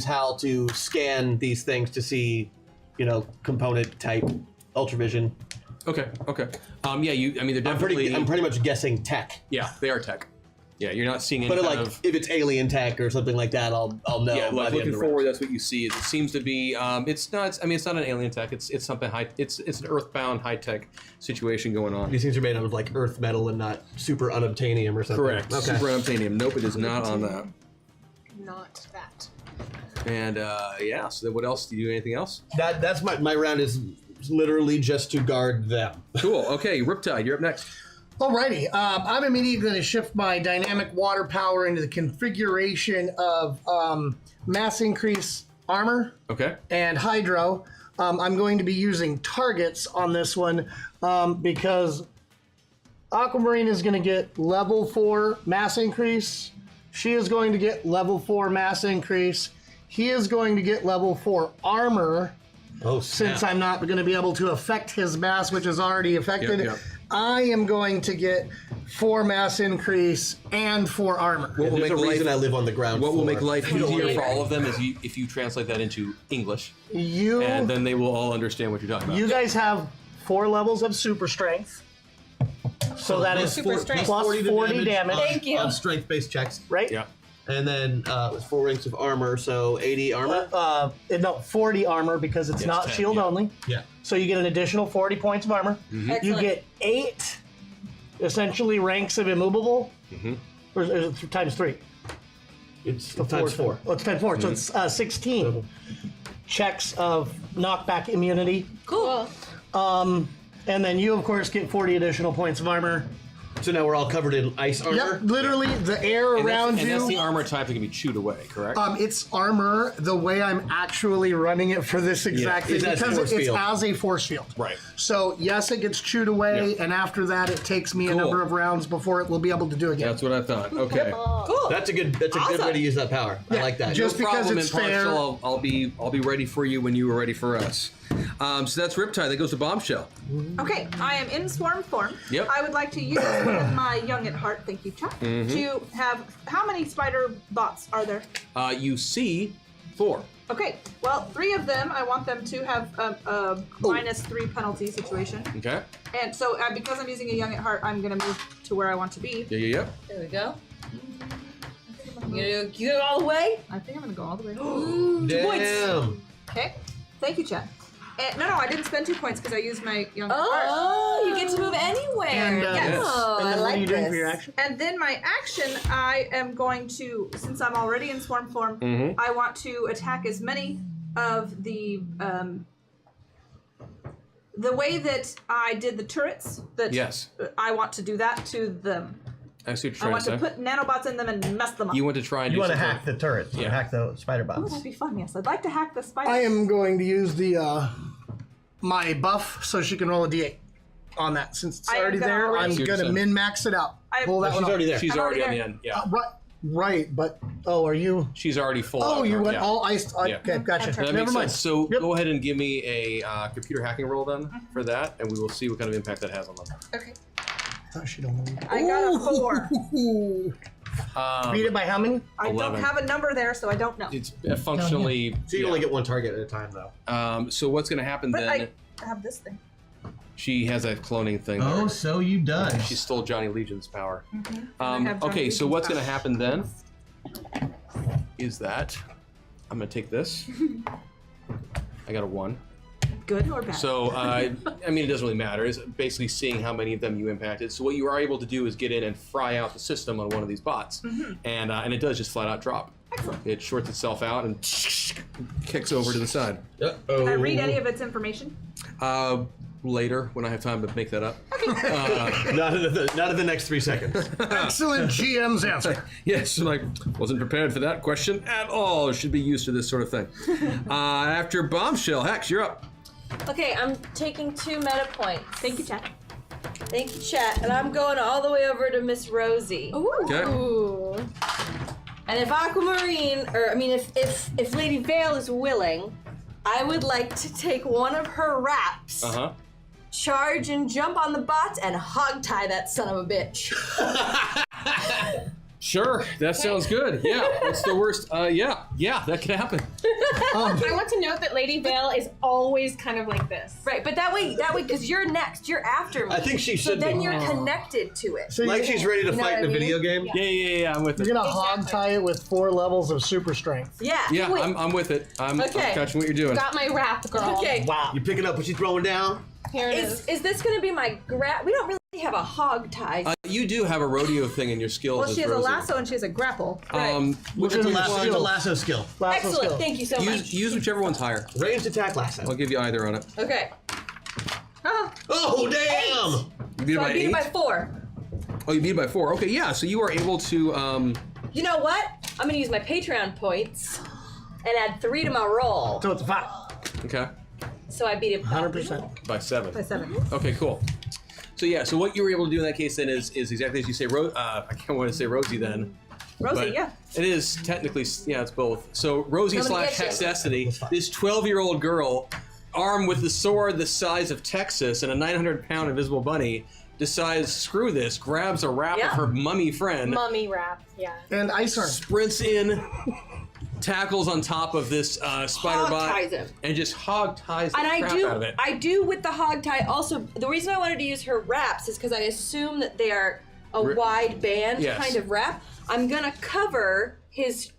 HAL to scan these things to see, component type, ultravision. Okay. Yeah, they're definitely. I'm pretty much guessing tech. Yeah, they are tech. Yeah, you're not seeing any But kind like, of. if it's alien tech or something like that, I'll know. Yeah, by like the end looking of the forward, round. that's what you see. It seems to be. It's not. It's not an alien tech. It's something high. It's an earthbound high tech situation going on. These things are made out of like earth metal and not super unobtainium or something. Correct. Okay. Super unobtainium. Nope, it is not on that. Not that. And yeah. So then, what else? Do you do anything else? That's my round is literally just to guard them. Cool. Okay, Riptide, you're up next. Alrighty, I'm immediately going to shift my dynamic water power into the configuration of mass increase armor Okay. and hydro. I'm going to be using targets on this one because Aquamarine is going to get level 4 mass increase. She is going to get level 4 mass increase. He is going to get level 4 armor. Oh, Since I'm not going to be able to affect his mass, which is already affected. Yep. I am going to get 4 mass increase and 4 armor. What will There's make a reason life? I live on the ground What will floor. make life easier for all of them is if you translate that into English, You and then they will all understand what you're talking about. you guys have 4 levels of super strength. So that is Super strength. plus 40 damage. Thank you. On strength-based checks. Right? Yeah. And then 4 ranks of armor, so 80 armor. No, 40 armor because it's Yes, not 10, shield yeah. only. Yeah. So you get an additional 40 points of armor. You Excellent. get 8 essentially ranks of immovable. Or is it times 3? It's times 4. Oh, it's times 4. So it's 16 checks of knockback immunity. Cool. And then you, of course, get 40 additional points of armor. So now we're all covered in ice armor. Yep, literally the air around and you. that's the armor type that can be chewed away, correct? It's armor the way I'm actually running it for this exact thing It's as because force it's field. as a force field. Right. So yes, it gets chewed away, Yeah. and after that, it takes me a Cool. number of rounds before it will be able to do again. That's what I thought. Okay. Cool. That's a good way Awesome. to use that power. I like that. Just No because problem, it's Impartial. fair. I'll be ready for you when you are ready for us. So that's Riptide. That goes to Bombshell. Okay, I am in swarm form. Yep. I would like to use one of my young at heart, thank you, Chuck, to have. How many spider bots are there? You see 4. Okay, well, 3 of them, I want them to have a -3 penalty situation. Okay. And so, because I'm using a young at heart, I'm going to move to where I want to be. Yeah. There we go. You go all the way? I think I'm going to go all the way. Damn. Okay, thank you, Chad. No, I didn't spend 2 points because I used my young at heart. Oh, you get to move anywhere. And, Yes. Oh, and then I what like are you doing this. for your action? And then my action, I am going to, since I'm already in swarm form, I want to attack as many of the way that I did the turrets. That Yes. I want to do that to them. I see what I you're want trying to to say. put nanobots in them and mess them up. You want to try and You do want to something. hack the turrets, Yeah. hack the spider Oh, bots. that'd be fun. Yes, I'd like to hack the spider. I am going to use the my buff so she can roll a d8 on that. Since it's I am already gonna there, roll I'm it. going to min max it out. Pull that She's one off. already there. She's I'm already on already the end. Yeah. Right, but are you? She's already full. Oh, out you now, went yeah. all iced. Yeah. Okay, gotcha. That Never makes mind. sense. So Yep. go ahead and give me a computer hacking roll then for that, and we will see what kind of impact that has on them. Okay. Oh, she don't know. I got a 4. Beat it by how many? I 11. don't have a number there, so I don't know. It's functionally. So you only get one target at a time, though. So what's going to happen But then? I have this thing. She has a cloning thing. Oh, there. so you does. She stole Johnny Legion's power. I have Johnny Okay, so Legion's what's going to power. happen then is that I'm going to take this. I got a 1. Good or bad? So, I mean, it doesn't really matter. It's basically seeing how many of them you impacted. So what you are able to do is get in and fry out the system on one of these bots. And it does just flat out drop. Excellent. It shorts itself out and kicks over to the side. Can I read any of its information? Later, when I have time to make that up. Not in the next 3 seconds. Excellent GM's answer. Yes, like, wasn't prepared for that question at all. Should be used to this sort of thing. After Bombshell, Hex, you're up. Okay, I'm taking 2 meta points. Thank you, chat. Thank you, chat. And I'm going all the way over to Miss Rosie. Okay. Ooh. And if Aquamarine, or I mean, if Lady Vale is willing, I would like to take one of her wraps, charge and jump on the bot, and hog tie that son of a bitch. Sure, that sounds good. Yeah, what's the worst? Yeah, that could happen. I want to note that Lady Vale is always kind of like this. Right, but that way, because you're next, you're after me. I think she So should then be. you're connected to it. So Like she's ready to know fight what in a I mean? video game. Yeah, I'm with it. You're gonna hog tie it with 4 levels of super strength. Yeah. Yeah, Wait. I'm with it. I'm Okay. catching what you're doing. Got my wrap, girl. Okay. Wow. You picking up what she's throwing down? Here it is. Is this gonna be my We don't really have a hog tie. You do have a rodeo thing in your skills. Well, as she has a Rosie. lasso and she has a grapple. Which is one the do you want? It's a lasso skill. Lasso Excellent. skill. Thank you so much. Use whichever one's higher. Ranged attack lasso. I'll give you either on it. Okay. Oh, damn! You beat it So by I beat 8? it by 4. Oh, you beat it by 4. Okay, yeah. So you are able to. You know what? I'm gonna use my Patreon points and add 3 to my roll. So it's 5. Okay. So I beat it by 100%. By 7. By 7. Okay, cool. So yeah, so what you were able to do in that case then is exactly as you say. I can't want to say Rosie then. Rosie, But yeah. It is technically, yeah, it's both. So Rosie I'm gonna / get you. Hexdestiny, this 12-year-old girl, armed with the sword the size of Texas and a 900-pound invisible bunny, decides, screw this, grabs a wrap Yeah. of her mummy friend, Mummy wrap, yeah. And ice arm. sprints in, tackles on top of this spider Hog bot, ties him. and just hog ties the And crap out of it. I do with the hog tie also. The reason I wanted to use her wraps is because I assume that they are a wide band Yes. kind of wrap. I'm gonna cover his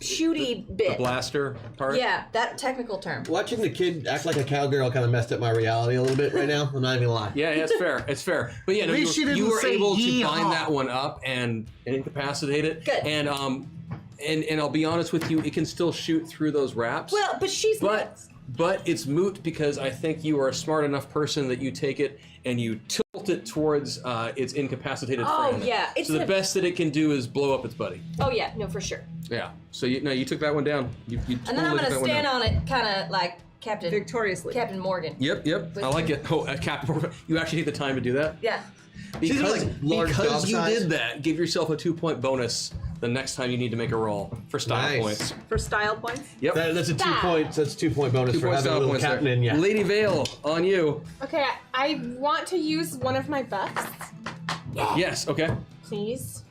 shooty bit. The blaster part? Yeah, that technical term. Watching the kid act like a cowgirl kind of messed up my reality a little bit right now. I'm not even gonna lie. Yeah, it's fair. It's fair. But yeah, no, least she didn't you were say able to yeehaw. bind that one up and incapacitate it. Good. And I'll be honest with you, it can still shoot through those wraps. Well, but she's But it's moot because I think you are a smart enough person that you take it and you tilt it towards its incapacitated Oh, friend. yeah, it's So the a- best that it can do is blow up its buddy. Oh yeah, no, for sure. Yeah. So you took that one down. You And then I'm totally took gonna that one stand down. on it, kind of like Captain Victoriously. Captain Morgan. Yep. I like it. Oh, Captain Morgan. You actually take the time to do that? Yeah. These are Because, like large dog because you size. did that, give yourself a 2-point bonus the next time you need to make a roll for style Nice. points. For style points. Yep. That's a 2 Stop. points. That's 2-point bonus 2 for point having a style little points captain there. in. Yeah. Lady Vale, on you. Okay, I want to use one of my buffs, Yes, okay. please.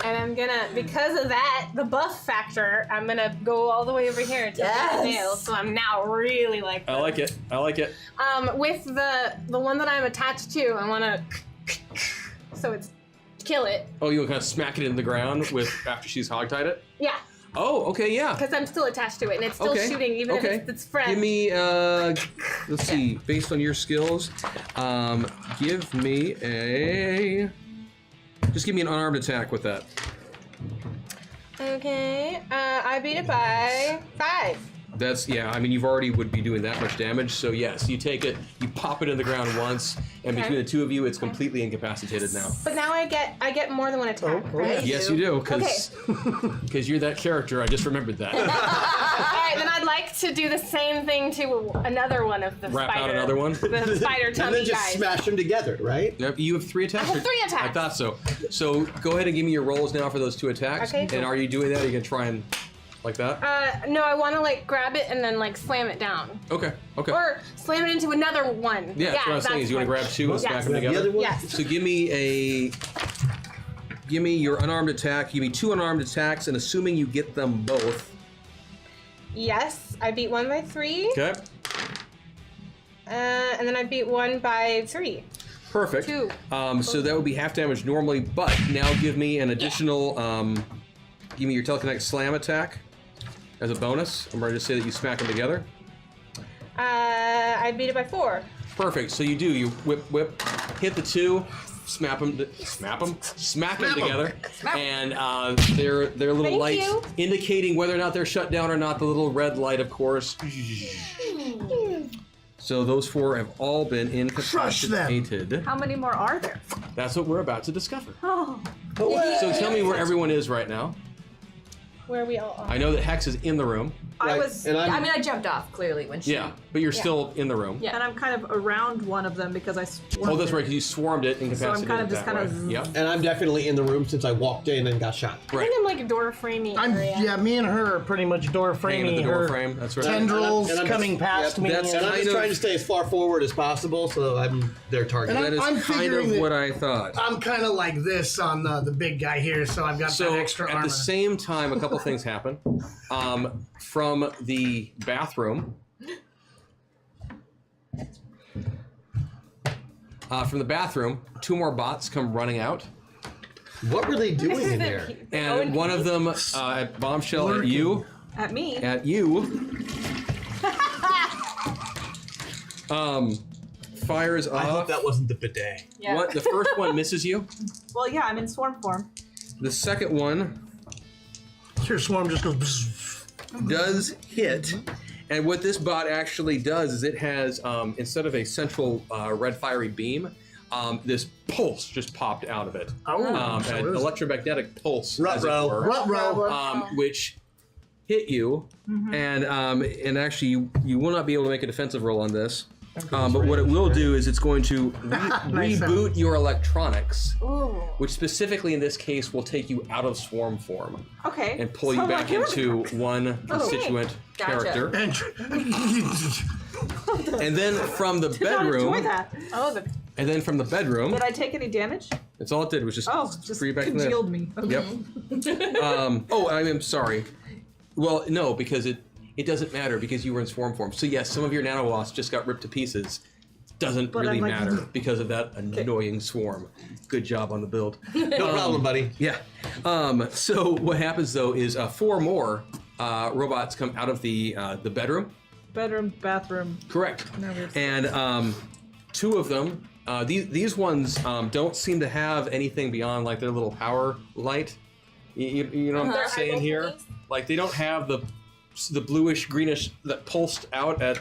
And I'm gonna, because of that, the buff factor, I'm gonna go all the way over here to Yes. Vale, so I'm now really like I like it. with the one that I'm attached to, I wanna so it's kill it. Oh, you kind of smack it in the ground with after she's hogtied it? Yeah, Oh, okay, yeah. because I'm still attached to it and it's still Okay. shooting even okay. if it's its friend. Give me, let's see, based on your skills, give me just give me an unarmed attack with that. Okay, I beat it by 5. That's, yeah, I mean, you've already would be doing that much damage, so yes, you take it, you pop it in the ground once, and Okay. between the two of you, it's completely incapacitated now. But now I get more than one attack, right? Yes, you do, because you're that character, I just remembered that. Alright, then I'd like to do the same thing to another one of the Wrap out spider. another one? The spider And tummy then just guys. smash them together, right? Yep, you have 3 attacks? I have 3 attacks. I thought so. So go ahead and give me your rolls now for those 2 attacks. Okay. And are you doing that? Are you going to try and like that? No, I want to like grab it and then like slam it down. Okay, okay. Or slam it into another one. Yeah, that's what I was saying. Is you want to one. grab 2 and smack Yes. them The together? other one? Yes. So give me your unarmed attack. Give me 2 unarmed attacks, and assuming you get them both. Yes, I beat 1 by 3. Okay. And then I beat 1 by 3. Perfect. 2. So that would be half damage normally, but now give me an additional. Give me your telekinetic slam attack as a bonus. I'm ready to say that you smack them together. I beat it by 4. Perfect. So you do. You whip, hit the 2, smack them together, and their little Thank lights you. indicating whether or not they're shut down or not. The little red light, of course. So those 4 have all been incapacitated. How many more are there? That's what we're about to discover. Oh. So tell me where everyone is right now. Where we all are. I know that Hex is in the room. I was, and I mean, I jumped off clearly when she. Yeah, but you're still in the room. Yeah. and I'm kind of around one of them because I swarmed Oh, that's it. right, because you swarmed it and So I'm incapacitated kind of it just that kind of way. Yep. And I'm definitely in the room since I walked in and got shot. I think I'm like a door framing area. Yeah, me and her are pretty much door Hanging framing. at the door her frame. That's right. tendrils And I'm coming just- past yep, me. that's- And I'm Kind just of- trying to stay as far forward as possible, so I'm their target. And That is I'm kind figuring of that- what I thought. I'm kind of like this on the big guy here, so I've got So that extra at armor. the same time, a couple things happen. From the bathroom. From the bathroom, 2 more bots come running out, What were they doing in there? and one of them at Bombshell at you. At me. Fires I hope off. that wasn't the bidet. Yeah. The first one misses you. Well, yeah, I'm in swarm form. The second one Your swarm just goes. Bzz. does hit. And what this bot actually does is it has, instead of a central red fiery beam, this pulse just popped out of it. Oh, so an it is- electromagnetic pulse, as it Ruh-roh. were, Ruh-roh. which hit you, and actually you will not be able to make a defensive roll on this. But what it will do is it's going to Nice reboot your electronics, Ooh. which specifically in this case will take you out of swarm form Okay. and pull So you back here we into one constituent Gotcha. character. And And then from the Did not enjoy bedroom, that. Oh, the and then from the bedroom, Did I take any damage? that's all it did was just Just free you back in there. congealed me. Okay. Yep. I'm sorry. Well, no, because it doesn't matter because you were in swarm form. So yes, some of your nanowasps just got ripped to pieces. Doesn't But really I'm like- matter because of that annoying swarm. Good job on the build. No problem, buddy. Yeah. So what happens though is 4 more robots come out of the bedroom. Bedroom, bathroom. Correct. No, we're- And 2 of them, these ones don't seem to have anything beyond like their little power light. You know what I'm saying here? Like they don't have the bluish greenish that pulsed out at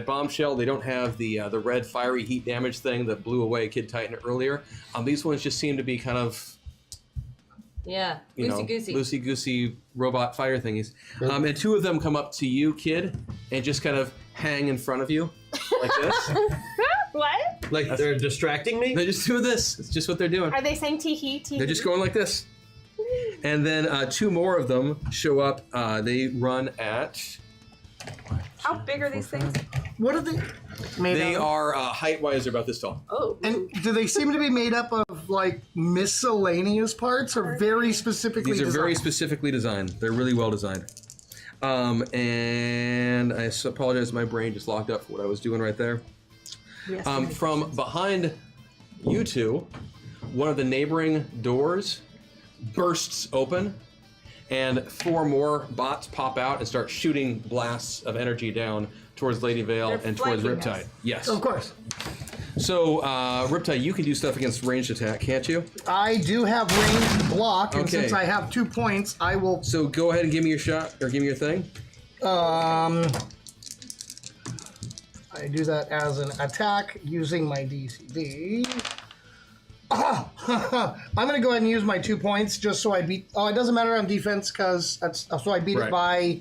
Bombshell. They don't have the red fiery heat damage thing that blew away Kid Titan earlier. These ones just seem to be kind of loosey goosey robot fire thingies. And 2 of them come up to you, Kid, and just kind of hang in front of you like this. what? Like they're distracting me? They just do this. It's just what they're doing. Are they saying tee-hee, tee-hee? They're just going like this. And then 2 more of them show up. They run at. How big are these things? what are they made They out of? are height-wise, they're about this tall. Oh. And do they seem to be made up of like miscellaneous parts or very specifically These are very designed? specifically designed. They're really well designed. And I apologize, my brain just locked up for what I was doing right there. From behind you 2, one of the neighboring doors bursts open, and 4 more bots pop out and start shooting blasts of energy down towards Lady Vale They're and towards flanking Riptide. us. Yes. Of course. So, Riptide, you can do stuff against ranged attack, can't you? I do have ranged block, and Okay. since I have 2 points, I will. So go ahead and give me your shot, or give me your thing. I do that as an attack using my DCD. I'm gonna go ahead and use my 2 points just so I beat. Oh, it doesn't matter on defense because that's so I beat Right. it by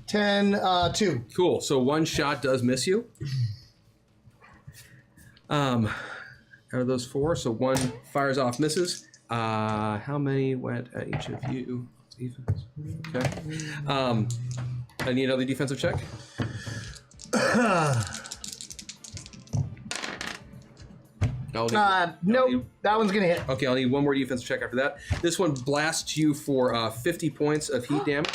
10-2. Cool. So 1 shot does miss you. Out of those 4, so 1 fires off, misses. How many went at each of you? Defense. Okay. I need another defensive check. I'll need- Nope, that one's gonna hit. Okay, I'll need 1 more defensive check after that. This one blasts you for 50 points of heat damage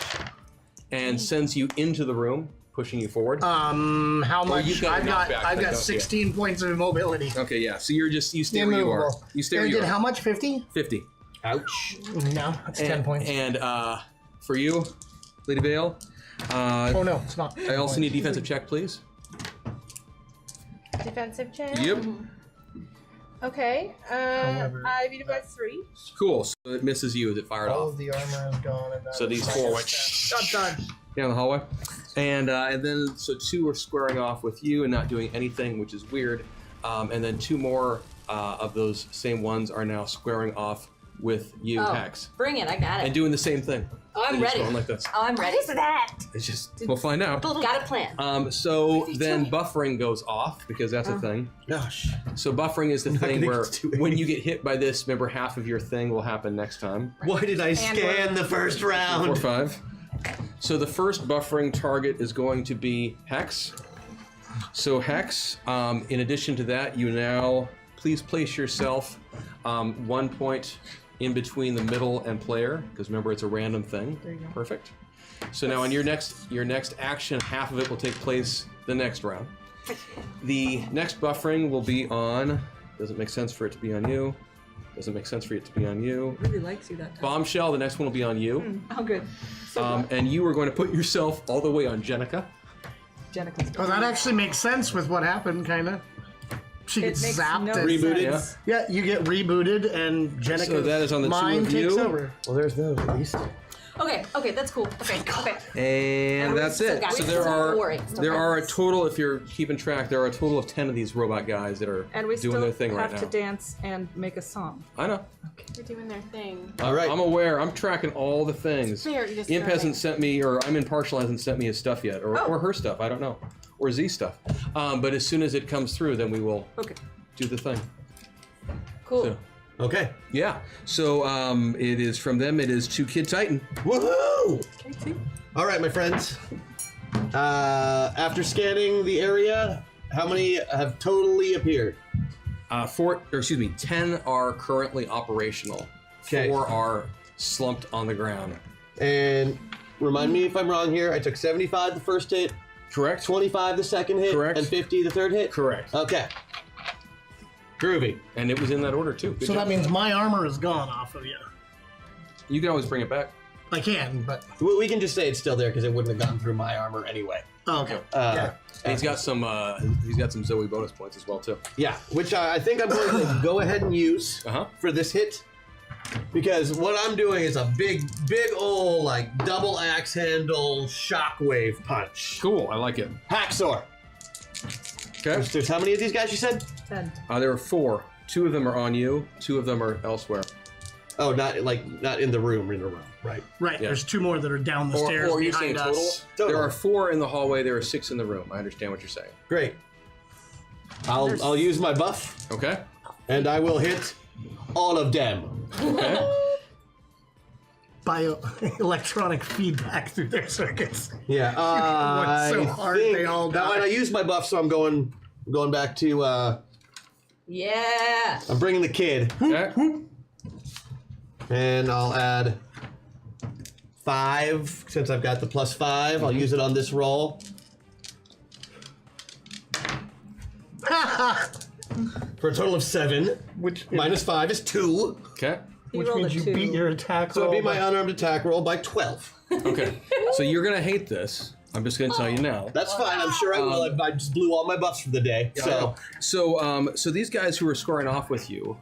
and sends you into the room, pushing you forward. How much? you've got I've got knockback, I've but got don't- 16 points of immobility. Okay, yeah. So you stay where you are. Immovable. You stay where And you did are. how much? 50? 50. Ouch. No, that's 10 points. And for you, Lady Vale, Oh no, it's not. I also need a defensive check, please. Defensive check? Yep. Okay. However- I beat it by 3. Cool. So it misses you as it fired All off. of the armor is gone. And that So is these my 4 went stat. down the hallway, and then so 2 are squaring off with you and not doing anything, which is weird. And then 2 more of those same ones are now squaring off with you, Oh, Hex. bring it. I got it. And doing the same thing. Oh, I'm They're just ready. going like this. Oh, I'm ready. What is that? It's just, we'll find out. Got a plan. So then buffering goes off because that's a thing. Gosh. So buffering is the thing gonna where get to when it. you get hit by this, remember half of your thing will happen next time. Why did I scan the first 4, round? 5. So the first buffering target is going to be Hex. So Hex, in addition to that, you now please place yourself 1 point in between the middle and player, because remember it's a random thing. There you go. Perfect. So now on your next action, half of it will take place the next round. The next buffering will be on. Doesn't make sense for it to be on you. Doesn't make sense for it to be on you. Really likes you that time. Bombshell. The next one will be on you. Oh, good. So And you are going to put yourself all the way on Jenica. Jenica's Oh, that actually makes sense with what happened, kind of. She It gets makes zapped no and Rebooted. sense. yeah, you get rebooted and Jenica's So that is on the two mind of takes you. over. Well, there's those at least. Okay, that's cool. Okay. And we that's still it. got So it. there Still are worry. Still there got are a this. total, if you're keeping track, there are a total of 10 of these robot guys that are And we doing still their thing have right to now. dance and make a song. I know. They're doing their thing. All right. I'm aware. I'm tracking all the things. Very Imp disturbing. hasn't sent me, or I'm Impartial hasn't sent me his stuff yet, or her stuff. I don't know, or Z stuff. But as soon as it comes through, then we will Okay. do the thing. Cool. So, Okay. yeah. So it is from them. It is to Kid Titan. Woohoo! All right, my friends. After scanning the area, how many have totally appeared? 10 are currently operational. Okay. 4 are slumped on the ground. And remind me if I'm wrong here. I took 75 the first hit, Correct. 25 the second hit, Correct. and 50 the third hit. Correct. Okay. Groovy. And it was in that order too. Good So job. that means my armor is gone off of you. You can always bring it back. I can, but We can just say it's still there because it wouldn't have gotten through my armor anyway. oh, okay. And he's got some Zoe bonus points as well too. Yeah, which I think I'm going to go ahead and use Uh-huh. for this hit. Because what I'm doing is a big old, like, double axe handle shockwave punch. Cool. I like it. Hacksaw. Okay. There's how many of these guys you said? 10. There are 4. 2 of them are on you. 2 of them are elsewhere. Oh, not in the room, right? Right, Yeah. there's 2 more that are down the stairs or you're saying behind total? us. Total. There are 4 in the hallway. There are 6 in the room. I understand what you're saying. Great. I'll use my buff, Okay. and I will hit all of them. Okay. Electronic feedback through their circuits. Yeah. What's so hard they all now die. I used my buff, so I'm going back to. Yeah. I'm bringing the kid, Okay. and I'll add 5 since I've got the +5. I'll use it on this roll. For a total of 7. Which -5 is 2. Okay. He which rolled means a you 2. beat your attack So roll. it'd be my by- unarmed attack roll by 12. Okay. So you're gonna hate this. I'm just gonna tell you now. That's fine. I'm sure I will. I just blew all my buffs for the day. So these guys who are scoring off with you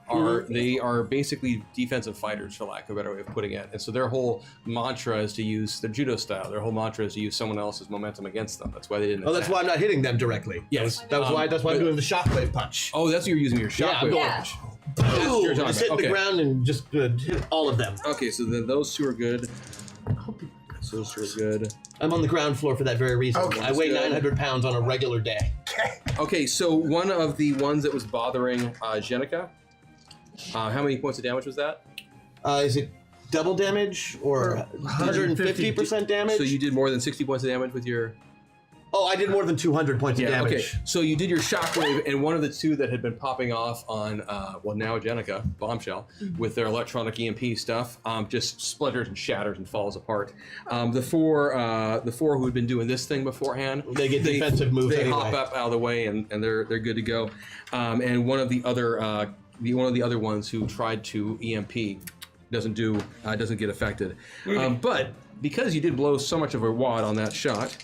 they are basically defensive fighters, for lack of a better way of putting it. And so their whole mantra is to use their judo style. Their whole mantra is to use someone else's momentum against them. That's why they didn't. Oh, that's attack. why I'm not hitting them directly. Yes. That's why I'm doing the shockwave punch. Oh, that's what you're using your Yeah, I'm shockwave. going. Yeah. Boom! you're talking Just hitting about. the Okay. ground and just hit all of them. Okay, so then those 2 are good. Those 2 are good. I'm on the ground floor for that very reason. Okay. I weigh Good. 900 pounds on a regular day. Okay, so one of the ones that was bothering Jenica, how many points of damage was that? Is it double damage or 150% damage? So you did more than 60 points of damage with your... Oh, I did more than 200 points of damage. Okay. So you did your shockwave, and one of the 2 that had been popping off on, now Jenica, Bombshell, with their electronic EMP stuff, just splinters and shatters and falls apart. The four who had been doing this thing beforehand, They get defensive moves They anyway. hop up out of the way, and they're good to go. And one of the other ones who tried to EMP doesn't get affected. But because you did blow so much of a wad on that shot,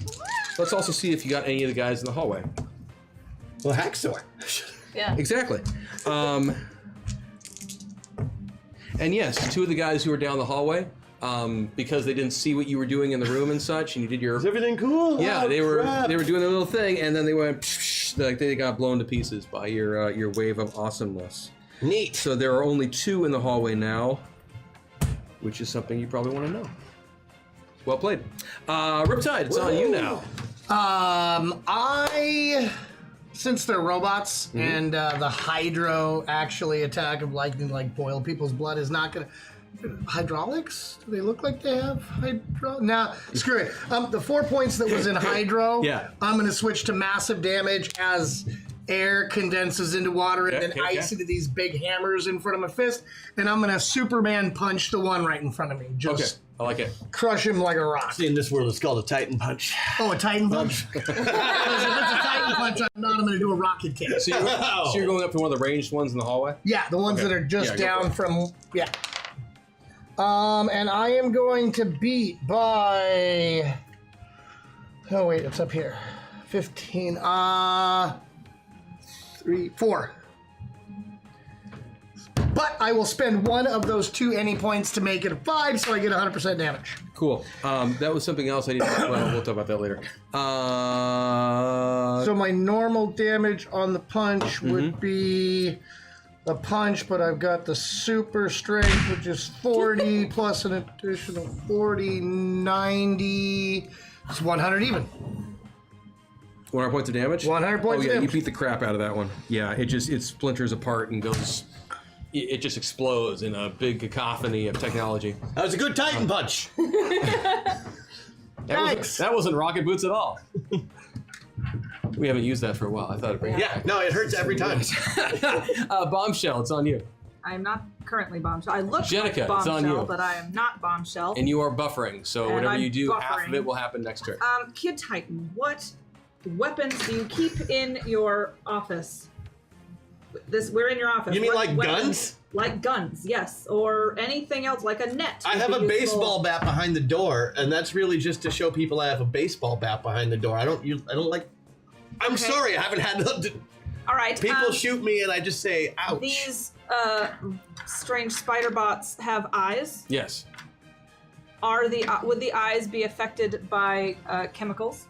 let's also see if you got any of the guys in the hallway. Well, hacksaw. Yeah. Exactly. And yes, 2 of the guys who were down the hallway, because they didn't see what you were doing in the room and such, and you did your... Is everything cool? Yeah, Oh, they were crap. doing their little thing, and then they went psh, like they got blown to pieces by your wave of awesomeness. Neat. So there are only 2 in the hallway now. which is something you probably want to know. Well played. Riptide, it's on you now. Since they're robots and the hydro actually attack of lightning, like boil people's blood, is not gonna. Hydraulics? Do they look like they have hydro? Nah, screw it. The 4 points that was in hydro, Yeah. I'm gonna switch to massive damage as air condenses into water and then ice into these big hammers in front of my fist, and I'm gonna Superman punch the one right in front of me. Just I like it. crush him like a rock. In this world, it's called a Titan punch. Oh, a Titan punch? Because if it's a Titan punch, I'm gonna do a rocket kick. So you're going up to one of the ranged ones in the hallway? Yeah, the ones that are just go down for it. from, and I am going to beat by, oh wait, it's up here. 15, 3, 4. But I will spend one of those 2 any points to make it a 5, so I get 100% damage. Cool. That was something else I need to talk about. We'll talk about that later. So my normal damage on the punch would be a punch, but I've got the super strength, which is 40 plus an additional 40, 90. It's 100 even. 100 points of damage? 100 points of of damage. damage. You beat the crap out of that one. Yeah, it splinters apart and goes. It just explodes in a big cacophony of technology. That was a good Titan punch. That wasn't rocket boots at all. We haven't used that for a while. I thought it'd bring Yeah, no, it hurts every time. Bombshell, it's on you. I am not currently Bombshell. I look Jenica, like it's on Bombshell, you. but I am not Bombshell. And you are buffering, so And whatever I'm you do, half of buffering. it will happen next turn. Kid Titan, what weapons do you keep in your office? We're in your office. You mean What like weapons- guns? Like guns, yes, or anything else, like a net. I would have be a useful. baseball bat behind the door, and that's really just to show people I have a baseball bat behind the door. I don't like. I'm Okay. sorry, I haven't had. All right. People shoot me, and I just say, "Ouch." These strange spider bots have eyes. Yes. Would the eyes be affected by chemicals?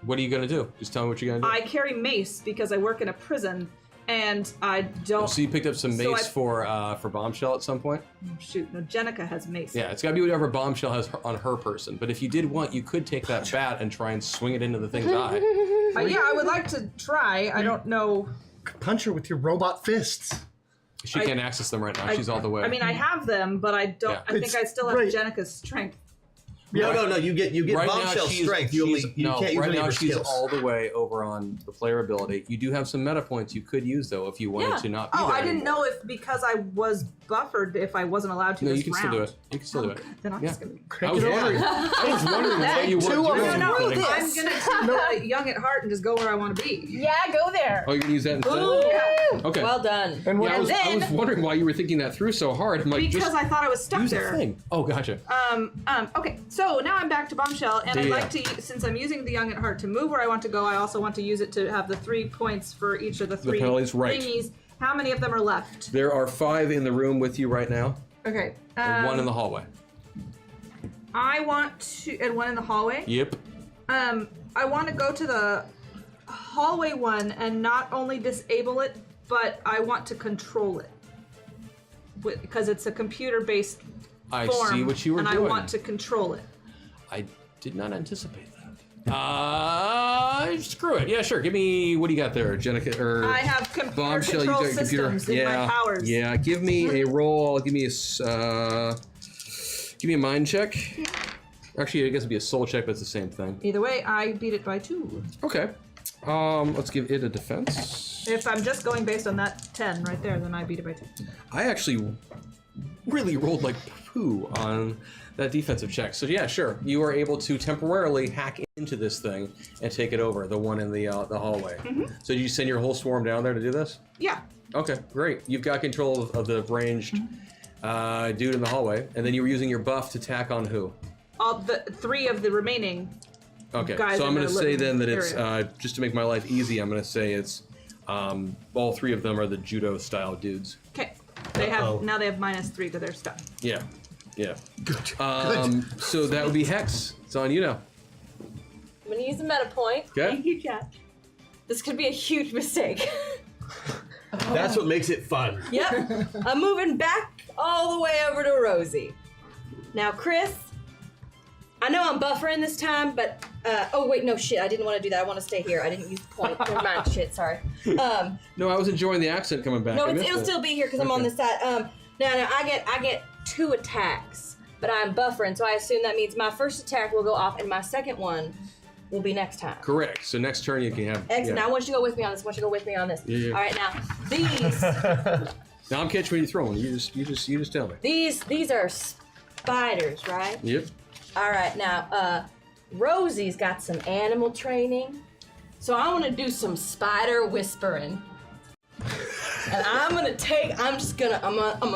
What are you gonna do? Just tell me what you're gonna do. I carry mace because I work in a prison, and I don't. So you picked up some So mace for Bombshell at some point? Shoot, no, Jenica has mace. Yeah, it's gotta be whatever Bombshell has on her person. But if you did want, you could take that bat and try and swing it into the thing's eye. Yeah, I would like to try. I don't know. Punch her with your robot fists. She can't access them right now. She's all the way. I mean, I have them, but I don't. Yeah. I think It's I still have great. Jenica's strength. No, you get right bombshell now she's, strength. You she's- can't use right any now of her she's skills. all the way over on the player ability. You do have some meta points you could use though if you wanted to not be Oh, there I didn't anymore. know if because I was buffered, if I wasn't allowed to. No, this you can still round. do it. You can still do it. Then I'm Yeah. just gonna. I was wondering why you weren't doing No, anything. I'm gonna take young at heart and just go where I want to be. Yeah, go there. Oh, you're gonna use that instead? Yeah. Okay. Well done. And what Yeah, I was then- wondering why you were thinking that through so hard. I'm like, Because just I thought I was stuck use there. the thing. Oh, gotcha. Okay, so now I'm back to Bombshell, and I'd Yeah. like to, since I'm using the Young at Heart to move where I want to go, I also want to use it to have the 3 points for each of the 3 penalties, right. thingies. How many of them are left? There are 5 in the room with you right now, Okay. and 1 in the hallway. I want to, and 1 in the hallway. Yep. I want to go to the hallway one and not only disable it, but I want to control it. Because it's a computer-based I form, see what you were and doing. I want to control it. I did not anticipate that. Screw it. Yeah, sure. Give me, what do you got there, Jenica? Or I have computer Bombshell, you control got computer. systems in my powers. Yeah, give me a roll. Give me a mind check. Actually, I guess it'd be a soul check, but it's the same thing. Either way, I beat it by 2. Okay. Let's give it a defense. If I'm just going based on that 10 right there, then I beat it by 2. I actually really rolled like poo on that defensive check. So yeah, sure. You are able to temporarily hack into this thing and take it over, the one in the hallway. So did you send your whole swarm down there to do this? Yeah. Okay, great. You've got control of the ranged dude in the hallway, and then you were using your buff to tack on who? All the 3 of the remaining. Okay, Guys so I'm in going the to say living then that it's, area. just to make my life easy, I'm going to say it's, all 3 of them are the judo-style dudes. Okay. They have now they have -3 to their stuff. Yeah, yeah. Good. So that would be Hex. It's on you now. I'm gonna use a meta point. Okay. you, Chad. This could be a huge mistake. That's what makes it fun. Yep. I'm moving back all the way over to Rosie. Now, Chris, I know I'm buffering this time, but oh wait, no shit, I didn't want to do that. I want to stay here. I didn't use the point. Never mind. Shit, sorry. No, I was enjoying the accent coming back. No, I missed it'll it. still be here because I'm on this side. Now I get 2 attacks, but I'm buffering, so I assume that means my first attack will go off, and my second one will be next time. Correct. So next turn you can have. Excellent. Now I want you to go with me on this. Yeah. All right, now these Now I'm catching when you're throwing. You just tell me. these are spiders, right? Yep. All right, now Rosie's got some animal training, so I want to do some spider whispering. And I'm gonna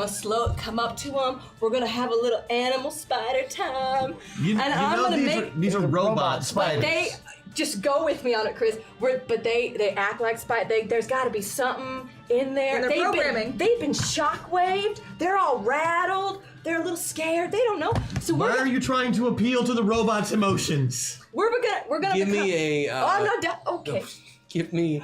slow come up to them. We're gonna have a little animal spider time. These are robot spiders. They just go with me on it, Chris. But they act like spiders. There's got to be something in there. And they're programming. They've been shockwaved. They're all rattled. They're a little scared. They don't know. So Why are you trying to appeal to the robot's emotions? we're gonna Give become, me a. Oh, I'm not done. Okay. Give me.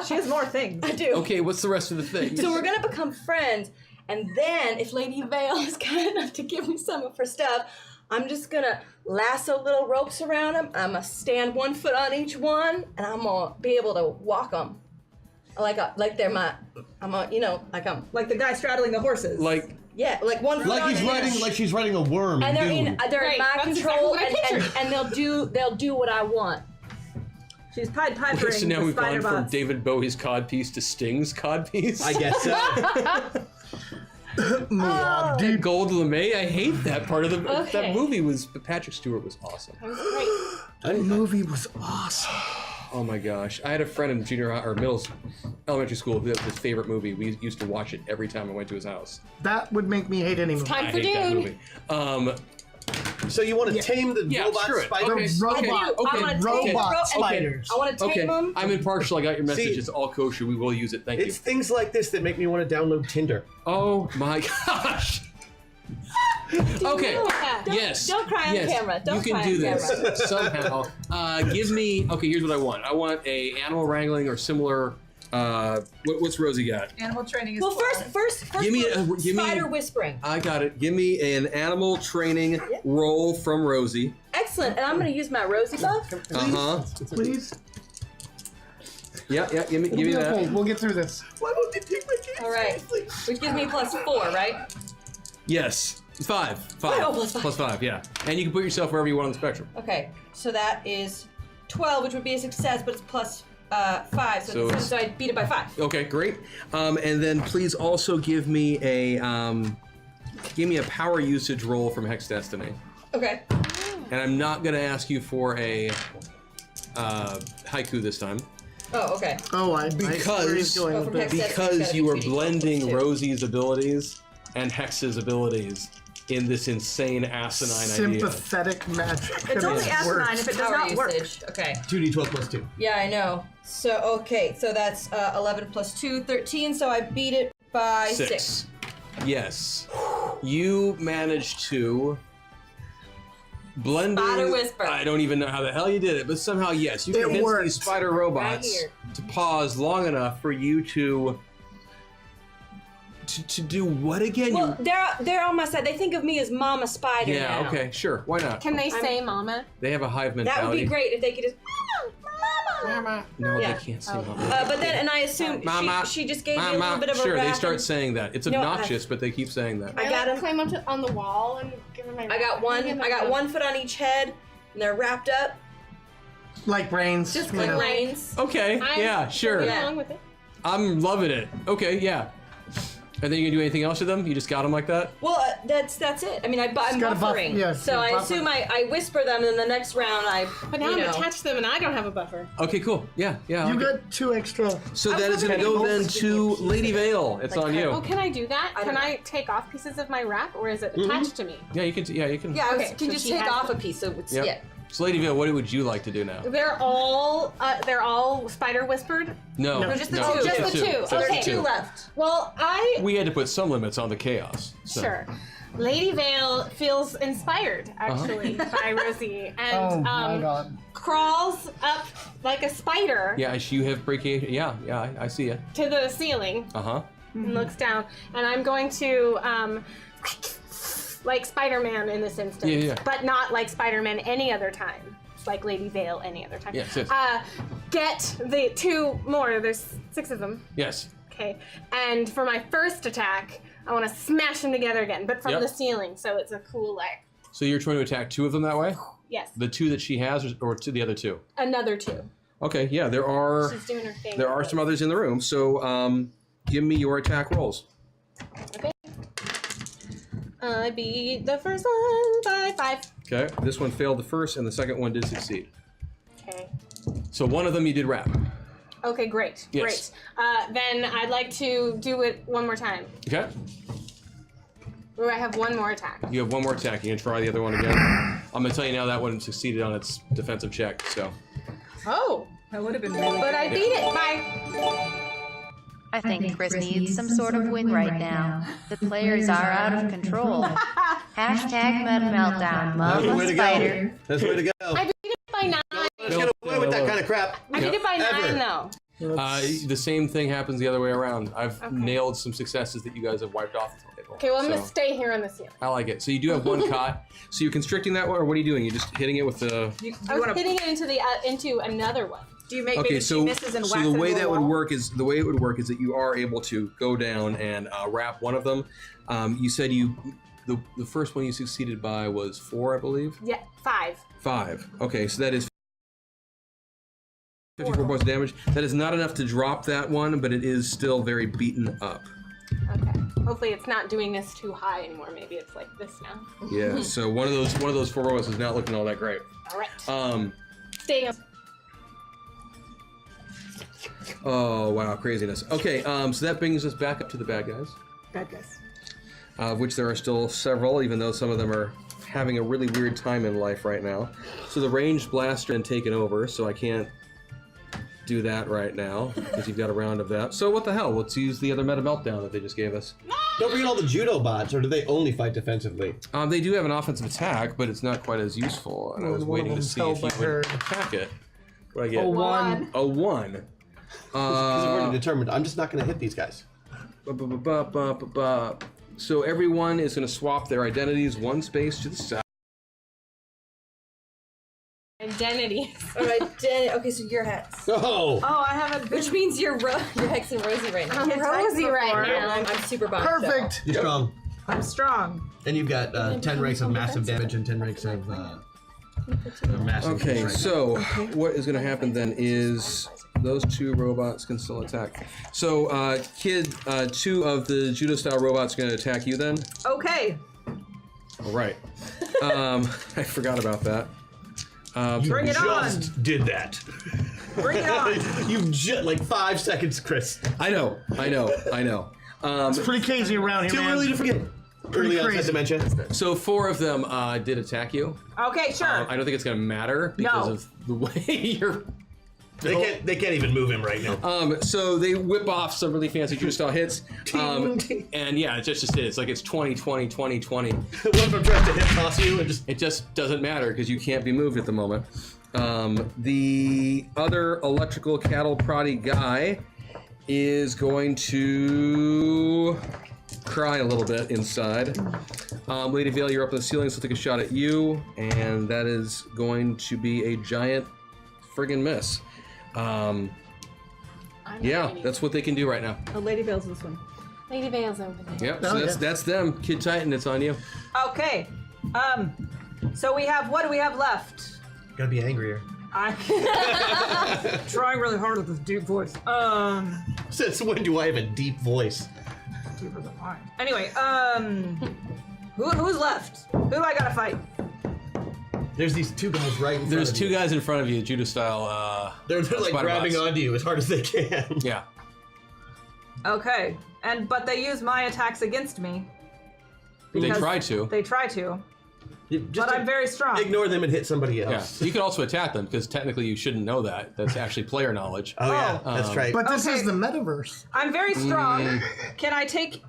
She has more things. I do. Okay, what's the rest of the thing? So we're gonna become friends, and then if Lady Vale is kind enough to give me some of her stuff, I'm just gonna lasso little ropes around them. I'm gonna stand 1 foot on each one, and I'm gonna be able to walk them like they're my. Like the guy straddling the horses. Like. Yeah, like 1 foot Like on he's each. like she's riding a worm. And they're Dune. in Right, my that's control, exactly what I pictured. and they'll do what I want. She's Pied Pipering So now the we've spider gone from bots. David Bowie's codpiece to Sting's codpiece. I guess so. Dude, Gold LeMay, I hate that part of the Okay. that movie. Was Patrick Stewart was awesome. That was great. That movie was awesome. Oh my gosh, I had a friend in junior high or elementary school who had his favorite movie. We used to watch it every time I went to his house. That would make me hate any movie. Time I for hate that Dune. movie. So you want to tame the Yeah, robot screw it. spider? Okay. Robot, I wanna tame robot the ro- spiders. I want to tame Okay, them. I'm impartial. I got your message. See- It's all kosher. We will use it. Thank It's you. things like this that make me want to download Tinder. Oh my gosh. Okay. Yeah. Yes. don't cry on yes. camera. Don't you cry can on do this somehow. Give me. Okay, here's what I want. I want a animal wrangling or similar. What's Rosie got? Animal training is Well, cool. first, Give me spider whispering. I got it. Give me an animal training roll from Rosie. Excellent, and I'm going to use my Rosie buff. Please. Yeah. Give me Okay, that. we'll get through this. Why won't they take my game? All right, which gives me +4, right? Yes. 5. Oh, plus 5. Plus 5. Yeah. And you can put yourself wherever you want on the spectrum. Okay, so that is 12, which would be a success, but it's +5, so I beat it by 5. Okay, great. And then please also give me a power usage roll from Hex Destiny. Okay. And I'm not gonna ask you for a haiku this time Oh, okay. Oh, where he's going Oh, with from this. Hex- because you are That's blending gotta be Rosie's abilities and Hex's abilities in this insane asinine idea. Sympathetic magic. It's only It asinine works. if it does Power not work. usage. Okay. 2d12 plus 2. Yeah, I know. So, okay, so that's 11 plus 2, 13, so I beat it by 6. Yes. You managed to blend Spider whisper. I don't even know how the hell you did it, but somehow, yes, you It convinced worked. these spider robots here. to pause long enough for you to do what again? Well, they're on my side. They think of me as Mama Spider Yeah, now. okay, sure. Why not? Can they say mama? They have a hive mentality. That would be great if they could just Mama. No, Yeah. they can't say mama. But then, and I assume Mama. she just gave me a Mama. little bit of a Sure, rap. they start and saying that. It's No, obnoxious, but they keep saying that. I got 'em. Climb up on the wall and give them my. I got one foot on each head, and they're wrapped up, Like brains. just you like know. reins. Okay, yeah, sure. Yeah. Along with it. I'm loving it. Okay, yeah. And then you gonna do anything else with them? You just got them like that? Well, that's it. I mean, I'm gotta buff- buffering, yeah, so you're I buffering. assume I whisper them, and then the next round But now I'm attached to them and I don't have a buffer. Okay, cool. Yeah. You okay. got 2 extra. So that is gonna go then to Lady Vale. It's on Oh, you. can I do that? I Can don't I take off pieces of my wrap, or is it attached to me? Yeah, you can. Yeah, you can. Yeah, I was, Okay, can so just she take has off a them. piece, so it's Yep. yeah. So Lady Vale, what would you like to do now? They're all spider whispered. No, No, just the two. Just Just the two. Just the Okay. There's two. 2 left. Well, We had to put some limits on the chaos. So. Sure. Lady Vale feels inspired, actually, by Rosie, and Oh my god. crawls up like a spider Yeah, you have brachiation. Yeah, I see it. to the ceiling Uh huh. and looks down. And I'm going to like Spider-Man in this instance, Yeah. but not like Spider-Man any other time. It's like Lady Vale any other time. Yes. Get the 2 more. There's 6 of them. Yes. Okay. And for my first attack, I want to smash them together again, but from the ceiling, so it's a cool like. So you're trying to attack 2 of them that way? Yes. The 2 that she has, or to the other 2? Another 2. Okay. Yeah. There are. She's doing her thing. There are some others in the room. So give me your attack rolls. Okay. I beat the first one by 5. Okay. This one failed the first, and the second one did succeed. Okay. So one of them you did wrap. Okay, great. Yes. Great. Then I'd like to do it one more time. Okay. Or I have one more attack. You have one more attack. You can try the other one again. I'm gonna tell you now that one succeeded on its defensive check. So. Oh. That would have been really But good. I beat it. Bye. I think Chris needs some sort of win right now. The players are out of control. Hashtag Meta Meltdown. That's the Love way a to spider. go. That's the way to go. I beat it by 9. Let's get away with that kind of crap. I beat it by 9 Ever. though. The same thing happens the other way around. I've Okay. nailed some successes that you guys have wiped off the table. Okay, well I'm So, gonna stay here on the ceiling. I like it. So you do have one cot. So you're constricting that one, or what are you doing? You're just hitting it with the. I was hitting it into another one. Do you make Okay, maybe so she misses and so whacks the it way into that a would wall? work is that you are able to go down and wrap one of them. You said the first one you succeeded by was 4, I believe. Yeah, 5. 5. Okay, so that is 54 points of damage. That is not enough to drop that one, but it is still very beaten up. Okay. Hopefully it's not doing this too high anymore. Maybe it's like this now. Yeah. So one of those 4 robots is not looking all that great. All right. Staying up. Oh wow, craziness. Okay, so that brings us back up to the bad guys, Bad guys. of which there are still several, even though some of them are having a really weird time in life right now. So the ranged blaster and taken over, so I can't do that right now because you've got a round of that. So what the hell? Let's use the other meta meltdown that they just gave us. Don't forget all the judo bots, or do they only fight defensively? They do have an offensive attack, but it's not quite as useful. And I was One of waiting to them's see held if you by would her. attack it. What do I get? A 1. A 1. Because I've already determined I'm just not going to hit these guys. So everyone is going to swap their identities 1 space to the side. Identity. Alright, okay, so you're Hex. Oh! Oh, I haven't been. Which means you're Hex and Rosie right now. I'm Rosie right now. I'm super bummed. Perfect. You're strong. I'm strong. And you've got 10 ranks of massive damage and 10 ranks of massive Okay, strength. so what is going to happen then is those 2 robots can still attack. So, Kid, 2 of the judo-style robots are going to attack you then. Okay. All right. I forgot about that. Bring it on. Just did that. Bring it on. You've just like 5 seconds, Chris. I know. It's pretty crazy around here, Too man. early to forget. Early onset crazy. dementia. So 4 of them did attack you. Okay, sure. I don't think it's going to matter because No. of the way you're. They can't even move him right now. So they whip off some really fancy judo-style hits. And yeah, it's just it. It's like it's 20, 20, 20, 20. What if I'm trying to hit toss you and just... It just doesn't matter because you can't be moved at the moment. The other electrical cattle proddy guy is going to cry a little bit inside. Lady Vale, you're up on the ceiling, so I'll take a shot at you, and that is going to be a giant friggin' miss. Yeah, that's what they can do right now. Oh, Lady Vale's this one. Lady Vale's over there. Yep, so that's them. Kid Titan, it's on you. Okay. So we have, what do we have left? Gotta be angrier. I'm trying really hard with this deep voice. Since when do I have a deep voice? Deeper than mine. Anyway, who's left? Who do I gotta fight? There's these 2 guys right in front There's of 2 you. guys in front of you, judo style. They're like spider grabbing bots. onto you as hard as they can. Yeah. Okay, but they use my attacks against me. They because try to. They try to. Just But I'm very strong. Ignore them and hit somebody Yeah, else. you can also attack them because technically you shouldn't know that. That's actually player knowledge. Oh yeah, that's right. But this Okay. is the metaverse. I'm very strong. Can I take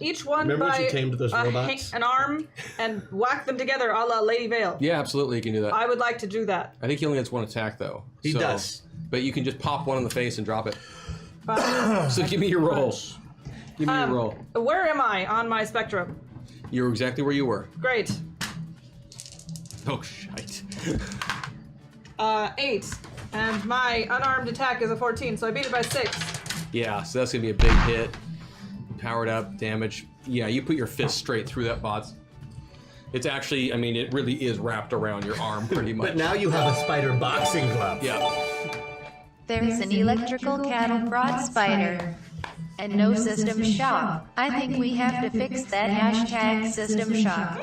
each one Remember when by you tamed those robots? an arm and whack them together a la Lady Vale? Yeah, absolutely, you can do that. I would like to do that. I think he only gets 1 attack though. He does. But you can just pop 1 in the face and drop it. So give me your roll. Give me your roll. Where am I on my spectrum? You're exactly where you were. Great. Oh, shite. 8. And my unarmed attack is a 14, so I beat it by 6. Yeah, so that's gonna be a big hit. Powered up, damage. Yeah, you put your fist straight through that bot. It's actually, I mean, it really is wrapped around your arm pretty much. But now you have a spider boxing glove. Yeah. There's an electrical cattle prod spider. And no system shock. I think we have to fix that hashtag system shock.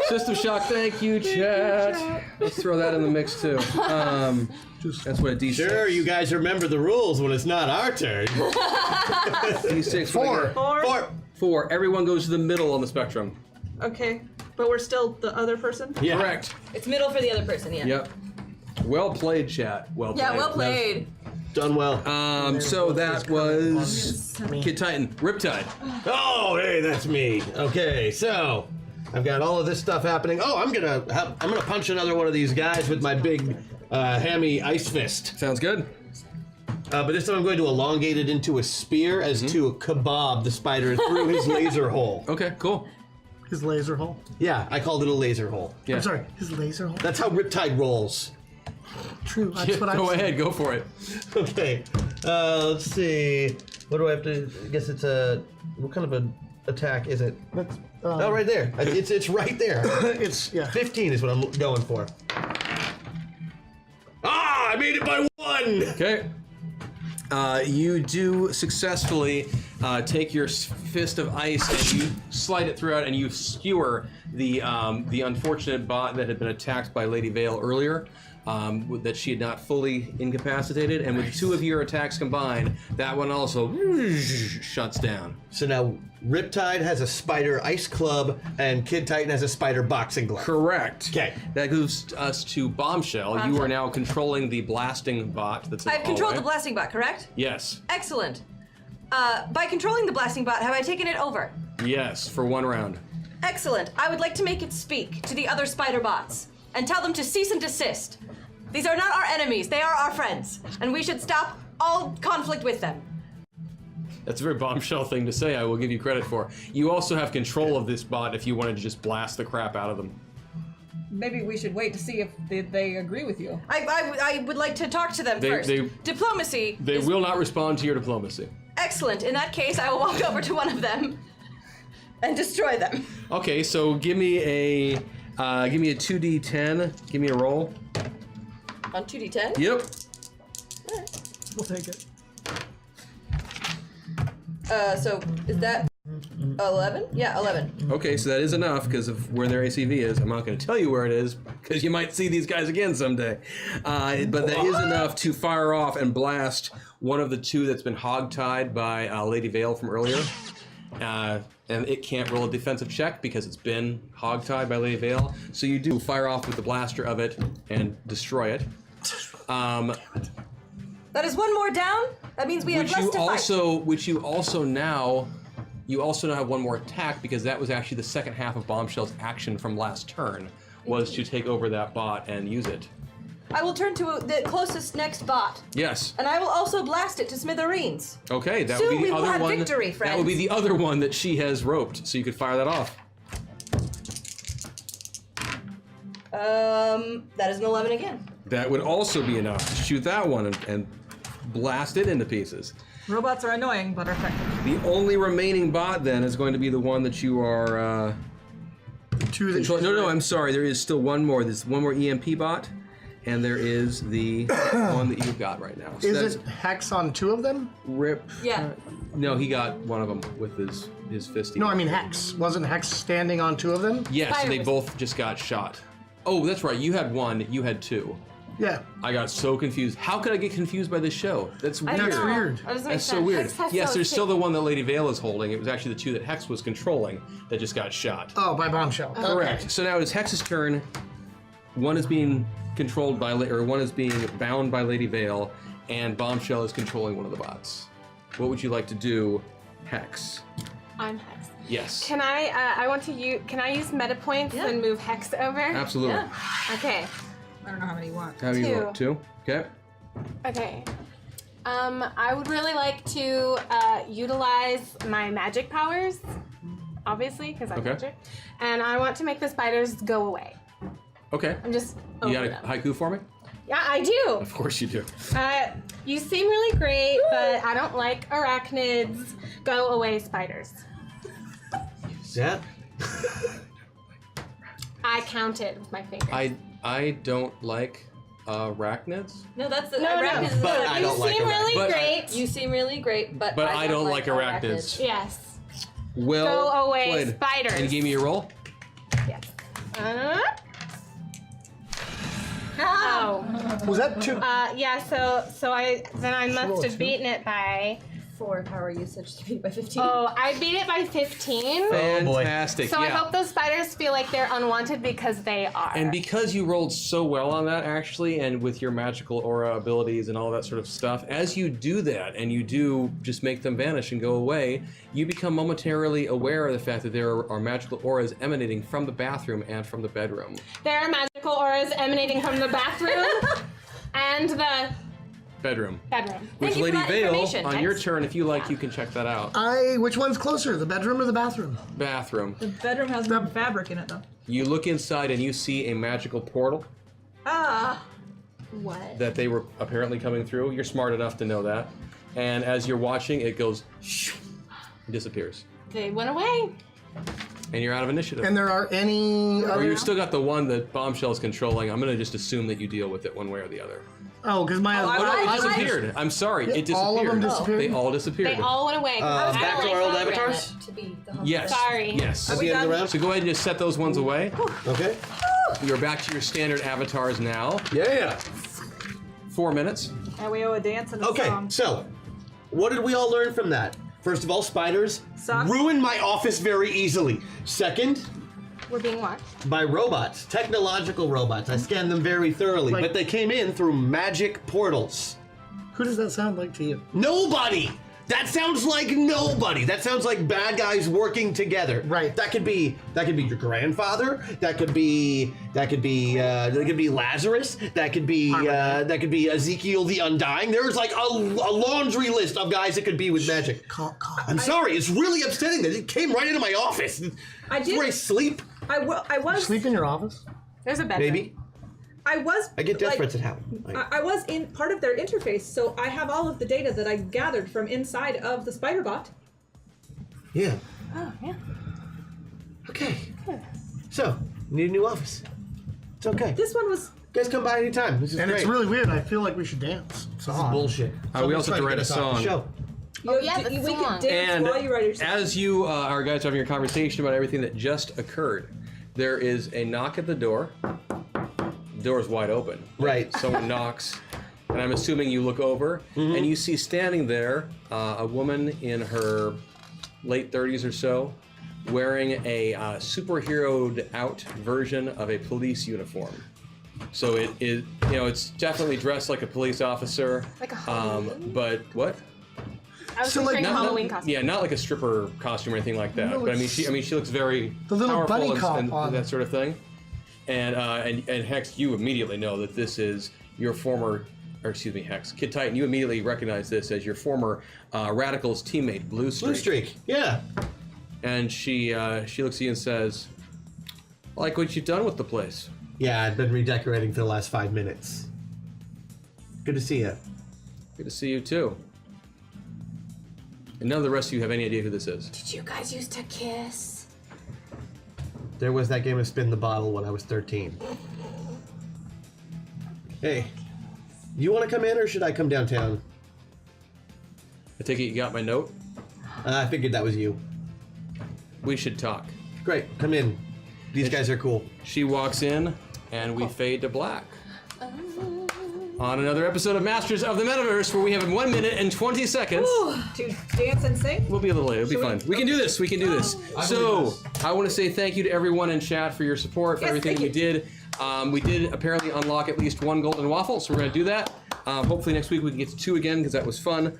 System shock, thank you, chat. Let's throw that in the mix too. That's what a D6. Sure, you guys remember the rules when it's not our turn. D6. 4. 4. Everyone goes to the middle on the spectrum. Okay, but we're still the other person? Yeah. Correct. It's middle for the other person, yeah. Yep. Well played, chat. Well played. Yeah, well played. Done well. So that was Kid Titan. Riptide. Oh, hey, that's me. Okay, so I've got all of this stuff happening. Oh, I'm gonna punch another one of these guys with my big hammy ice fist. Sounds good. But this time I'm going to elongate it into a spear as to kebab the spider through his laser hole. Okay, cool. His laser hole. Yeah, I called it a laser hole. Yeah. I'm sorry, his laser hole. That's how Riptide rolls. True. That's what I Go said. ahead, go for it. Okay, let's see. What do I have to? I guess it's a. What kind of an attack is it? That's, Oh, right there. It's right there. It's, yeah. 15 is what I'm going for. Ah, I made it by 1. Okay. You do successfully take your fist of ice and you slide it throughout and you skewer the unfortunate bot that had been attacked by Lady Vale earlier. That she had not fully incapacitated, and with 2 of your attacks combined, that one also shuts down. So now Riptide has a spider ice club, and Kid Titan has a spider boxing glove. Correct. Okay. That moves us to Bombshell. You are now controlling the blasting bot that's in the I've controlled the hallway. blasting bot, correct? Yes. Excellent. By controlling the blasting bot, have I taken it over? Yes, for 1 round. Excellent. I would like to make it speak to the other spider bots and tell them to cease and desist. These are not our enemies, they are our friends, and we should stop all conflict with them. That's a very Bombshell thing to say, I will give you credit for. You also have control of this bot if you wanted to just blast the crap out of them. Maybe we should wait to see if they agree with you. I would like to talk to them first. Diplomacy. They will not respond to your diplomacy. Excellent. In that case, I will walk over to one of them and destroy them. Okay, so give me a 2d10. Give me a roll. On 2d10? Yep. We'll take it. So is that 11? Yeah, 11. Okay, so that is enough because of where their ACV is. I'm not going to tell you where it is because you might see these guys again someday. But that is enough to fire off and blast one of the 2 that's been hogtied by Lady Vale from earlier. And it can't roll a defensive check because it's been hogtied by Lady Vale. So you do fire off with the blaster of it and destroy it. That is 1 more down. That means we have less to fight. Which you also now have 1 more attack because that was actually the second half of Bombshell's action from last turn, was to take over that bot and use it. I will turn to the closest next bot. Yes. And I will also blast it to smithereens. Okay, that Soon would be we the will other have one. victory, That would be the other one that she has roped, so you could fire that off. That is an 11 again. That would also be enough to shoot that one and blast it into pieces. Robots are annoying, but are effective. The only remaining bot then is going to be the one that you are. 2 that No, I'm sorry. There is still one more. There's one more EMP bot, and there is the one that you've got right now. So Is it Hex on 2 of them? Rip? Yeah. No, he got one of them with his fisty. No, I mean Hex. Wasn't Hex standing on 2 of them? Yes, Fire they was- both just got shot. Oh, that's right. You had 1. You had 2. Yeah. I got so confused. How could I get confused by this show? That's weird. That's weird. That doesn't make That's so sense. weird. Hex has Yes, those there's still too. the one that Lady Vale is holding. It was actually the 2 that Hex was controlling that just got shot. Oh, by Bombshell. Correct. So now it's Hex's turn. One is being controlled by, or one is being bound by Lady Vale, and Bombshell is controlling one of the bots. What would you like to do, Hex? I'm Hex. Yes. Can I want to use, can I use meta points and move Hex over? Absolutely. Yeah. Okay. I don't know how many you want. How do you 2. want? 2? Okay. Okay. I would really like to utilize my magic powers obviously, because I'm Okay. nature. And I want to make the spiders go away. Okay. I'm just You over got a them. haiku for me? Yeah, I do. Of course you do. You seem really great, but I don't like arachnids. Go away, spiders. Yeah. I counted with my finger. I don't like arachnids. No, that's the No, arachnids. But is I you don't like seem really But- great. You seem really great, but I don't like arachnids. Yes. Well Go away, played. spiders. And you gave me your roll? Yes. Oh. Was that 2? Yeah. So I must have beaten it by. 4 power usage to beat by 15. Oh, I beat it by 15. Fantastic. So I yeah. hope those spiders feel like they're unwanted because they are. And because you rolled so well on that, actually, and with your magical aura abilities and all that sort of stuff, as you do that and you do just make them vanish and go away, you become momentarily aware of the fact that there are magical auras emanating from the bathroom and from the bedroom. There are magical auras emanating from the bathroom and the Bedroom. bedroom. Which, you for Lady that Vale, information. on your Thanks. turn, if you like, you can check that out. Which one's closer, the bedroom or the bathroom? Bathroom. The bedroom has more fabric in it, though. You look inside and you see a magical portal Ah. What? that they were apparently coming through. You're smart enough to know that. And as you're watching, it goes and disappears. They went away. And you're out of initiative. And there are any Or other... you've still got the one that Bombshell's controlling. I'm gonna just assume that you deal with it one way or the other. Oh, because my... Oh, no, it disappeared. I'm sorry, it disappeared. all of them disappeared? They all disappeared. They all went away. Back to our old avatars? To be the home Yes. Sorry. Yes. At the end of the round? So go ahead and just set those ones away. Okay. You're back to your standard avatars now. Yeah. 4 minutes. And we owe a dance and a Okay, song. so what did we all learn from that? First of all, spiders Suck. ruin my office very easily. Second, We're being watched. by robots, technological robots. I scanned them very thoroughly, Like- but they came in through magic portals. Who does that sound like to you? Nobody! That sounds like nobody. That sounds like bad guys working together. Right. That could be your grandfather. That could be Lazarus. That could be Ezekiel the Undying. There's like a laundry list of guys that could be with magic. I'm sorry. It's really upsetting that it came right into my office. I It's where I did. sleep. I was. Sleep in your office? There's a bedroom. Maybe. I was. I get death like, threats at happen. I was in part of their interface, so I have all of the data that I gathered from inside of the spider bot. Yeah. Oh, yeah. Okay. So, need a new office. It's okay. This one was. You guys come by anytime. This is And great. it's really weird. I feel like we should dance. This is bullshit. We also have to write a song. Oh, yeah, we the can song. dance And while you write your song. as you are guys having your conversation about everything that just occurred, there is a knock at the door. The door is wide open. Right. Someone knocks, and I'm assuming you look over, and you see standing there a woman in her late 30s or so, wearing a superheroed out version of a police uniform. So it is, it's definitely dressed like a police officer. Like a Halloween? But what? I was So, like, picturing a Not- Halloween not- costume. Yeah, not like a stripper costume or anything like that. No, but I mean, it's- she looks very The little powerful bunny and, cop and on that it. sort of thing. And Hex, you immediately know that this is your former, or excuse me, Hex, Kid Titan. You immediately recognize this as your former Radicals teammate, Blue Streak. Blue streak. Yeah. And she looks at you and says, "Like what you've done with the place." Yeah, I've been redecorating for the last 5 minutes. Good to see you. Good to see you too. And none of the rest of you have any idea who this is. Did you guys used to kiss? There was that game of Spin the Bottle when I was 13. Hey, you want to come in or should I come downtown? I take it you got my note? I figured that was you. We should talk. Great, come in. These guys are cool. She walks in, and we fade to black. On another episode of Masters of the Metaverse, where we have 1 minute and 20 seconds. To dance and sing? We'll be a little late. It'll be fun. We can do this. We can do this. So, I want to say thank you to everyone in chat for your support, for Yes, everything thank you did. We did apparently unlock at least 1 golden waffle, so we're going to do that. Hopefully next week we can get to 2 again, because that was fun.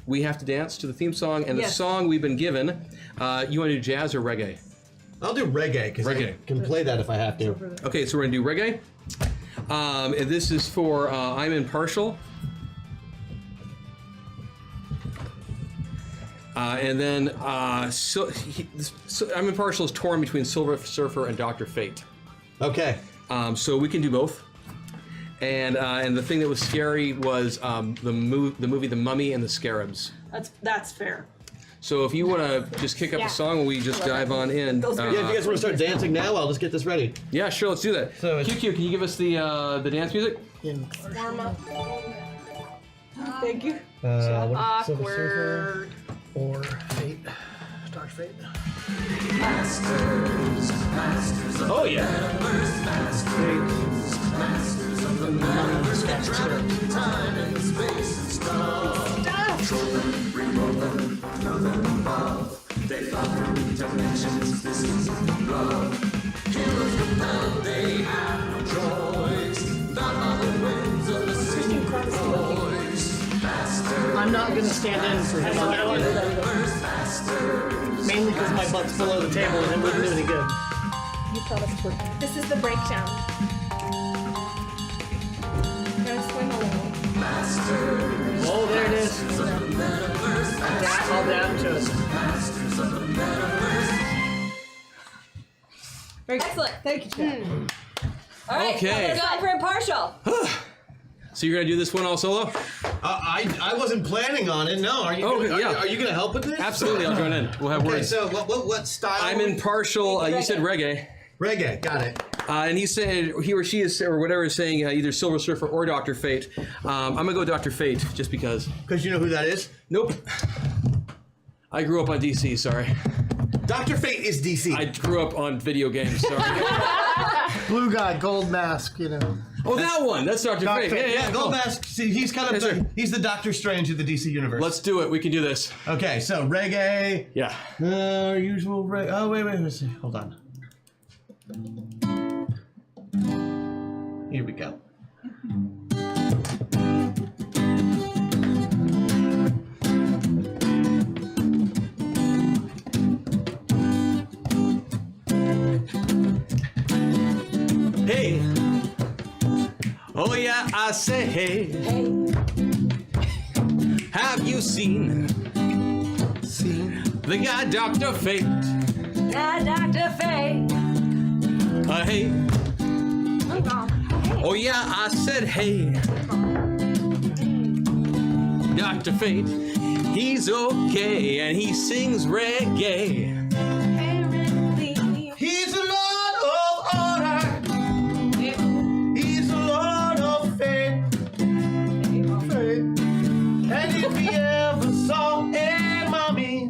We have to dance to the theme song, and the Yes. song we've been given. You want to do jazz or reggae? I'll do reggae, because I Reggae. can play that if I have to. Okay, so we're going to do reggae. And this is for I'm Impartial. And then I'm impartial is torn between Silver Surfer and Dr. Fate. Okay. So we can do both. And the thing that was scary was the movie The Mummy and the Scarabs. That's fair. So if you want to just kick up the song, we just dive on in. Yeah, if you guys want to start dancing now, I'll just get this ready. Yeah, sure, let's do that. So QQ, can you give us the dance music? Warm up. Thank you. Awkward. Or Fate. Dark Fate. Masters of Oh yeah. Masters of the Metaverse, that travel time and space and stuff. Control them, reroll them, throw them above. They fly through dimensions, this is love. Heroes compelled, they have no choice. Not on the winds of the city boys. Masters. I'm not gonna stand in for him on that one. Mainly because my butt's below the table and it wouldn't do any good. You promised to. This is the breakdown. I'm gonna swing a little. Oh, there it is. All down to it. Excellent. Thank you, Chad. All right. Okay. Let's go for impartial. So you're gonna do this one all solo? I wasn't planning on it. No, are you? Okay, Are yeah. you going to help with this? Absolutely, I'll join in. We'll have Okay, words. so what style? I'm impartial. You said reggae. Reggae. Got it. And he said, he or she is, or whatever is saying either Silver Surfer or Dr. Fate. I'm gonna go Dr. Fate just because. Because you know who that is? Nope. I grew up on DC, sorry. Dr. Fate is DC. I grew up on video games, sorry. Blue guy, gold mask, you know. Oh, that one! That's Dr. Fate. Fate. Yeah, Gold Mask. See, he's kind of Yes, sir. he's the Doctor Strange of the DC universe. Let's do it. We can do this. Okay, so reggae. Yeah. Usual reggae. Oh wait, let's see. Hold on. Here we go. Hey. Oh yeah, I say hey. Have you seen the guy Dr. Fate? Yeah, Dr. Fate. Hey. Oh yeah, I said hey. Dr. Fate, he's okay and he sings reggae. He's the Lord of Order. He's the Lord of Fate. And if he ever saw a mommy,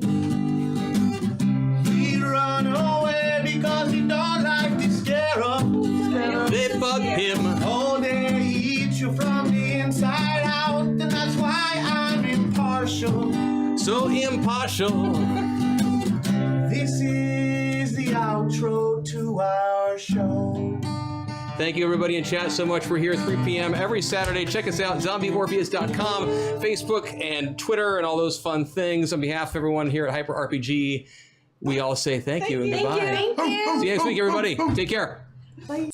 he'd run away because he don't like the scarab. They bug him. Oh, they eat you from the inside out, and that's why I'm impartial. So impartial. This is the outro to our show. Thank you, everybody in chat, so much. We're here at 3 p.m. every Saturday. Check us out, zombieorpheus.com, Facebook, and Twitter, and all those fun things. On behalf of everyone here at Hyper RPG, we all say thank you and goodbye. Thank you. See you next week, everybody. Take care. Bye.